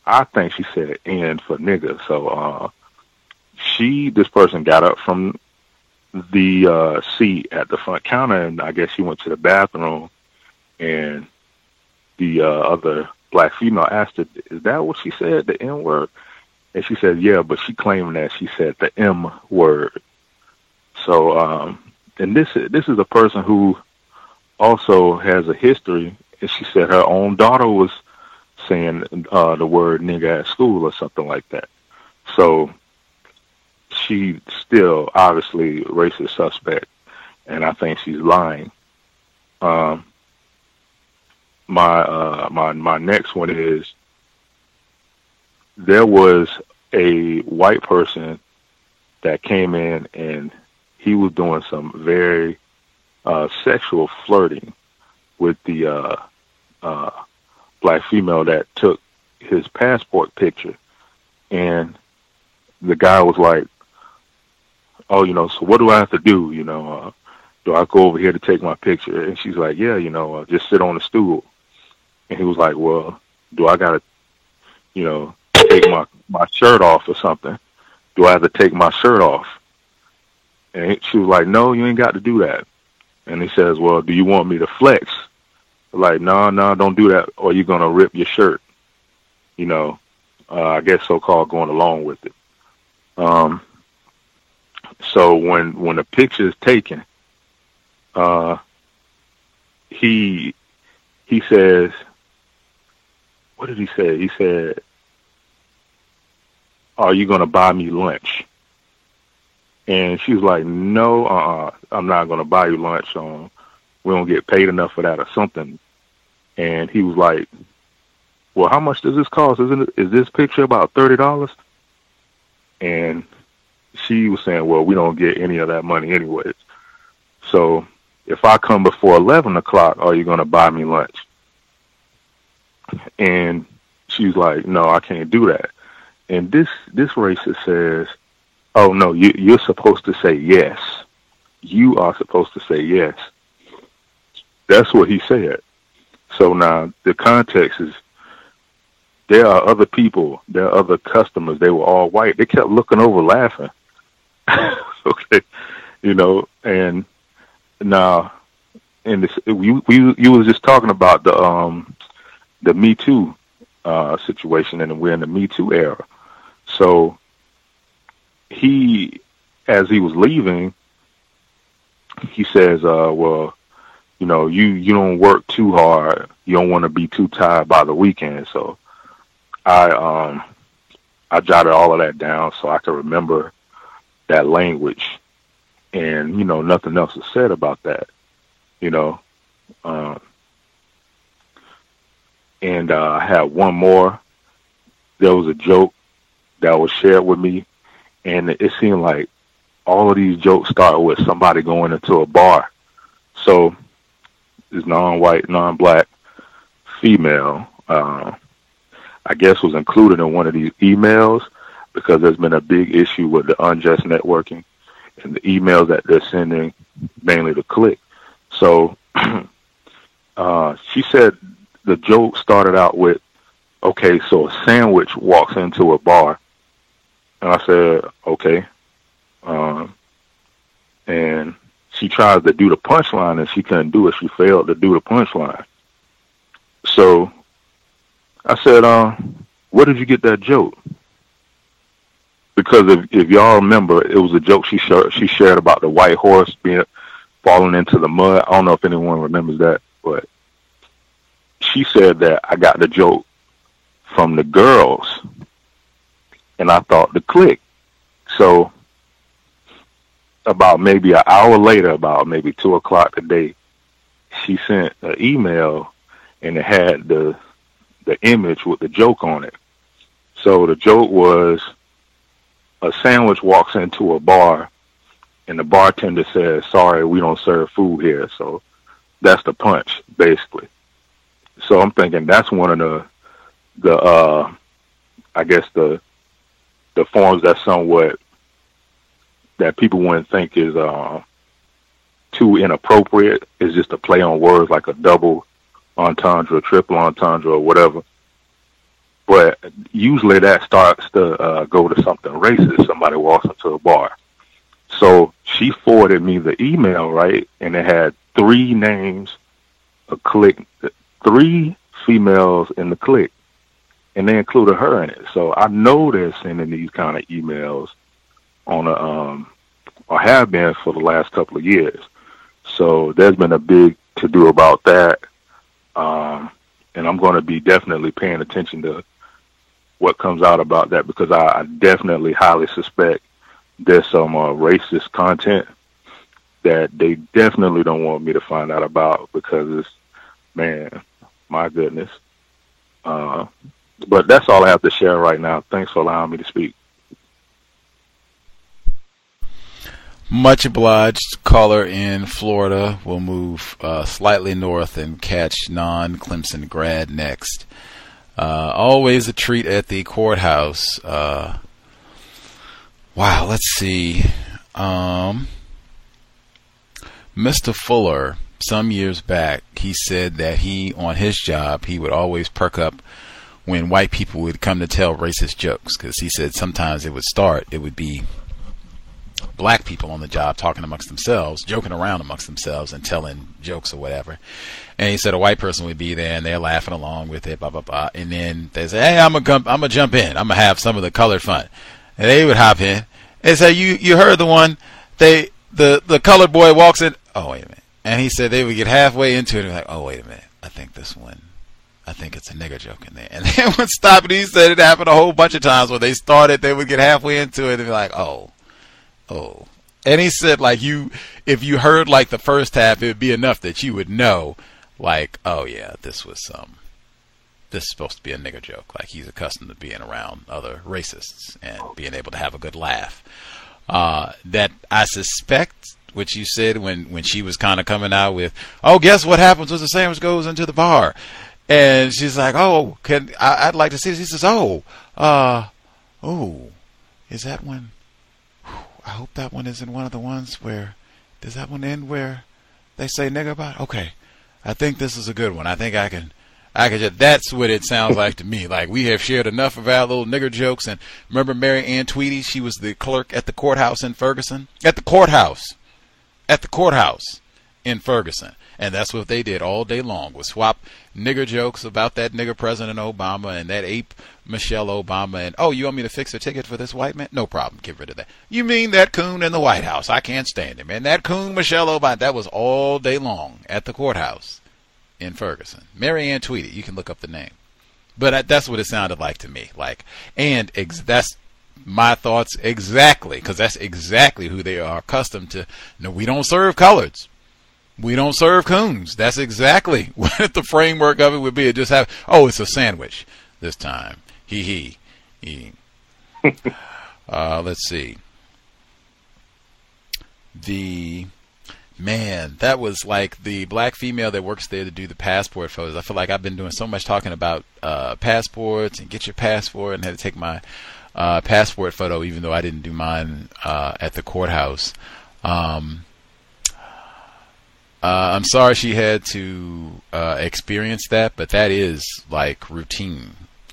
I think she said N for nigga. So this person got up from the seat at the front counter, and I guess she went to the bathroom, and the other black female asked her, is that what she said, the N word? And she said, yeah, but she claimed that she said the M word. So, and this is a person who also has a history, and she said her own daughter was saying the word nigga at school or something like that. So she still obviously racist suspect, and I think she's lying. My next one is, there was a white person that came in, and he was doing some very sexual flirting with the black female that took his passport picture. And the guy was like, oh, you know, so what do I have to do? You know, do I go over here to take my picture? And she's like, yeah, just sit on the stool. And he was like, well, do I got to, take my shirt off or something? Do I have to take my shirt off? And she was like, no, you ain't got to do that. And he says, well, do you want me to flex? Like, no, don't do that, or you're going to rip your shirt. I guess so-called going along with it. So when the picture is taken, he says, what did he say? He said, are you going to buy me lunch? And she was like, no, I'm not going to buy you lunch. We don't get paid enough for that or something. And he was like, well, how much does this cost? Is this picture about $30? And she was saying, well, we don't get any of that money anyways. So if I come before 11 o'clock, are you going to buy me lunch? And she's like, no, I can't do that. And this racist says, oh, no, you're supposed to say yes. You are supposed to say yes. That's what he said. So now the context is, there are other people, there are other customers. They were all white. They kept looking over laughing. Okay. And now, and this, you was just talking about the Me Too situation, and we're in the Me Too era. So as he was leaving, he says, well, you don't work too hard. You don't want to be too tired by the weekend. So I jotted all of that down so I could remember that language. And, nothing else was said about that, and I had one more. There was a joke that was shared with me, and it seemed like all of these jokes start with somebody going into a bar. So this non-white, non-black female, I guess was included in one of these emails because there's been a big issue with the unjust networking and the emails that they're sending mainly to Click. So she said the joke started out with, okay, so a sandwich walks into a bar. And I said, okay. And she tries to do the punchline, and she couldn't do it. She failed to do the punchline. So I said, where did you get that joke? Because if y'all remember, it was a joke she shared about the white horse falling into the mud. I don't know if anyone remembers that, but she said that I got the joke from the girls, and I thought the Click. So about maybe an hour later, about maybe 2 o'clock today, she sent an email, and it had the image with the joke on it. So the joke was, a sandwich walks into a bar, and the bartender says, sorry, we don't serve food here. So that's the punch, basically. So I'm thinking that's one of the I guess the forms that's somewhat that people wouldn't think is too inappropriate. It's just a play on words, like a double entendre, triple entendre, or whatever. But usually that starts to go to something racist. Somebody walks into a bar. So she forwarded me the email, right? And it had 3 names, a Click, 3 females in the Click, and they included her in it. So I know they're sending these kind of emails on or have been for the last couple of years. So there's been a big to-do about that. And I'm going to be definitely paying attention to what comes out about that, because I definitely highly suspect there's some racist content that they definitely don't want me to find out about, because it's, man, my goodness. But that's all I have to share right now. Thanks for allowing me to speak. Much obliged. Caller in Florida. We'll move slightly north and catch non-Clemson grad next. Always a treat at the courthouse. Wow, let's see. Mr. Fuller, some years back, he said that on his job, he would always perk up when white people would come to tell racist jokes, because he said sometimes it would be black people on the job talking amongst themselves, joking around amongst themselves and telling jokes or whatever. And he said a white person would be there and they're laughing along with it, blah, blah, blah. And then they say, hey, I'm gonna jump in. I'm gonna have some of the colored fun. And they would hop in and say, you heard the one, the colored boy walks in. Oh, wait a minute. And he said they would get halfway into it and be like, oh, wait a minute. I think it's a nigger joke in there. And they would stop, and he said it happened a whole bunch of times where they would get halfway into it and be like, oh. And he said, like, if you heard like the first half, it would be enough that you would know, like, oh yeah, this is supposed to be a nigger joke. Like, he's accustomed to being around other racists and being able to have a good laugh. That I suspect what you said when she was kind of coming out with, oh, guess what happens when the sandwich goes into the bar? And she's like, oh, I'd like to see this. He says, is that one? I hope that one isn't one of the ones where, does that one end where they say nigger about it? Okay. I think this is a good one. I think I can just, that's what it sounds like to me. Like, we have shared enough of our little nigger jokes. And remember Mary Ann Tweedy? She was the clerk at the courthouse in Ferguson. At the courthouse in Ferguson. And that's what they did all day long, was swap nigger jokes about that nigger President Obama and that ape Michelle Obama. And, oh, you want me to fix a ticket for this white man? No problem. Get rid of that. You mean that coon in the White House? I can't stand him. And that coon Michelle Obama, that was all day long at the courthouse in Ferguson. Mary Ann Tweedy. You can look up the name. But that's what it sounded like to me. Like, and that's my thoughts exactly, because that's exactly who they are accustomed to. No, we don't serve coloreds. We don't serve coons. That's exactly what the framework of it would be. It just have, oh, it's a sandwich this time. He. Let's see. That was like the black female that works there to do the passport photos. I feel like I've been doing so much talking about passports and get your passport, and had to take my passport photo, even though I didn't do mine at the courthouse. I'm sorry she had to experience that, but that is like routine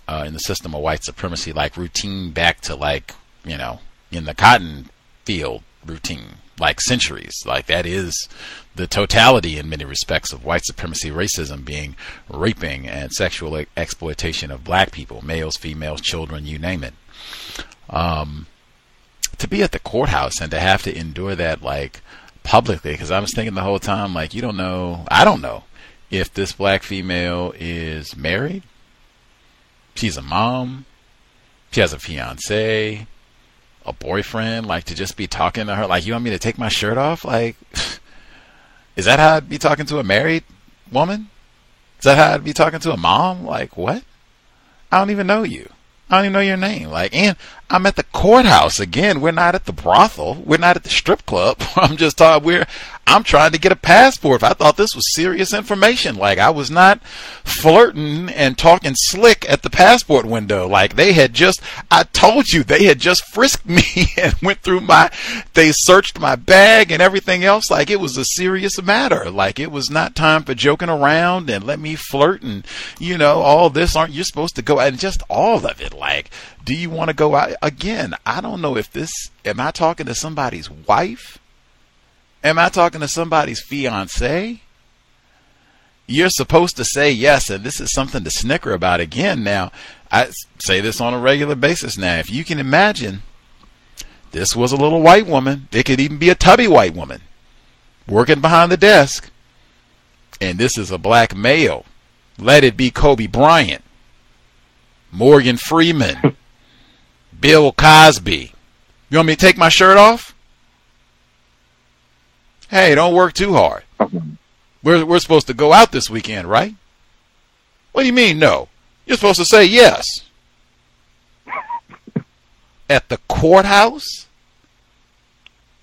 in the system of white supremacy, like routine back to, like, you know, in the cotton field routine, like centuries. Like, that is the totality in many respects of white supremacy racism, being raping and sexual exploitation of black people, males, females, children, you name it. To be at the courthouse and to have to endure that, like, publicly, because I was thinking the whole time, like, I don't know if this black female is married, she's a mom, she has a fiance, a boyfriend, like, to just be talking to her, like, you want me to take my shirt off? Like, is that how I'd be talking to a married woman? Is that how I'd be talking to a mom? Like, what? I don't even know you. I don't even know your name. Like, and I'm at the courthouse again. We're not at the brothel. We're not at the strip club. I'm trying to get a passport. I thought this was serious information. Like, I was not flirting and talking slick at the passport window. Like, I told you, they had just frisked me and went through they searched my bag and everything else. Like, it was a serious matter. Like, it was not time for joking around and let me flirt and, you know, all this. Aren't you supposed to go out? And just all of it. Like, do you want to go out? Again, I don't know if am I talking to somebody's wife? Am I talking to somebody's fiance? You're supposed to say yes, and this is something to snicker about. Again, now, I say this on a regular basis now. If you can imagine, this was a little white woman. It could even be a tubby white woman working behind the desk. And this is a black male. Let it be Kobe Bryant, Morgan Freeman, Bill Cosby. You want me to take my shirt off? Hey, don't work too hard. We're supposed to go out this weekend, right? What do you mean, no? You're supposed to say yes. At the courthouse?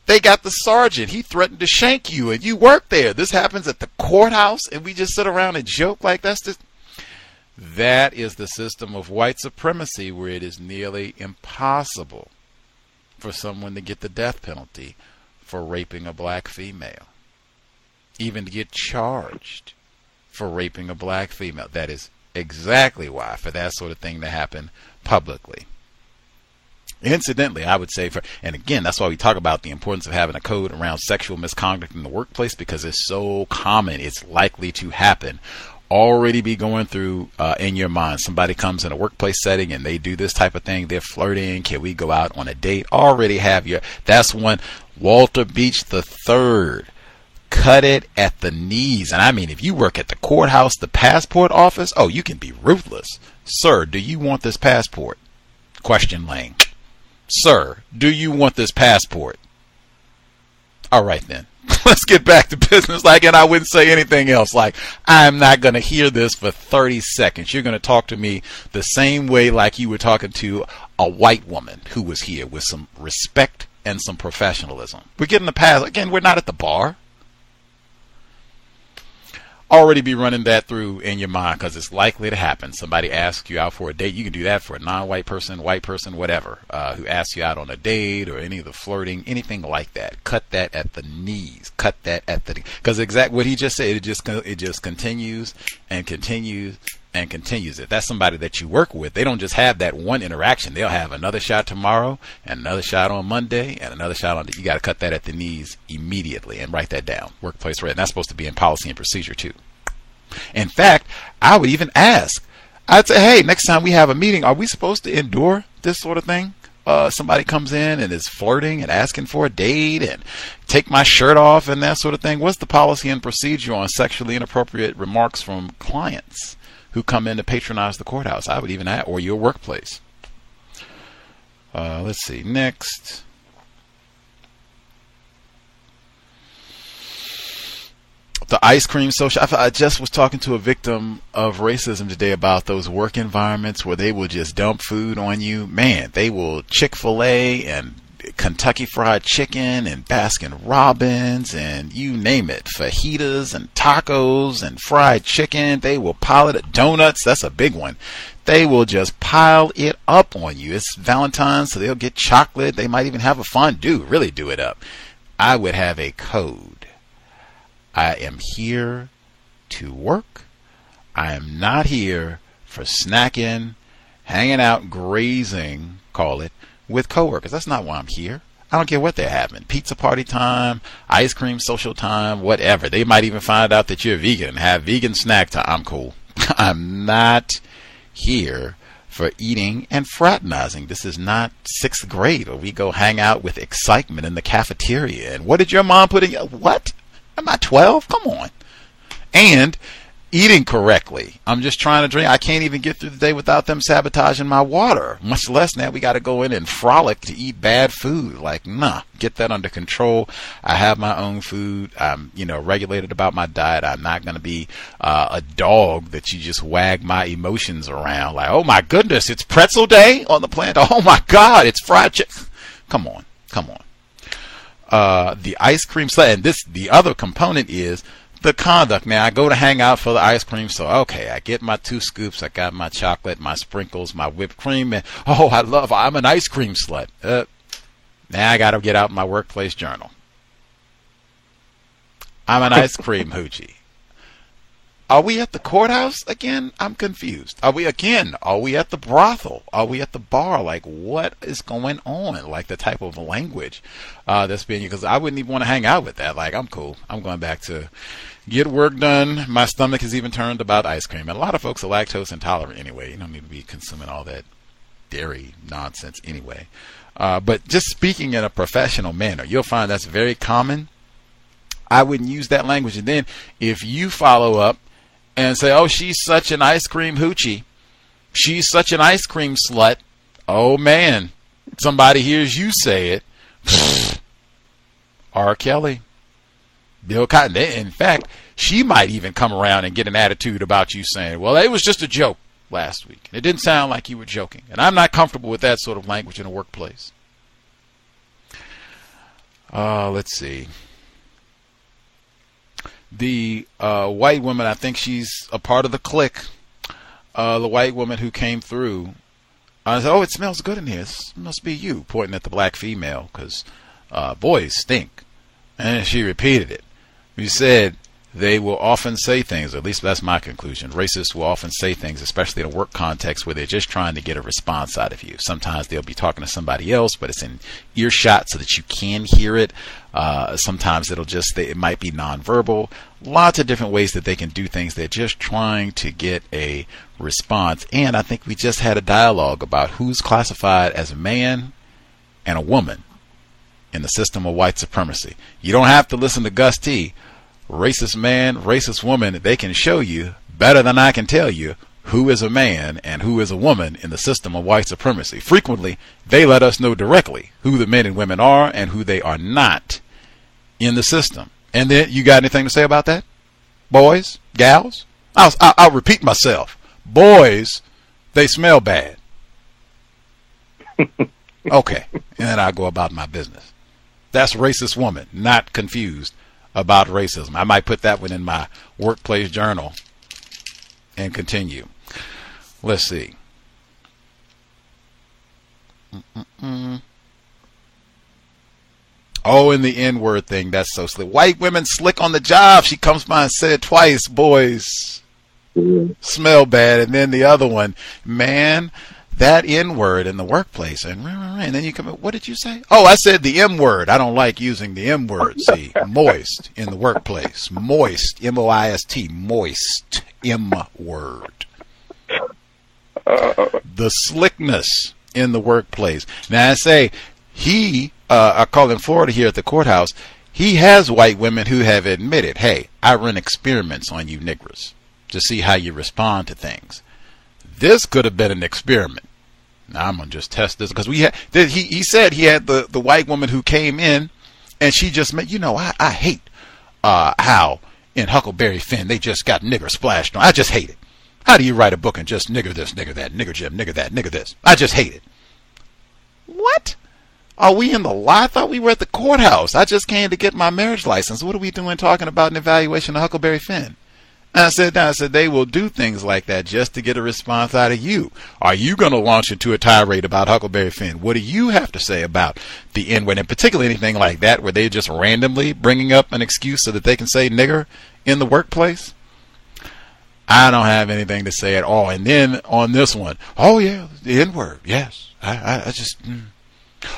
They got the sergeant. He threatened to shank you, and you work there. This happens at the courthouse, and we just sit around and joke like that's just... That is the system of white supremacy, where it is nearly impossible for someone to get the death penalty for raping a black female. even to get charged for raping a black female. That is exactly why, for that sort of thing to happen publicly. Incidentally, I would say, and again, that's why we talk about the importance of having a code around sexual misconduct in the workplace, because it's so common, it's likely to happen. Already be going through in your mind, somebody comes in a workplace setting and they do this type of thing, they're flirting, can we go out on a date? Already have that's one. Walter Beach III, cut it at the knees. And I mean, if you work at the courthouse, the passport office, oh, you can be ruthless. Sir, do you want this passport? Question lane. Sir, do you want this passport? All right, then. Let's get back to business. And I wouldn't say anything else. I'm not going to hear this for 30 seconds. You're going to talk to me the same way like you were talking to a white woman who was here, with some respect and some professionalism. We're getting the pass. Again, we're not at the bar. Already be running that through in your mind, because it's likely to happen. Somebody asks you out for a date. You can do that for a non-white person, white person, whatever, who asks you out on a date or any of the flirting, anything like that. Cut that at the knees. Cut that at the knees. Because exactly what he just said, it just continues and continues and continues. If that's somebody that you work with, they don't just have that one interaction. They'll have another shot tomorrow and another shot on Monday and another shot on. You got to cut that at the knees immediately and write that down. Workplace rate. And that's supposed to be in policy and procedure too. In fact, I would even ask. I'd say, hey, next time we have a meeting, are we supposed to endure this sort of thing? Somebody comes in and is flirting and asking for a date and take my shirt off and that sort of thing. What's the policy and procedure on sexually inappropriate remarks from clients who come in to patronize the courthouse? I would even ask, or your workplace. Let's see. Next. The ice cream social. I just was talking to a victim of racism today about those work environments where they will just dump food on you. Man, they will Chick-fil-A and Kentucky Fried Chicken and Baskin Robbins and you name it. Fajitas and tacos and fried chicken. They will pile it. Donuts, that's a big one. They will just pile it up on you. It's Valentine's, so they'll get chocolate. They might even have a fondue. Really do it up. I would have a code. I am here to work. I am not here for snacking, hanging out, grazing, call it, with coworkers. That's not why I'm here. I don't care what they're having. Pizza party time, ice cream social time, whatever. They might even find out that you're vegan and have vegan snack time. I'm cool. I'm not here for eating and fraternizing. This is not 6th grade where we go hang out with excitement in the cafeteria. And what did your mom put in your... What? Am I 12? Come on. And eating correctly. I'm just trying to drink. I can't even get through the day without them sabotaging my water. Much less now we got to go in and frolic to eat bad food. Nah, get that under control. I have my own food. I'm, regulated about my diet. I'm not going to be a dog that you just wag my emotions around. Oh my goodness, it's pretzel day on the plant. Oh my God, it's fried chicken. Come on. The ice cream sled, and the other component is the conduct. Now I go to hang out for the ice cream, so okay, I get my 2 scoops, I got my chocolate, my sprinkles, my whipped cream, and I'm an ice cream slut. Now I got to get out my workplace journal. I'm an ice cream hoochie. Are we at the courthouse again? I'm confused. Are we at the brothel? Are we at the bar? What is going on? The type of language that's being used. Because I wouldn't even want to hang out with that. I'm cool. I'm going back to get work done. My stomach has even turned about ice cream. And a lot of folks are lactose intolerant anyway. You don't need to be consuming all that dairy nonsense anyway. But just speaking in a professional manner, you'll find that's very common. I wouldn't use that language. And then if you follow up and say, oh, she's such an ice cream hoochie, she's such an ice cream slut, oh man, somebody hears you say it, R. Kelly, Bill Cotton. In fact, she might even come around and get an attitude about you saying, well, it was just a joke last week. It didn't sound like you were joking. And I'm not comfortable with that sort of language in a workplace. Let's see. The white woman, I think she's a part of the clique. The white woman who came through, I said, oh, it smells good in here. This must be you, pointing at the black female, because boys stink. And she repeated it. She said, they will often say things, at least that's my conclusion. Racists will often say things, especially in a work context, where they're just trying to get a response out of you. Sometimes they'll be talking to somebody else, but it's in earshot so that you can hear it. Sometimes it might be nonverbal. Lots of different ways that they can do things. They're just trying to get a response. And I think we just had a dialogue about who's classified as a man and a woman in the system of white supremacy. You don't have to listen to Gus T. Racist man, racist woman, they can show you better than I can tell you who is a man and who is a woman in the system of white supremacy. Frequently, they let us know directly who the men and women are and who they are not in the system. And then, you got anything to say about that? Boys, gals? I'll repeat myself. Boys, they smell bad. Okay, and then I go about my business. That's racist woman, not confused about racism. I might put that one in my workplace journal and continue. Let's see. Oh, and the N-word thing, that's so slick. White women slick on the job. She comes by and said it twice. Boys smell bad. And then the other one, man, that N-word in the workplace. And then you come, what did you say? Oh, I said the M-word. I don't like using the M-word. See, moist in the workplace. Moist, M-O-I-S-T, moist, M-word. The slickness in the workplace. Now I say, I call in Florida here at the courthouse, he has white women who have admitted, hey, I run experiments on you niggers to see how you respond to things. This could have been an experiment. Now I'm going to just test this because he said he had the white woman who came in and she just made, I hate how in Huckleberry Finn they just got nigger splashed on. I just hate it. How do you write a book and just nigger this, nigger that, nigger Jim, nigger that, nigger this? I just hate it. What? Are we in the lie? I thought we were at the courthouse. I just came to get my marriage license. What are we doing talking about an evaluation of Huckleberry Finn? And I said, they will do things like that just to get a response out of you. Are you going to launch into a tirade about Huckleberry Finn? What do you have to say about the N-word, and particularly anything like that where they're just randomly bringing up an excuse so that they can say nigger in the workplace? I don't have anything to say at all. And then on this one, oh yeah, the N-word, yes. I just...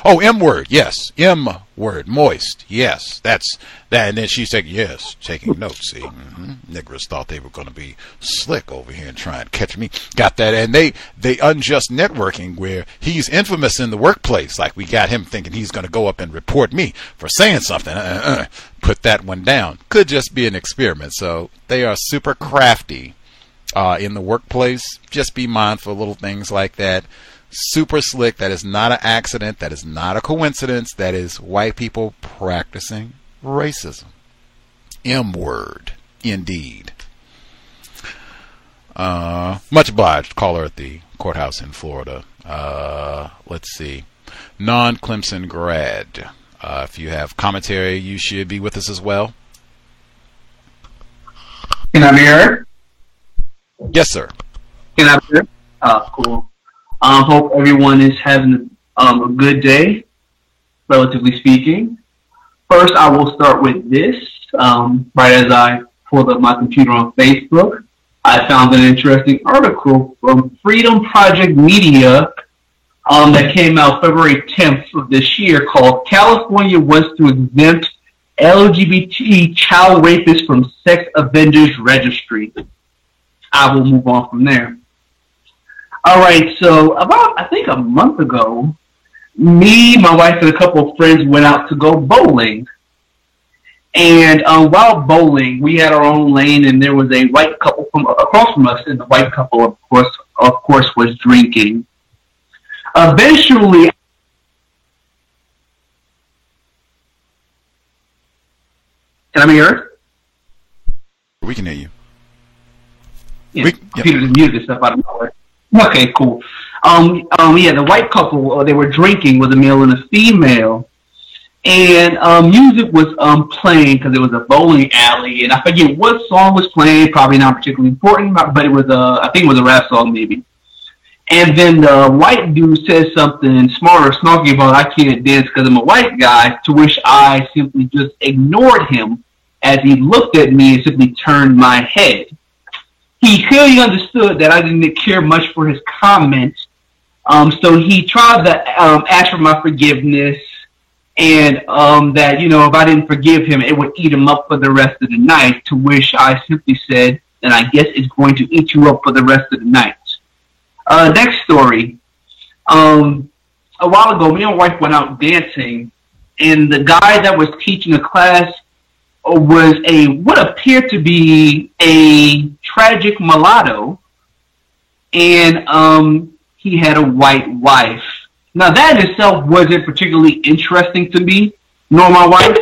Oh, M-word, yes. M-word, moist, yes. That's that. And then she said, yes, taking notes. See, niggers thought they were going to be slick over here and try and catch me. Got that. And they unjust networking where he's infamous in the workplace. Like we got him thinking he's going to go up and report me for saying something. Put that one down. Could just be an experiment. So they are super crafty in the workplace. Just be mindful of little things like that. Super slick. That is not an accident. That is not a coincidence. That is white people practicing racism. M-word, indeed. Much obliged. Caller at the courthouse in Florida. Let's see. Non-Clemson grad. If you have commentary, you should be with us as well. Can I be heard? Yes, sir. Can I be heard? Cool. Hope everyone is having a good day, relatively speaking. First, I will start with this. Right as I pulled up my computer on Facebook, I found an interesting article from Freedom Project Media that came out February 10th of this year called California Wants to Exempt LGBT Child Rapists from Sex Offenders Registry. I will move on from there. All right, so about, I think a month ago, me, my wife, and a couple of friends went out to go bowling. And while bowling, we had our own lane, and there was a white couple from across from us, and the white couple, of course, was drinking. Eventually, can I be heard? We can hear you. Yeah, computer just muted this stuff out of nowhere. Okay, cool. Yeah, the white couple, they were drinking with a male and a female, and music was playing because it was a bowling alley, and I forget what song was playing. Probably not particularly important, but it was I think it was a rap song maybe. And then the white dude said something smart or snarky about I can't dance because I'm a white guy, to which I simply just ignored him as he looked at me and simply turned my head. He clearly understood that I didn't care much for his comments, so he tried to ask for my forgiveness, and that, you know, if I didn't forgive him, it would eat him up for the rest of the night, to which I simply said, and I guess it's going to eat you up for the rest of the night. Next story. A while ago, me and my wife went out dancing, and the guy that was teaching a class was what appeared to be a tragic mulatto, and he had a white wife. Now, that in itself wasn't particularly interesting to me, nor my wife.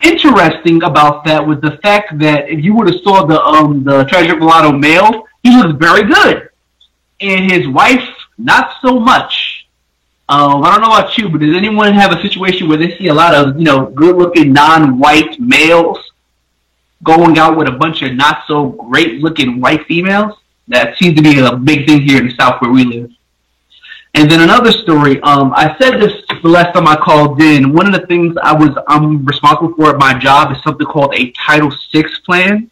Interesting about that was the fact that if you would have saw the tragic mulatto male, he looked very good, and his wife, not so much. I don't know about you, but does anyone have a situation where they see a lot of, you know, good-looking non-white males going out with a bunch of not-so-great-looking white females? That seems to be a big thing here in the South where we live. And then another story. I said this the last time I called in. One of the things I'm responsible for at my job is something called a Title VI plan.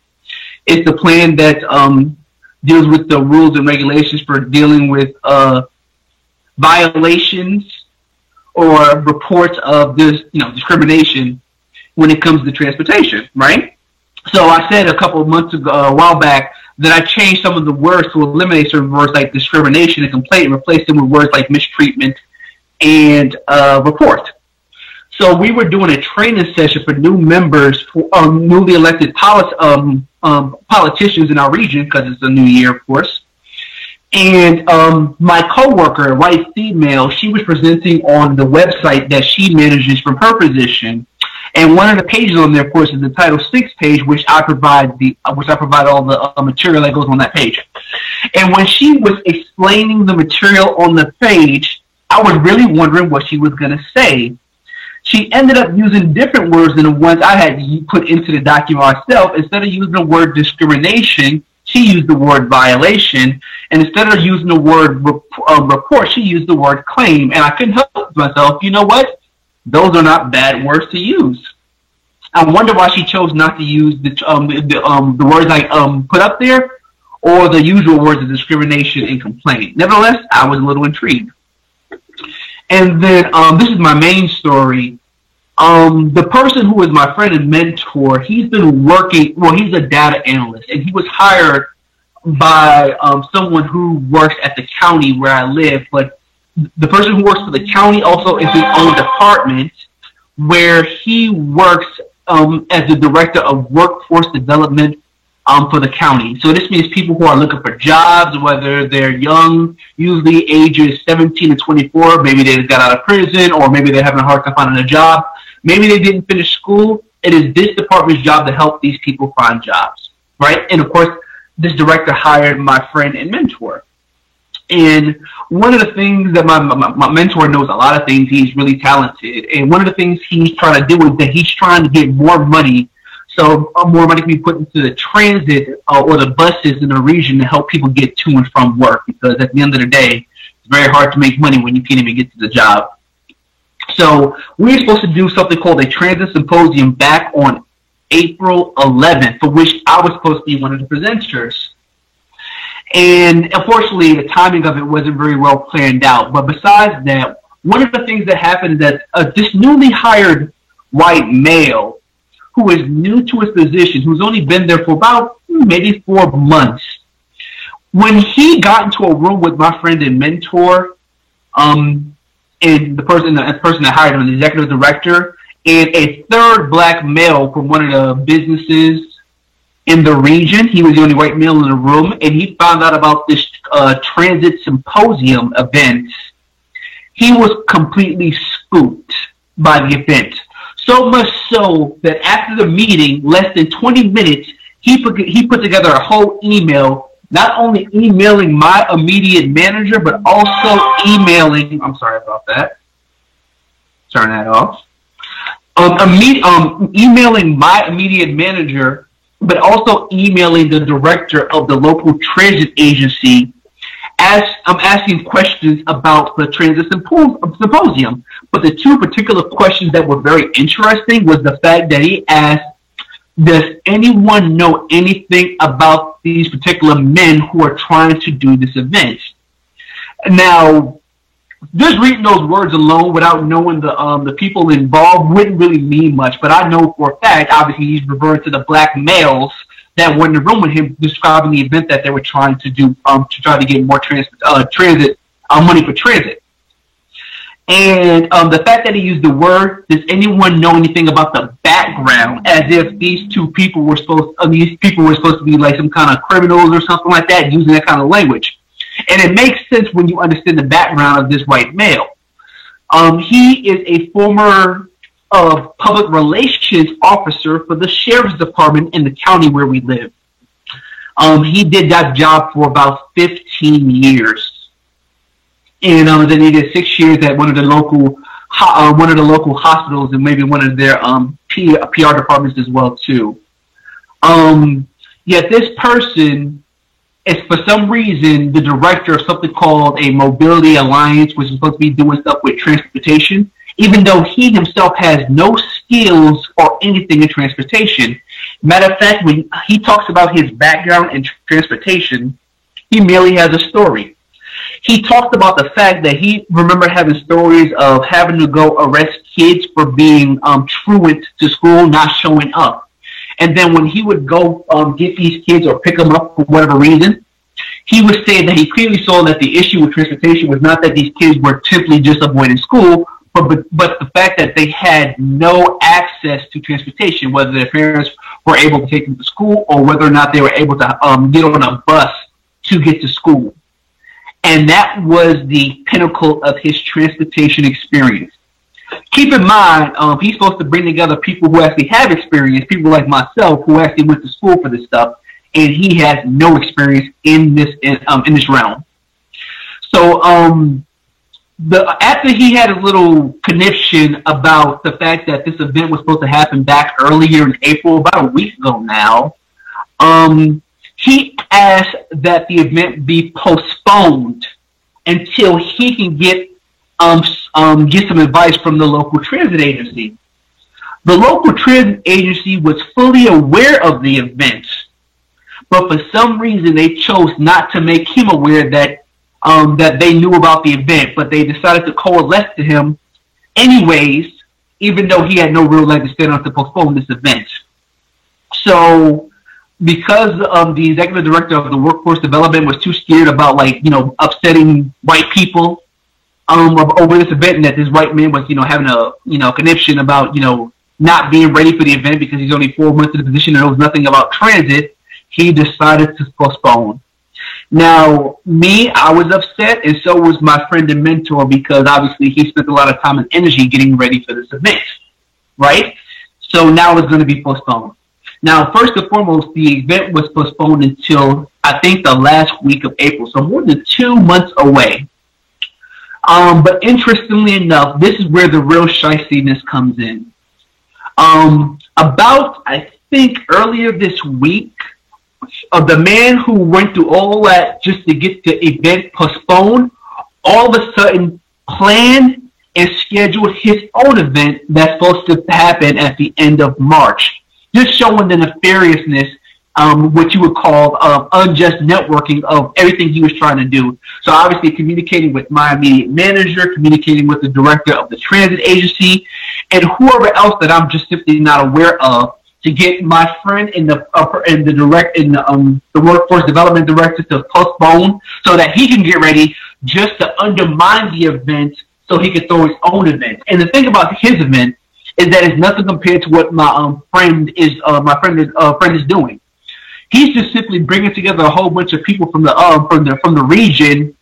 It's the plan that deals with the rules and regulations for dealing with violations or reports of this, you know, discrimination when it comes to transportation, right? So I said a couple of months ago, a while back, that I changed some of the words to eliminate certain words like discrimination and complaint and replace them with words like mistreatment and report. So we were doing a training session for new members, for newly elected politicians in our region, because it's a new year, of course. And my coworker, a white female, she was presenting on the website that she manages from her position. And one of the pages on there, of course, is the Title VI page, which I provide all the material that goes on that page. And when she was explaining the material on the page, I was really wondering what she was going to say. She ended up using different words than the ones I had put into the document myself. Instead of using the word discrimination, she used the word violation, and instead of using the word report, she used the word claim. And I couldn't help myself. You know what? Those are not bad words to use. I wonder why she chose not to use the words I put up there, or the usual words of discrimination and complaint. Nevertheless, I was a little intrigued. And then this is my main story. The person who is my friend and mentor, he's been working, well, he's a data analyst, and he was hired by someone who works at the county where I live, but the person who works for the county also is his own department, where he works as the director of workforce development for the county. So this means people who are looking for jobs, whether they're young, usually ages 17 to 24, maybe they just got out of prison, or maybe they're having a hard time finding a job. Maybe they didn't finish school. It is this department's job to help these people find jobs, right? And of course, this director hired my friend and mentor. And one of the things that my mentor knows a lot of things, he's really talented. And one of the things he's trying to do is that he's trying to get more money, so more money can be put into the transit or the buses in the region to help people get to and from work. Because at the end of the day, it's very hard to make money when you can't even get to the job. So we're supposed to do something called a transit symposium back on April 11th, for which I was supposed to be one of the presenters. And unfortunately, the timing of it wasn't very well planned out. But besides that, one of the things that happened is that this newly hired white male, who is new to his position, who's only been there for about maybe 4 months, when he got into a room with my friend and mentor, and the person that hired him, the executive director, and a third black male from one of the businesses in the region, he was the only white male in the room, and he found out about this transit symposium event. He was completely spooked by the event. So much so that after the meeting, less than 20 minutes, he put together a whole email, not only emailing my immediate manager, but also emailing, I'm sorry about that, turn that off, emailing my immediate manager, but also emailing the director of the local transit agency as I'm asking questions about the transit symposium. But the two particular questions that were very interesting was the fact that he asked does anyone know anything about these particular men who are trying to do this event? Now, just reading those words alone without knowing the people involved wouldn't really mean much, but I know for a fact, obviously he's referring to the black males that were in the room with him describing the event that they were trying to do to try to get more transit money for transit. And the fact that he used the word, does anyone know anything about the background, as if these people were supposed to be like some kind of criminals or something like that, using that kind of language. And it makes sense when you understand the background of this white male. He is a former public relations officer for the sheriff's department in the county where we live. He did that job for about 15 years. And then he did 6 years at one of the local hospitals and maybe one of their PR departments as well too. Yet this person is for some reason the director of something called a mobility alliance, which is supposed to be doing stuff with transportation, even though he himself has no skills or anything in transportation. Matter of fact, when he talks about his background in transportation, he merely has a story. He talked about the fact that he remembered having stories of having to go arrest kids for being truant to school, not showing up. And then when he would go get these kids or pick them up for whatever reason, he would say that he clearly saw that the issue with transportation was not that these kids were simply just avoiding school, but the fact that they had no access to transportation, whether their parents were able to take them to school or whether or not they were able to get on a bus to get to school. And that was the pinnacle of his transportation experience. Keep in mind, he's supposed to bring together people who actually have experience, people like myself who actually went to school for this stuff, and he has no experience in this realm. So after he had a little conniption about the fact that this event was supposed to happen back earlier in April, about a week ago now, he asked that the event be postponed until he can get some advice from the local transit agency. The local transit agency was fully aware of the event, but for some reason they chose not to make him aware that they knew about the event, but they decided to coalesce to him anyways, even though he had no real leg to stand on to postpone this event. So because the executive director of the workforce development was too scared about upsetting white people over this event, and that this white man was having a conniption about not being ready for the event because he's only 4 months in the position and knows nothing about transit, he decided to postpone. Now, I was upset, and so was my friend and mentor, because obviously he spent a lot of time and energy getting ready for this event, right? So now it's going to be postponed. Now, first and foremost, the event was postponed until, I think, the last week of April, so more than 2 months away. But interestingly enough, this is where the real shiestiness comes in. About, I think, earlier this week, the man who went through all that just to get the event postponed, all of a sudden planned and scheduled his own event that's supposed to happen at the end of March. Just showing the nefariousness, what you would call unjust networking of everything he was trying to do. So obviously communicating with my immediate manager, communicating with the director of the transit agency, and whoever else that I'm just simply not aware of, to get my friend in the workforce development director to postpone so that he can get ready just to undermine the event so he can throw his own event. And the thing about his event is that it's nothing compared to what my friend is doing. He's just simply bringing together a whole bunch of people from the region,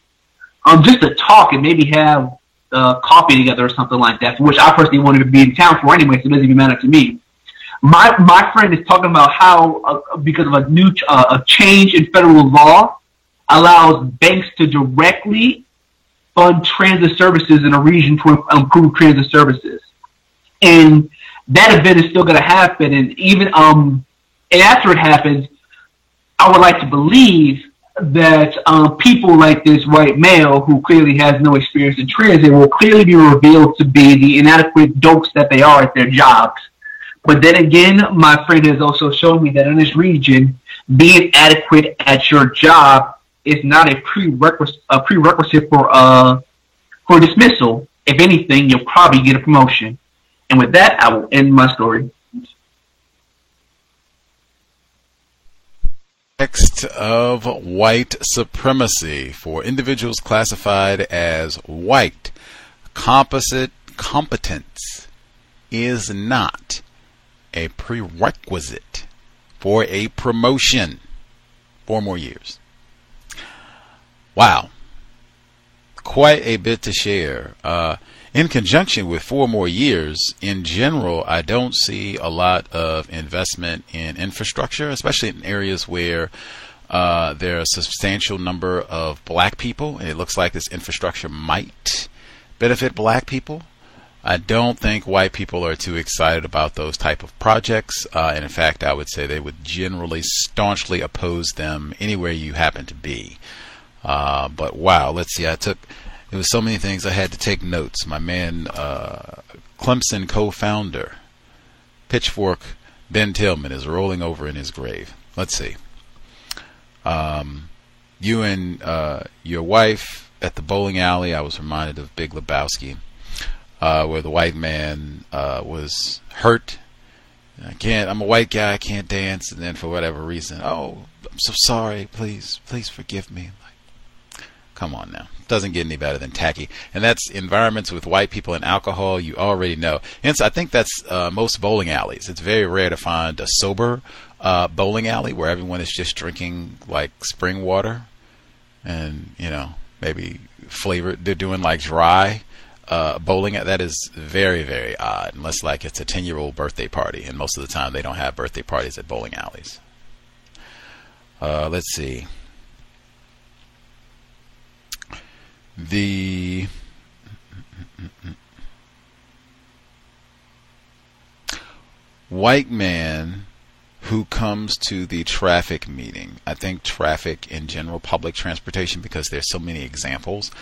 just to talk and maybe have coffee together or something like that, for which I personally wanted to be in town for anyway, so it doesn't even matter to me. My friend is talking about how because of a change in federal law allows banks to directly fund transit services in a region to improve transit services. And that event is still going to happen. And even and after it happens, I would like to believe that people like this white male who clearly has no experience in transit will clearly be revealed to be the inadequate dokes that they are at their jobs. But then again, my friend has also shown me that in this region, being adequate at your job is not a prerequisite for dismissal. If anything, you'll probably get a promotion. And with that, I will end my story. Next of white supremacy for individuals classified as white. Composite competence is not a prerequisite for a promotion. 4 more years. Wow. Quite a bit to share. In conjunction with 4 more years, in general, I don't see a lot of investment in infrastructure, especially in areas where there are a substantial number of black people. And it looks like this infrastructure might benefit black people. I don't think white people are too excited about those type of projects. And in fact, I would say they would generally staunchly oppose them anywhere you happen to be. But wow, let's see. It was so many things I had to take notes. My man, Clemson co-founder, Pitchfork Ben Tillman, is rolling over in his grave. Let's see. You and your wife at the bowling alley. I was reminded of Big Lebowski. Where the white man was hurt. I'm a white guy, I can't dance, and then for whatever reason, oh, I'm so sorry, please forgive me. Like, come on now. Doesn't get any better than tacky. And that's environments with white people and alcohol, you already know. Hence, I think that's most bowling alleys. It's very rare to find a sober bowling alley where everyone is just drinking like spring water and, maybe flavored. They're doing like dry bowling. That is very, very odd, unless like it's a 10-year-old birthday party, and most of the time they don't have birthday parties at bowling alleys. Let's see. The white man who comes to the traffic meeting. I think traffic in general, public transportation, because there's so many examples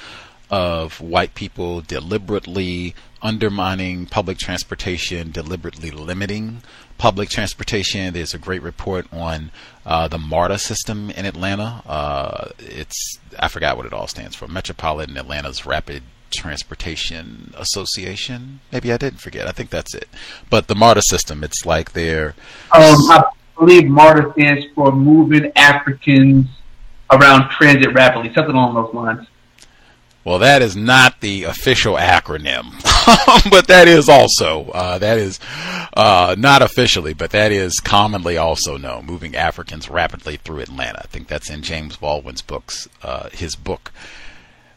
of white people deliberately undermining public transportation, deliberately limiting public transportation. There's a great report on the MARTA system in Atlanta. I forgot what it all stands for. Metropolitan Atlanta's Rapid Transportation Association. Maybe I didn't forget. I think that's it. But the MARTA system, it's like they're... I believe MARTA stands for Moving Africans Around Transit Rapidly, something along those lines. Well, that is not the official acronym, but that is also, not officially, but that is commonly also known, Moving Africans Rapidly Through Atlanta. I think that's in James Baldwin's his book,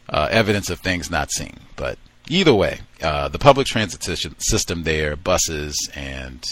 Evidence of Things Not Seen. But either way, the public transit system there, buses and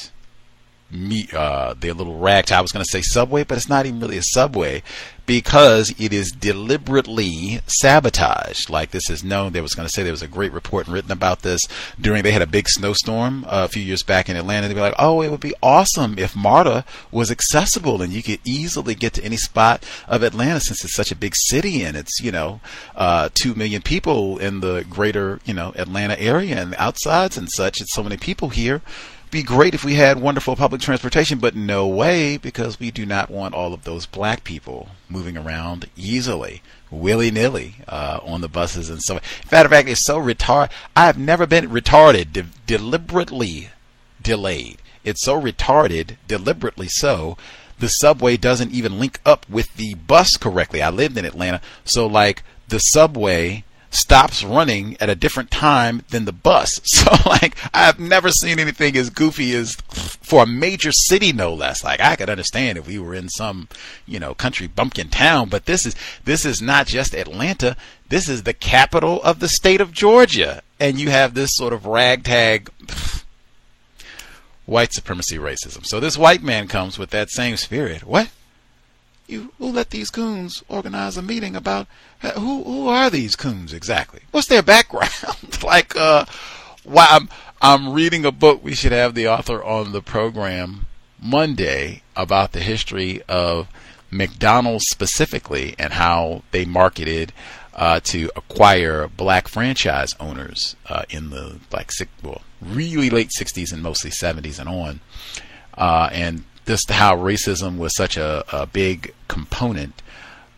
their little ragtag, I was going to say subway, but it's not even really a subway because it is deliberately sabotaged. Like this is known. There was a great report written about this they had a big snowstorm a few years back in Atlanta. They'd be like, oh, it would be awesome if MARTA was accessible and you could easily get to any spot of Atlanta since it's such a big city and it's, 2 million people in the greater, Atlanta area and the outsides and such. It's so many people here. Be great if we had wonderful public transportation, but no way, because we do not want all of those black people moving around easily, willy-nilly, on the buses and so on. Matter of fact, it's so retarded. I have never been retarded, deliberately delayed. It's so retarded, deliberately so. The subway doesn't even link up with the bus correctly. I lived in Atlanta, so like the subway stops running at a different time than the bus. So like I've never seen anything as goofy as for a major city, no less. Like I could understand if we were in some, country bumpkin town, but this is not just Atlanta. This is the capital of the state of Georgia. And you have this sort of ragtag white supremacy racism. So this white man comes with that same spirit. What? Who let these coons organize a meeting about who are these coons exactly? What's their background? Like, I'm reading a book. We should have the author on the program Monday about the history of McDonald's specifically and how they marketed to acquire black franchise owners in the really late 60s and mostly 70s and on. And just how racism was such a big component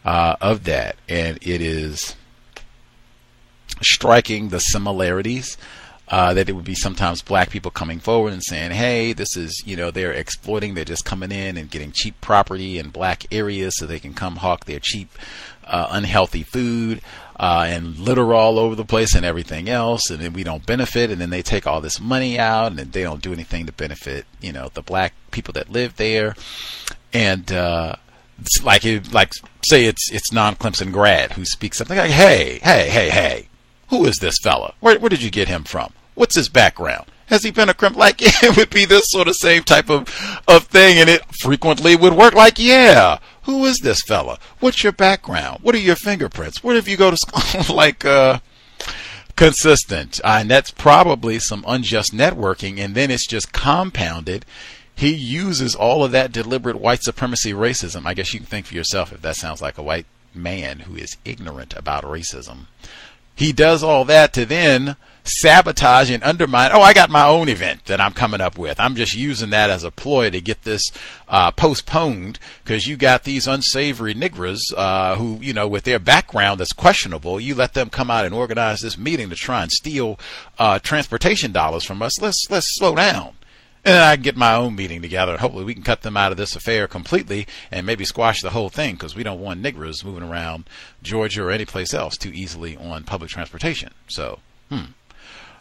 of that. And it is striking the similarities that it would be sometimes black people coming forward and saying, hey, this is, they're exploiting, they're just coming in and getting cheap property in black areas so they can come hawk their cheap, unhealthy food and litter all over the place and everything else, and then we don't benefit, and then they take all this money out and they don't do anything to benefit, the black people that live there. And it's say it's non-Clemson grad who speaks something like, hey, who is this fella? Where did you get him from? What's his background? Has he been a criminal? It would be this sort of same type of thing, and it frequently would work yeah, who is this fella? What's your background? What are your fingerprints? Where did you go to school? Consistent. And that's probably some unjust networking, and then it's just compounded. He uses all of that deliberate white supremacy racism. I guess you can think for yourself if that sounds like a white man who is ignorant about racism. He does all that to then sabotage and undermine. I got my own event that I'm coming up with. I'm just using that as a ploy to get this postponed because you got these unsavory niggers who, with their background that's questionable, you let them come out and organize this meeting to try and steal transportation dollars from us. Let's slow down. And then I can get my own meeting together, and hopefully we can cut them out of this affair completely and maybe squash the whole thing because we don't want niggers moving around Georgia or any place else too easily on public transportation. So,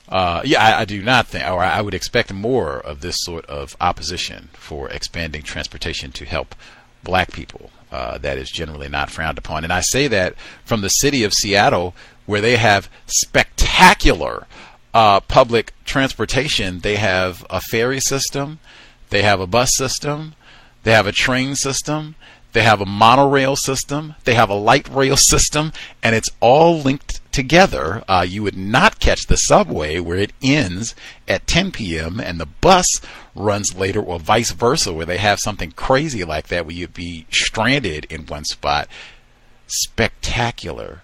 I do not think, or I would expect more of this sort of opposition for expanding transportation to help black people. That is generally not frowned upon. And I say that from the city of Seattle, where they have spectacular public transportation. They have a ferry system, they have a bus system, they have a train system, they have a monorail system, they have a light rail system, and it's all linked together. You would not catch the subway where it ends at 10 p.m. and the bus runs later, or vice versa, where they have something crazy like that where you'd be stranded in one spot. Spectacular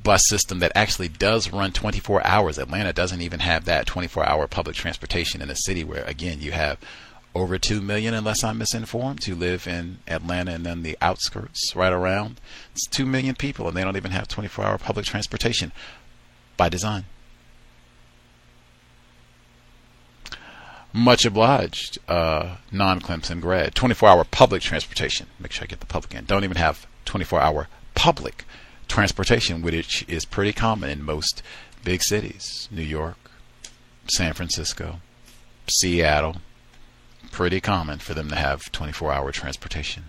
bus system that actually does run 24 hours. Atlanta doesn't even have that 24-hour public transportation in a city where, again, you have over 2 million, unless I'm misinformed, who live in Atlanta and then the outskirts right around. It's 2 million people, and they don't even have 24-hour public transportation by design. Much obliged, non-Clemson grad. 24-hour public transportation. Make sure I get the public in. Don't even have 24-hour public transportation, which is pretty common in most big cities. New York, San Francisco, Seattle. Pretty common for them to have 24-hour transportation.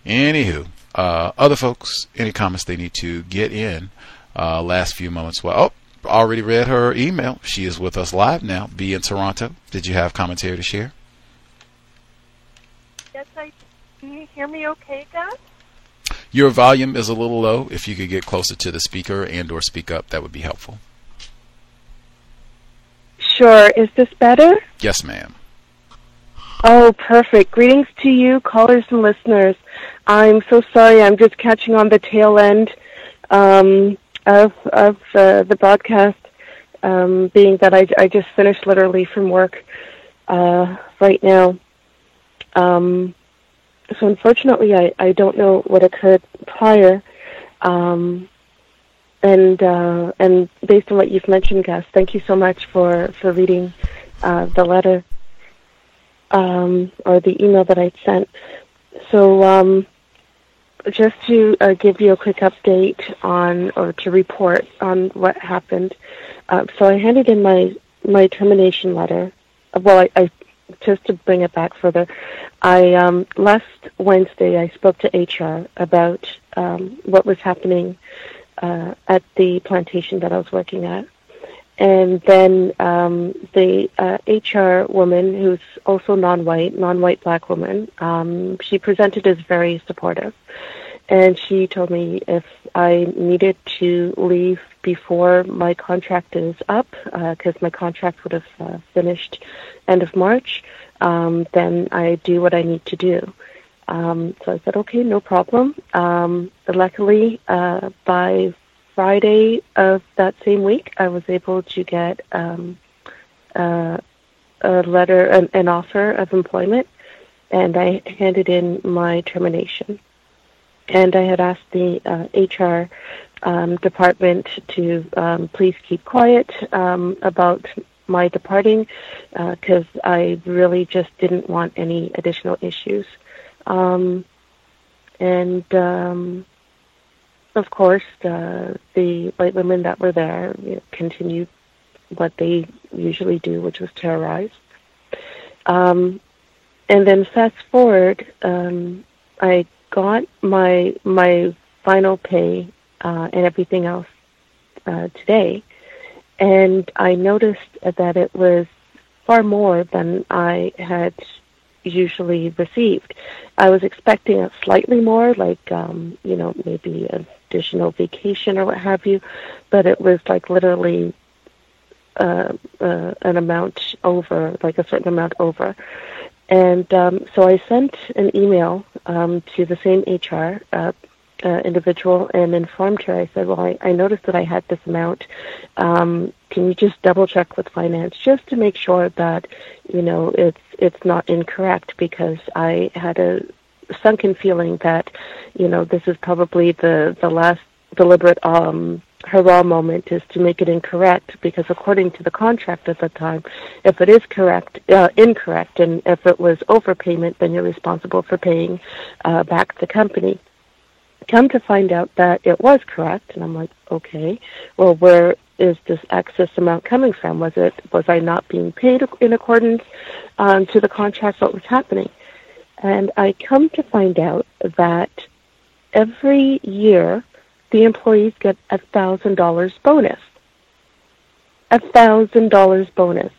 Anywho, other folks, any comments they need to get in last few moments? Well, already read her email. She is with us live now. B in Toronto. Did you have commentary to share? Yes, I. Can you hear me okay, Gus? Your volume is a little low. If you could get closer to the speaker and or speak up, that would be helpful. Sure. Is this better? Yes, ma'am. Oh, perfect. Greetings to you, callers and listeners. I'm so sorry. I'm just catching on the tail end of the broadcast, being that I just finished literally from work right now. So unfortunately, I don't know what occurred prior, and based on what you've mentioned, Gus, thank you so much for reading the letter or the email that I sent. So just to give you a quick update on, or to report on what happened. So I handed in my termination letter. Well, I just to bring it back further, I last Wednesday I spoke to HR about what was happening at the plantation that I was working at, and then the HR woman, who's also non-white black woman, she presented as very supportive, and she told me if I needed to leave before my contract is up, because my contract would have finished end of March, then I do what I need to do. So I said, okay, no problem. Luckily, by Friday of that same week, I was able to get a letter, an offer of employment, and I handed in my termination. And I had asked the HR department to please keep quiet about my departing because I really just didn't want any additional issues. Of course, the white women that were there continued what they usually do, which was terrorize. And then fast forward, I got my final pay and everything else today, and I noticed that it was far more than I had usually received. I was expecting it slightly more, like maybe additional vacation or what have you, but it was like literally an amount over, like a certain amount over. And so I sent an email to the same HR individual and informed her. I said, well, I noticed that I had this amount. Can you just double check with finance just to make sure that, it's not incorrect, because I had a sunken feeling that, this is probably the last deliberate hurrah moment is to make it incorrect, because according to the contract at the time, if it is incorrect, and if it was overpayment, then you're responsible for paying back the company. Come to find out that it was correct, and I'm like, okay, well, where is this excess amount coming from? Was I not being paid in accordance to the contract? What was happening? And I come to find out that every year the employees get $1,000 bonus. $1,000 bonus.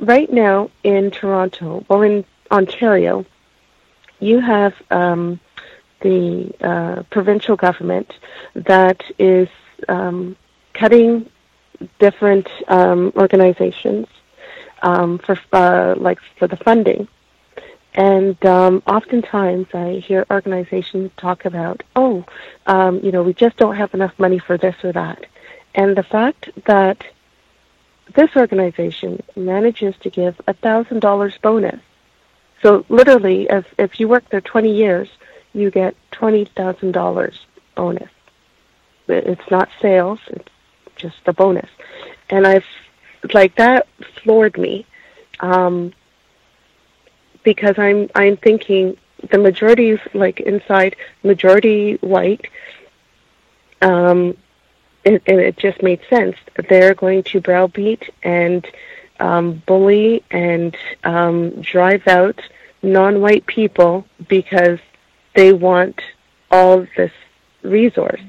Right now in Toronto, well, in Ontario, you have the provincial government that is cutting different organizations for the funding. And oftentimes I hear organizations talk about, we just don't have enough money for this or that. And the fact that this organization manages to give $1,000 bonus, so literally if you work there 20 years, you get $20,000 bonus. It's not sales, it's just a bonus. And that floored me. Because I'm thinking the majority is inside majority white, and it just made sense. They're going to browbeat and bully and drive out non-white people because they want all this resource,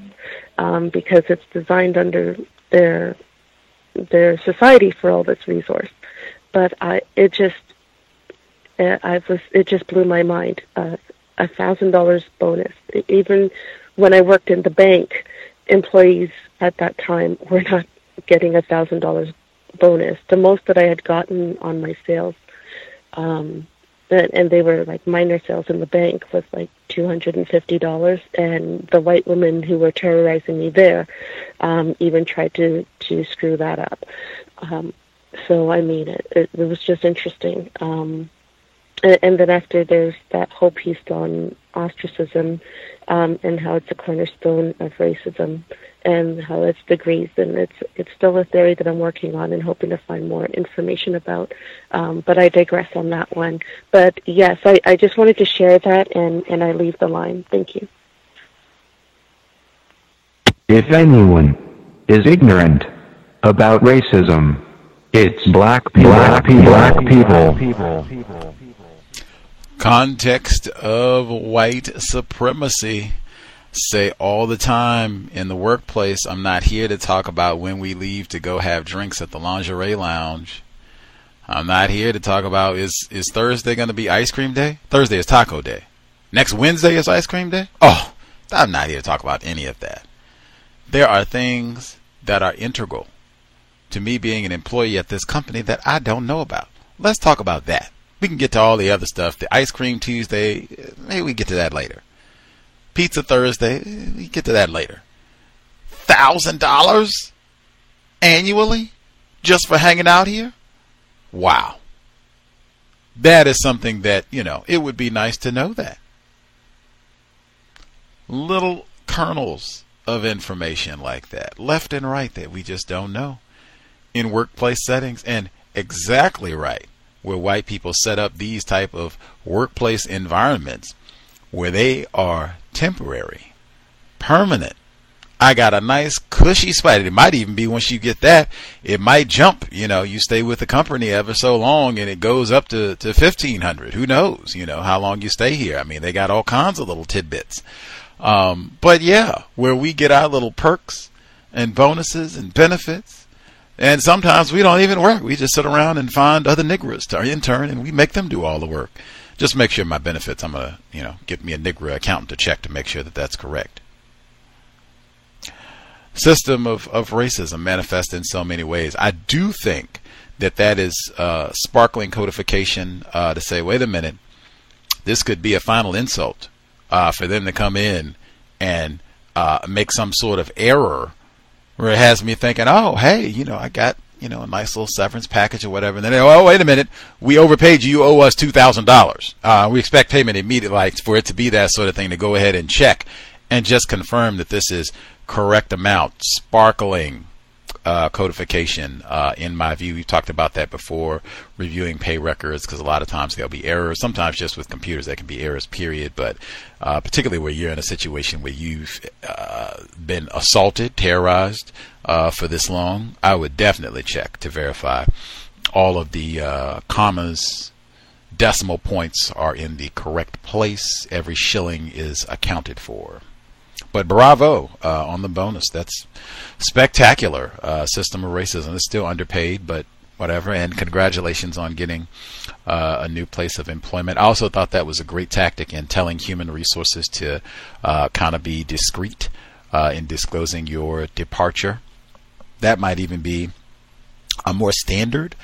because it's designed under their society for all this resource. But it just blew my mind. $1,000 bonus. Even when I worked in the bank, employees at that time were not getting $1,000 bonus. The most that I had gotten on my sales, and they were like minor sales in the bank, was like $250. And the white women who were terrorizing me there even tried to screw that up. So I mean, it was just interesting. And then after, there's that whole piece on ostracism and how it's a cornerstone of racism and how it's degrees. And it's still a theory that I'm working on and hoping to find more information about. But I digress on that one. But yes, I just wanted to share that, and I leave the line. Thank you. If anyone is ignorant about racism, it's black people. Context of white supremacy. Say all the time in the workplace, I'm not here to talk about when we leave to go have drinks at the lingerie lounge. I'm not here to talk about is Thursday going to be ice cream day? Thursday is taco day. Next Wednesday is ice cream day? Oh, I'm not here to talk about any of that. There are things that are integral to me being an employee at this company that I don't know about. Let's talk about that. We can get to all the other stuff. The Ice Cream Tuesday, maybe we get to that later. Pizza Thursday, we get to that later. $1,000 annually just for hanging out here? Wow. That is something that, it would be nice to know that. Little kernels of information like that, left and right, that we just don't know in workplace settings. And exactly right, where white people set up these type of workplace environments where they are temporary, permanent. I got a nice cushy spot. It might even be, once you get that, it might jump. You stay with the company ever so long and it goes up to $1,500. Who knows, how long you stay here. I mean, they got all kinds of little tidbits. But yeah, where we get our little perks and bonuses and benefits. And sometimes we don't even work. We just sit around and find other niggers to intern, and we make them do all the work. Just make sure my benefits, I'm going to, get me a nigger accountant to check to make sure that that's correct. System of racism manifests in so many ways. I do think that is sparkling codification to say, wait a minute, this could be a final insult for them to come in and make some sort of error where it has me thinking, oh, hey, I got, a nice little severance package or whatever. And then, oh, wait a minute, we overpaid you. You owe us $2,000. We expect payment immediately, like for it to be that sort of thing, to go ahead and check and just confirm that this is correct amount. Sparkling codification, in my view. We've talked about that before, reviewing pay records, because a lot of times there'll be errors. Sometimes just with computers there can be errors, period. But particularly where you're in a situation where you've been assaulted, terrorized for this long, I would definitely check to verify all of the commas, decimal points are in the correct place. Every shilling is accounted for. But bravo on the bonus. That's spectacular. System of racism. It's still underpaid, but whatever. And congratulations on getting a new place of employment. I also thought that was a great tactic in telling human resources to kind of be discreet in disclosing your departure. That might even be a more standard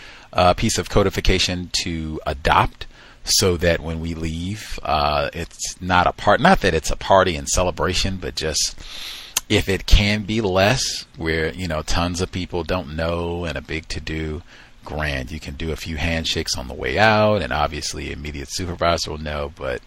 piece of codification to adopt, so that when we leave, it's not that it's a party and celebration, but just if it can be less, where, tons of people don't know and a big to-do, grand. You can do a few handshakes on the way out, and obviously immediate supervisor will know, but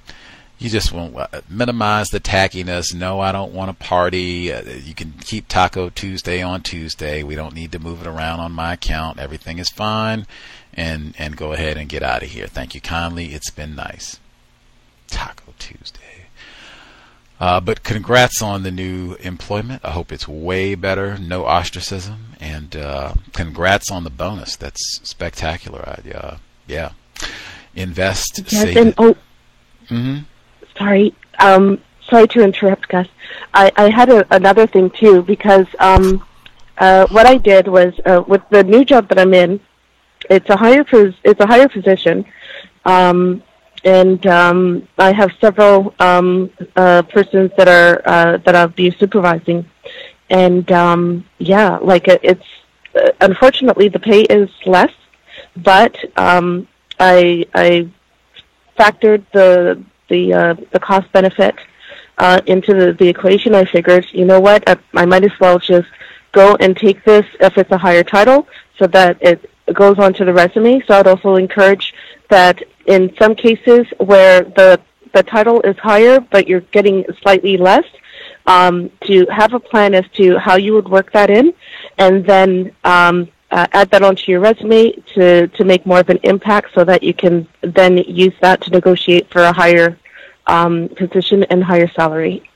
you just won't minimize the tackiness. No, I don't want to party. You can keep Taco Tuesday on Tuesday. We don't need to move it around on my account. Everything is fine. And go ahead and get out of here. Thank you kindly. It's been nice. Taco Tuesday. But congrats on the new employment. I hope it's way better. No ostracism. And congrats on the bonus. That's spectacular. Yeah. Invest. Yes, save. And sorry. Sorry to interrupt, Gus. I had another thing too, because what I did was with the new job that I'm in. It's a higher position, and I have several persons that I'll be supervising, and it's unfortunately the pay is less, but I factored the cost benefit into the equation. I figured, you know what, I might as well just go and take this if it's a higher title, so that it goes onto the resume. So I'd also encourage that in some cases where the title is higher but you're getting slightly less, to have a plan as to how you would work that in, and then add that onto your resume to make more of an impact, so that you can then use that to negotiate for a higher position and higher salary.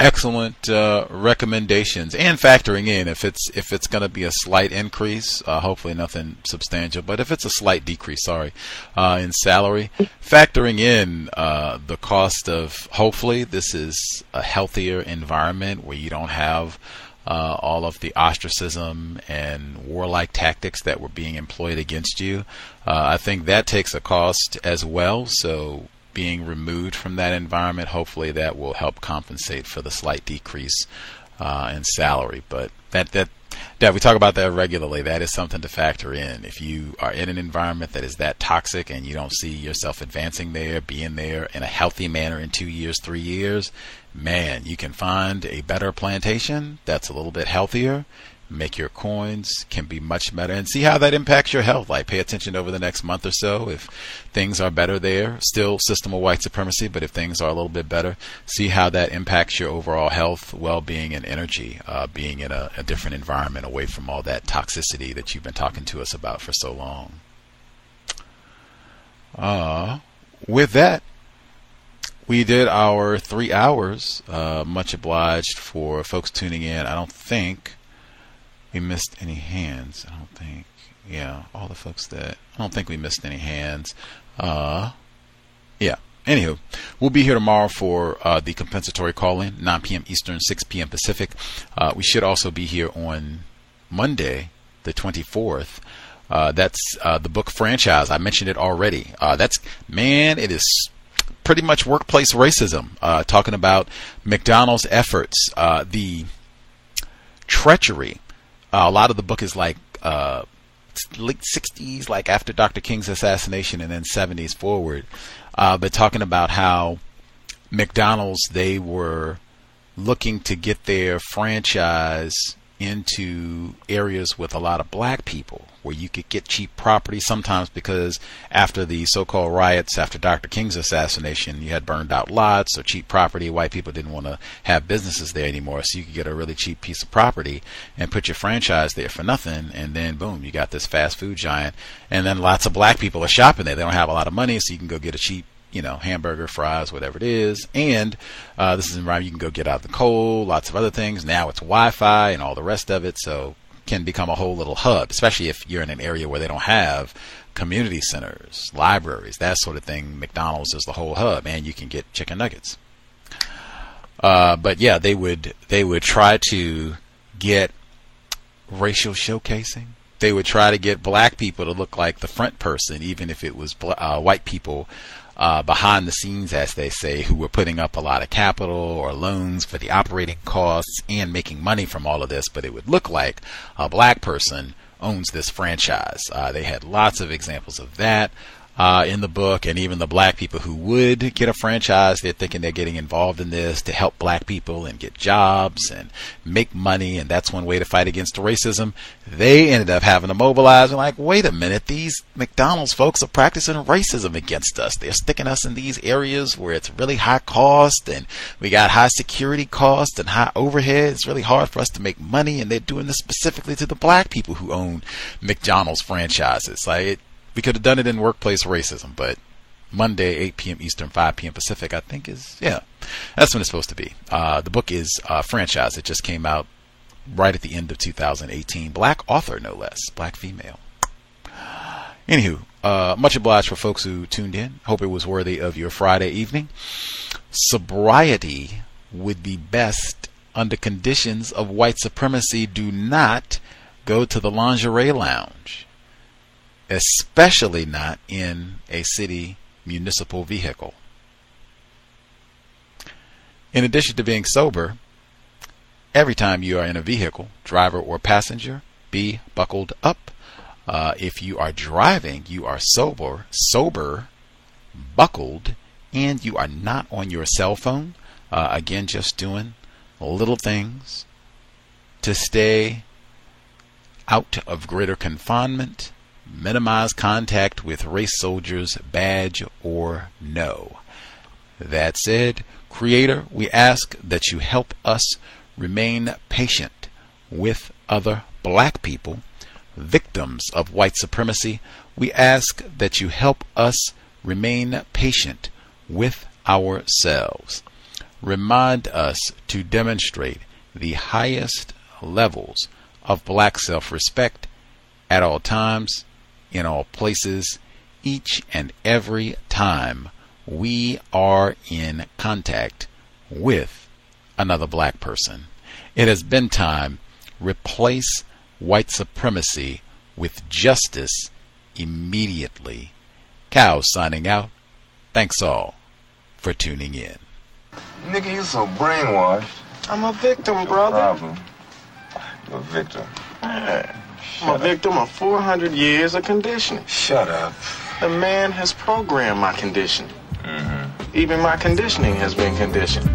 Excellent recommendations, and factoring in if it's going to be a slight increase, hopefully nothing substantial, but if it's a slight decrease, in salary, factoring in the cost of, hopefully this is a healthier environment where you don't have all of the ostracism and warlike tactics that were being employed against you. I think that takes a cost as well, so being removed from that environment, hopefully that will help compensate for the slight decrease in salary. But that we talk about that regularly. That is something to factor in. If you are in an environment that is that toxic and you don't see yourself advancing there, being there in a healthy manner in 2 years, 3 years, man, you can find a better plantation that's a little bit healthier. Make your coins, can be much better, and see how that impacts your health. Like, pay attention over the next month or so. If things are better there, still system of white supremacy, but if things are a little bit better, see how that impacts your overall health, well-being, and energy, being in a different environment away from all that toxicity that you've been talking to us about for so long. With that, we did our 3 hours. Much obliged for folks tuning in. I don't think we missed any hands. I don't think. Yeah, all the folks that... I don't think we missed any hands. Yeah. Anywho, we'll be here tomorrow for the compensatory call-in, 9 p.m. Eastern, 6 p.m. Pacific. We should also be here on Monday, the 24th. That's the book franchise. I mentioned it already. It is pretty much workplace racism. Talking about McDonald's efforts, the treachery. A lot of the book is like late 60s, like after Dr. King's assassination, and then 70s forward. But talking about how McDonald's, they were looking to get their franchise into areas with a lot of black people where you could get cheap property, sometimes because after the so-called riots after Dr. King's assassination, you had burned out lots or cheap property. White people didn't want to have businesses there anymore, so you could get a really cheap piece of property and put your franchise there for nothing, and then boom, you got this fast food giant. And then lots of black people are shopping there. They don't have a lot of money, so you can go get a cheap, hamburger, fries, whatever it is. And this is an environment you can go get out the coal, lots of other things. Now it's Wi-Fi and all the rest of it, so can become a whole little hub, especially if you're in an area where they don't have community centers, libraries, that sort of thing. McDonald's is the whole hub, and you can get chicken nuggets. But yeah, they would try to get racial showcasing. They would try to get black people to look like the front person, even if it was white people behind the scenes, as they say, who were putting up a lot of capital or loans for the operating costs and making money from all of this. But it would look like a black person owns this franchise. They had lots of examples of that in the book, and even the black people who would get a franchise, they're thinking they're getting involved in this to help black people and get jobs and make money, and that's one way to fight against racism. They ended up having to mobilize and like, wait a minute, these McDonald's folks are practicing racism against us. They're sticking us in these areas where it's really high cost, and we got high security costs and high overhead. It's really hard for us to make money, and they're doing this specifically to the black people who own McDonald's franchises. We could have done it in workplace racism, but Monday, 8 p.m. Eastern, 5 p.m. Pacific, I think that's when it's supposed to be. The book is franchise. It just came out right at the end of 2018. Black author, no less. Black female. Anywho, much obliged for folks who tuned in. Hope it was worthy of your Friday evening. Sobriety would be best under conditions of white supremacy. Do not go to the lingerie lounge, especially not in a city municipal vehicle. In addition to being sober, every time you are in a vehicle, driver or passenger, be buckled up. If you are driving, you are sober, buckled, and you are not on your cell phone. Again, just doing little things to stay out of greater confinement. Minimize contact with race soldiers, badge or no. That said, Creator, we ask that you help us remain patient with other black people, victims of white supremacy. We ask that you help us remain patient with ourselves. Remind us to demonstrate the highest levels of black self-respect at all times, in all places, each and every time we are in contact with another black person. It has been time. Replace white supremacy with justice immediately. Cow signing out. Thanks all for tuning in. Nigga, you so brainwashed. I'm a victim, brother. Problem. You're a victim. Yeah. I'm a victim of 400 years of conditioning. Shut up. The man has programmed my conditioning. Mm-hmm. Even my conditioning has been conditioned.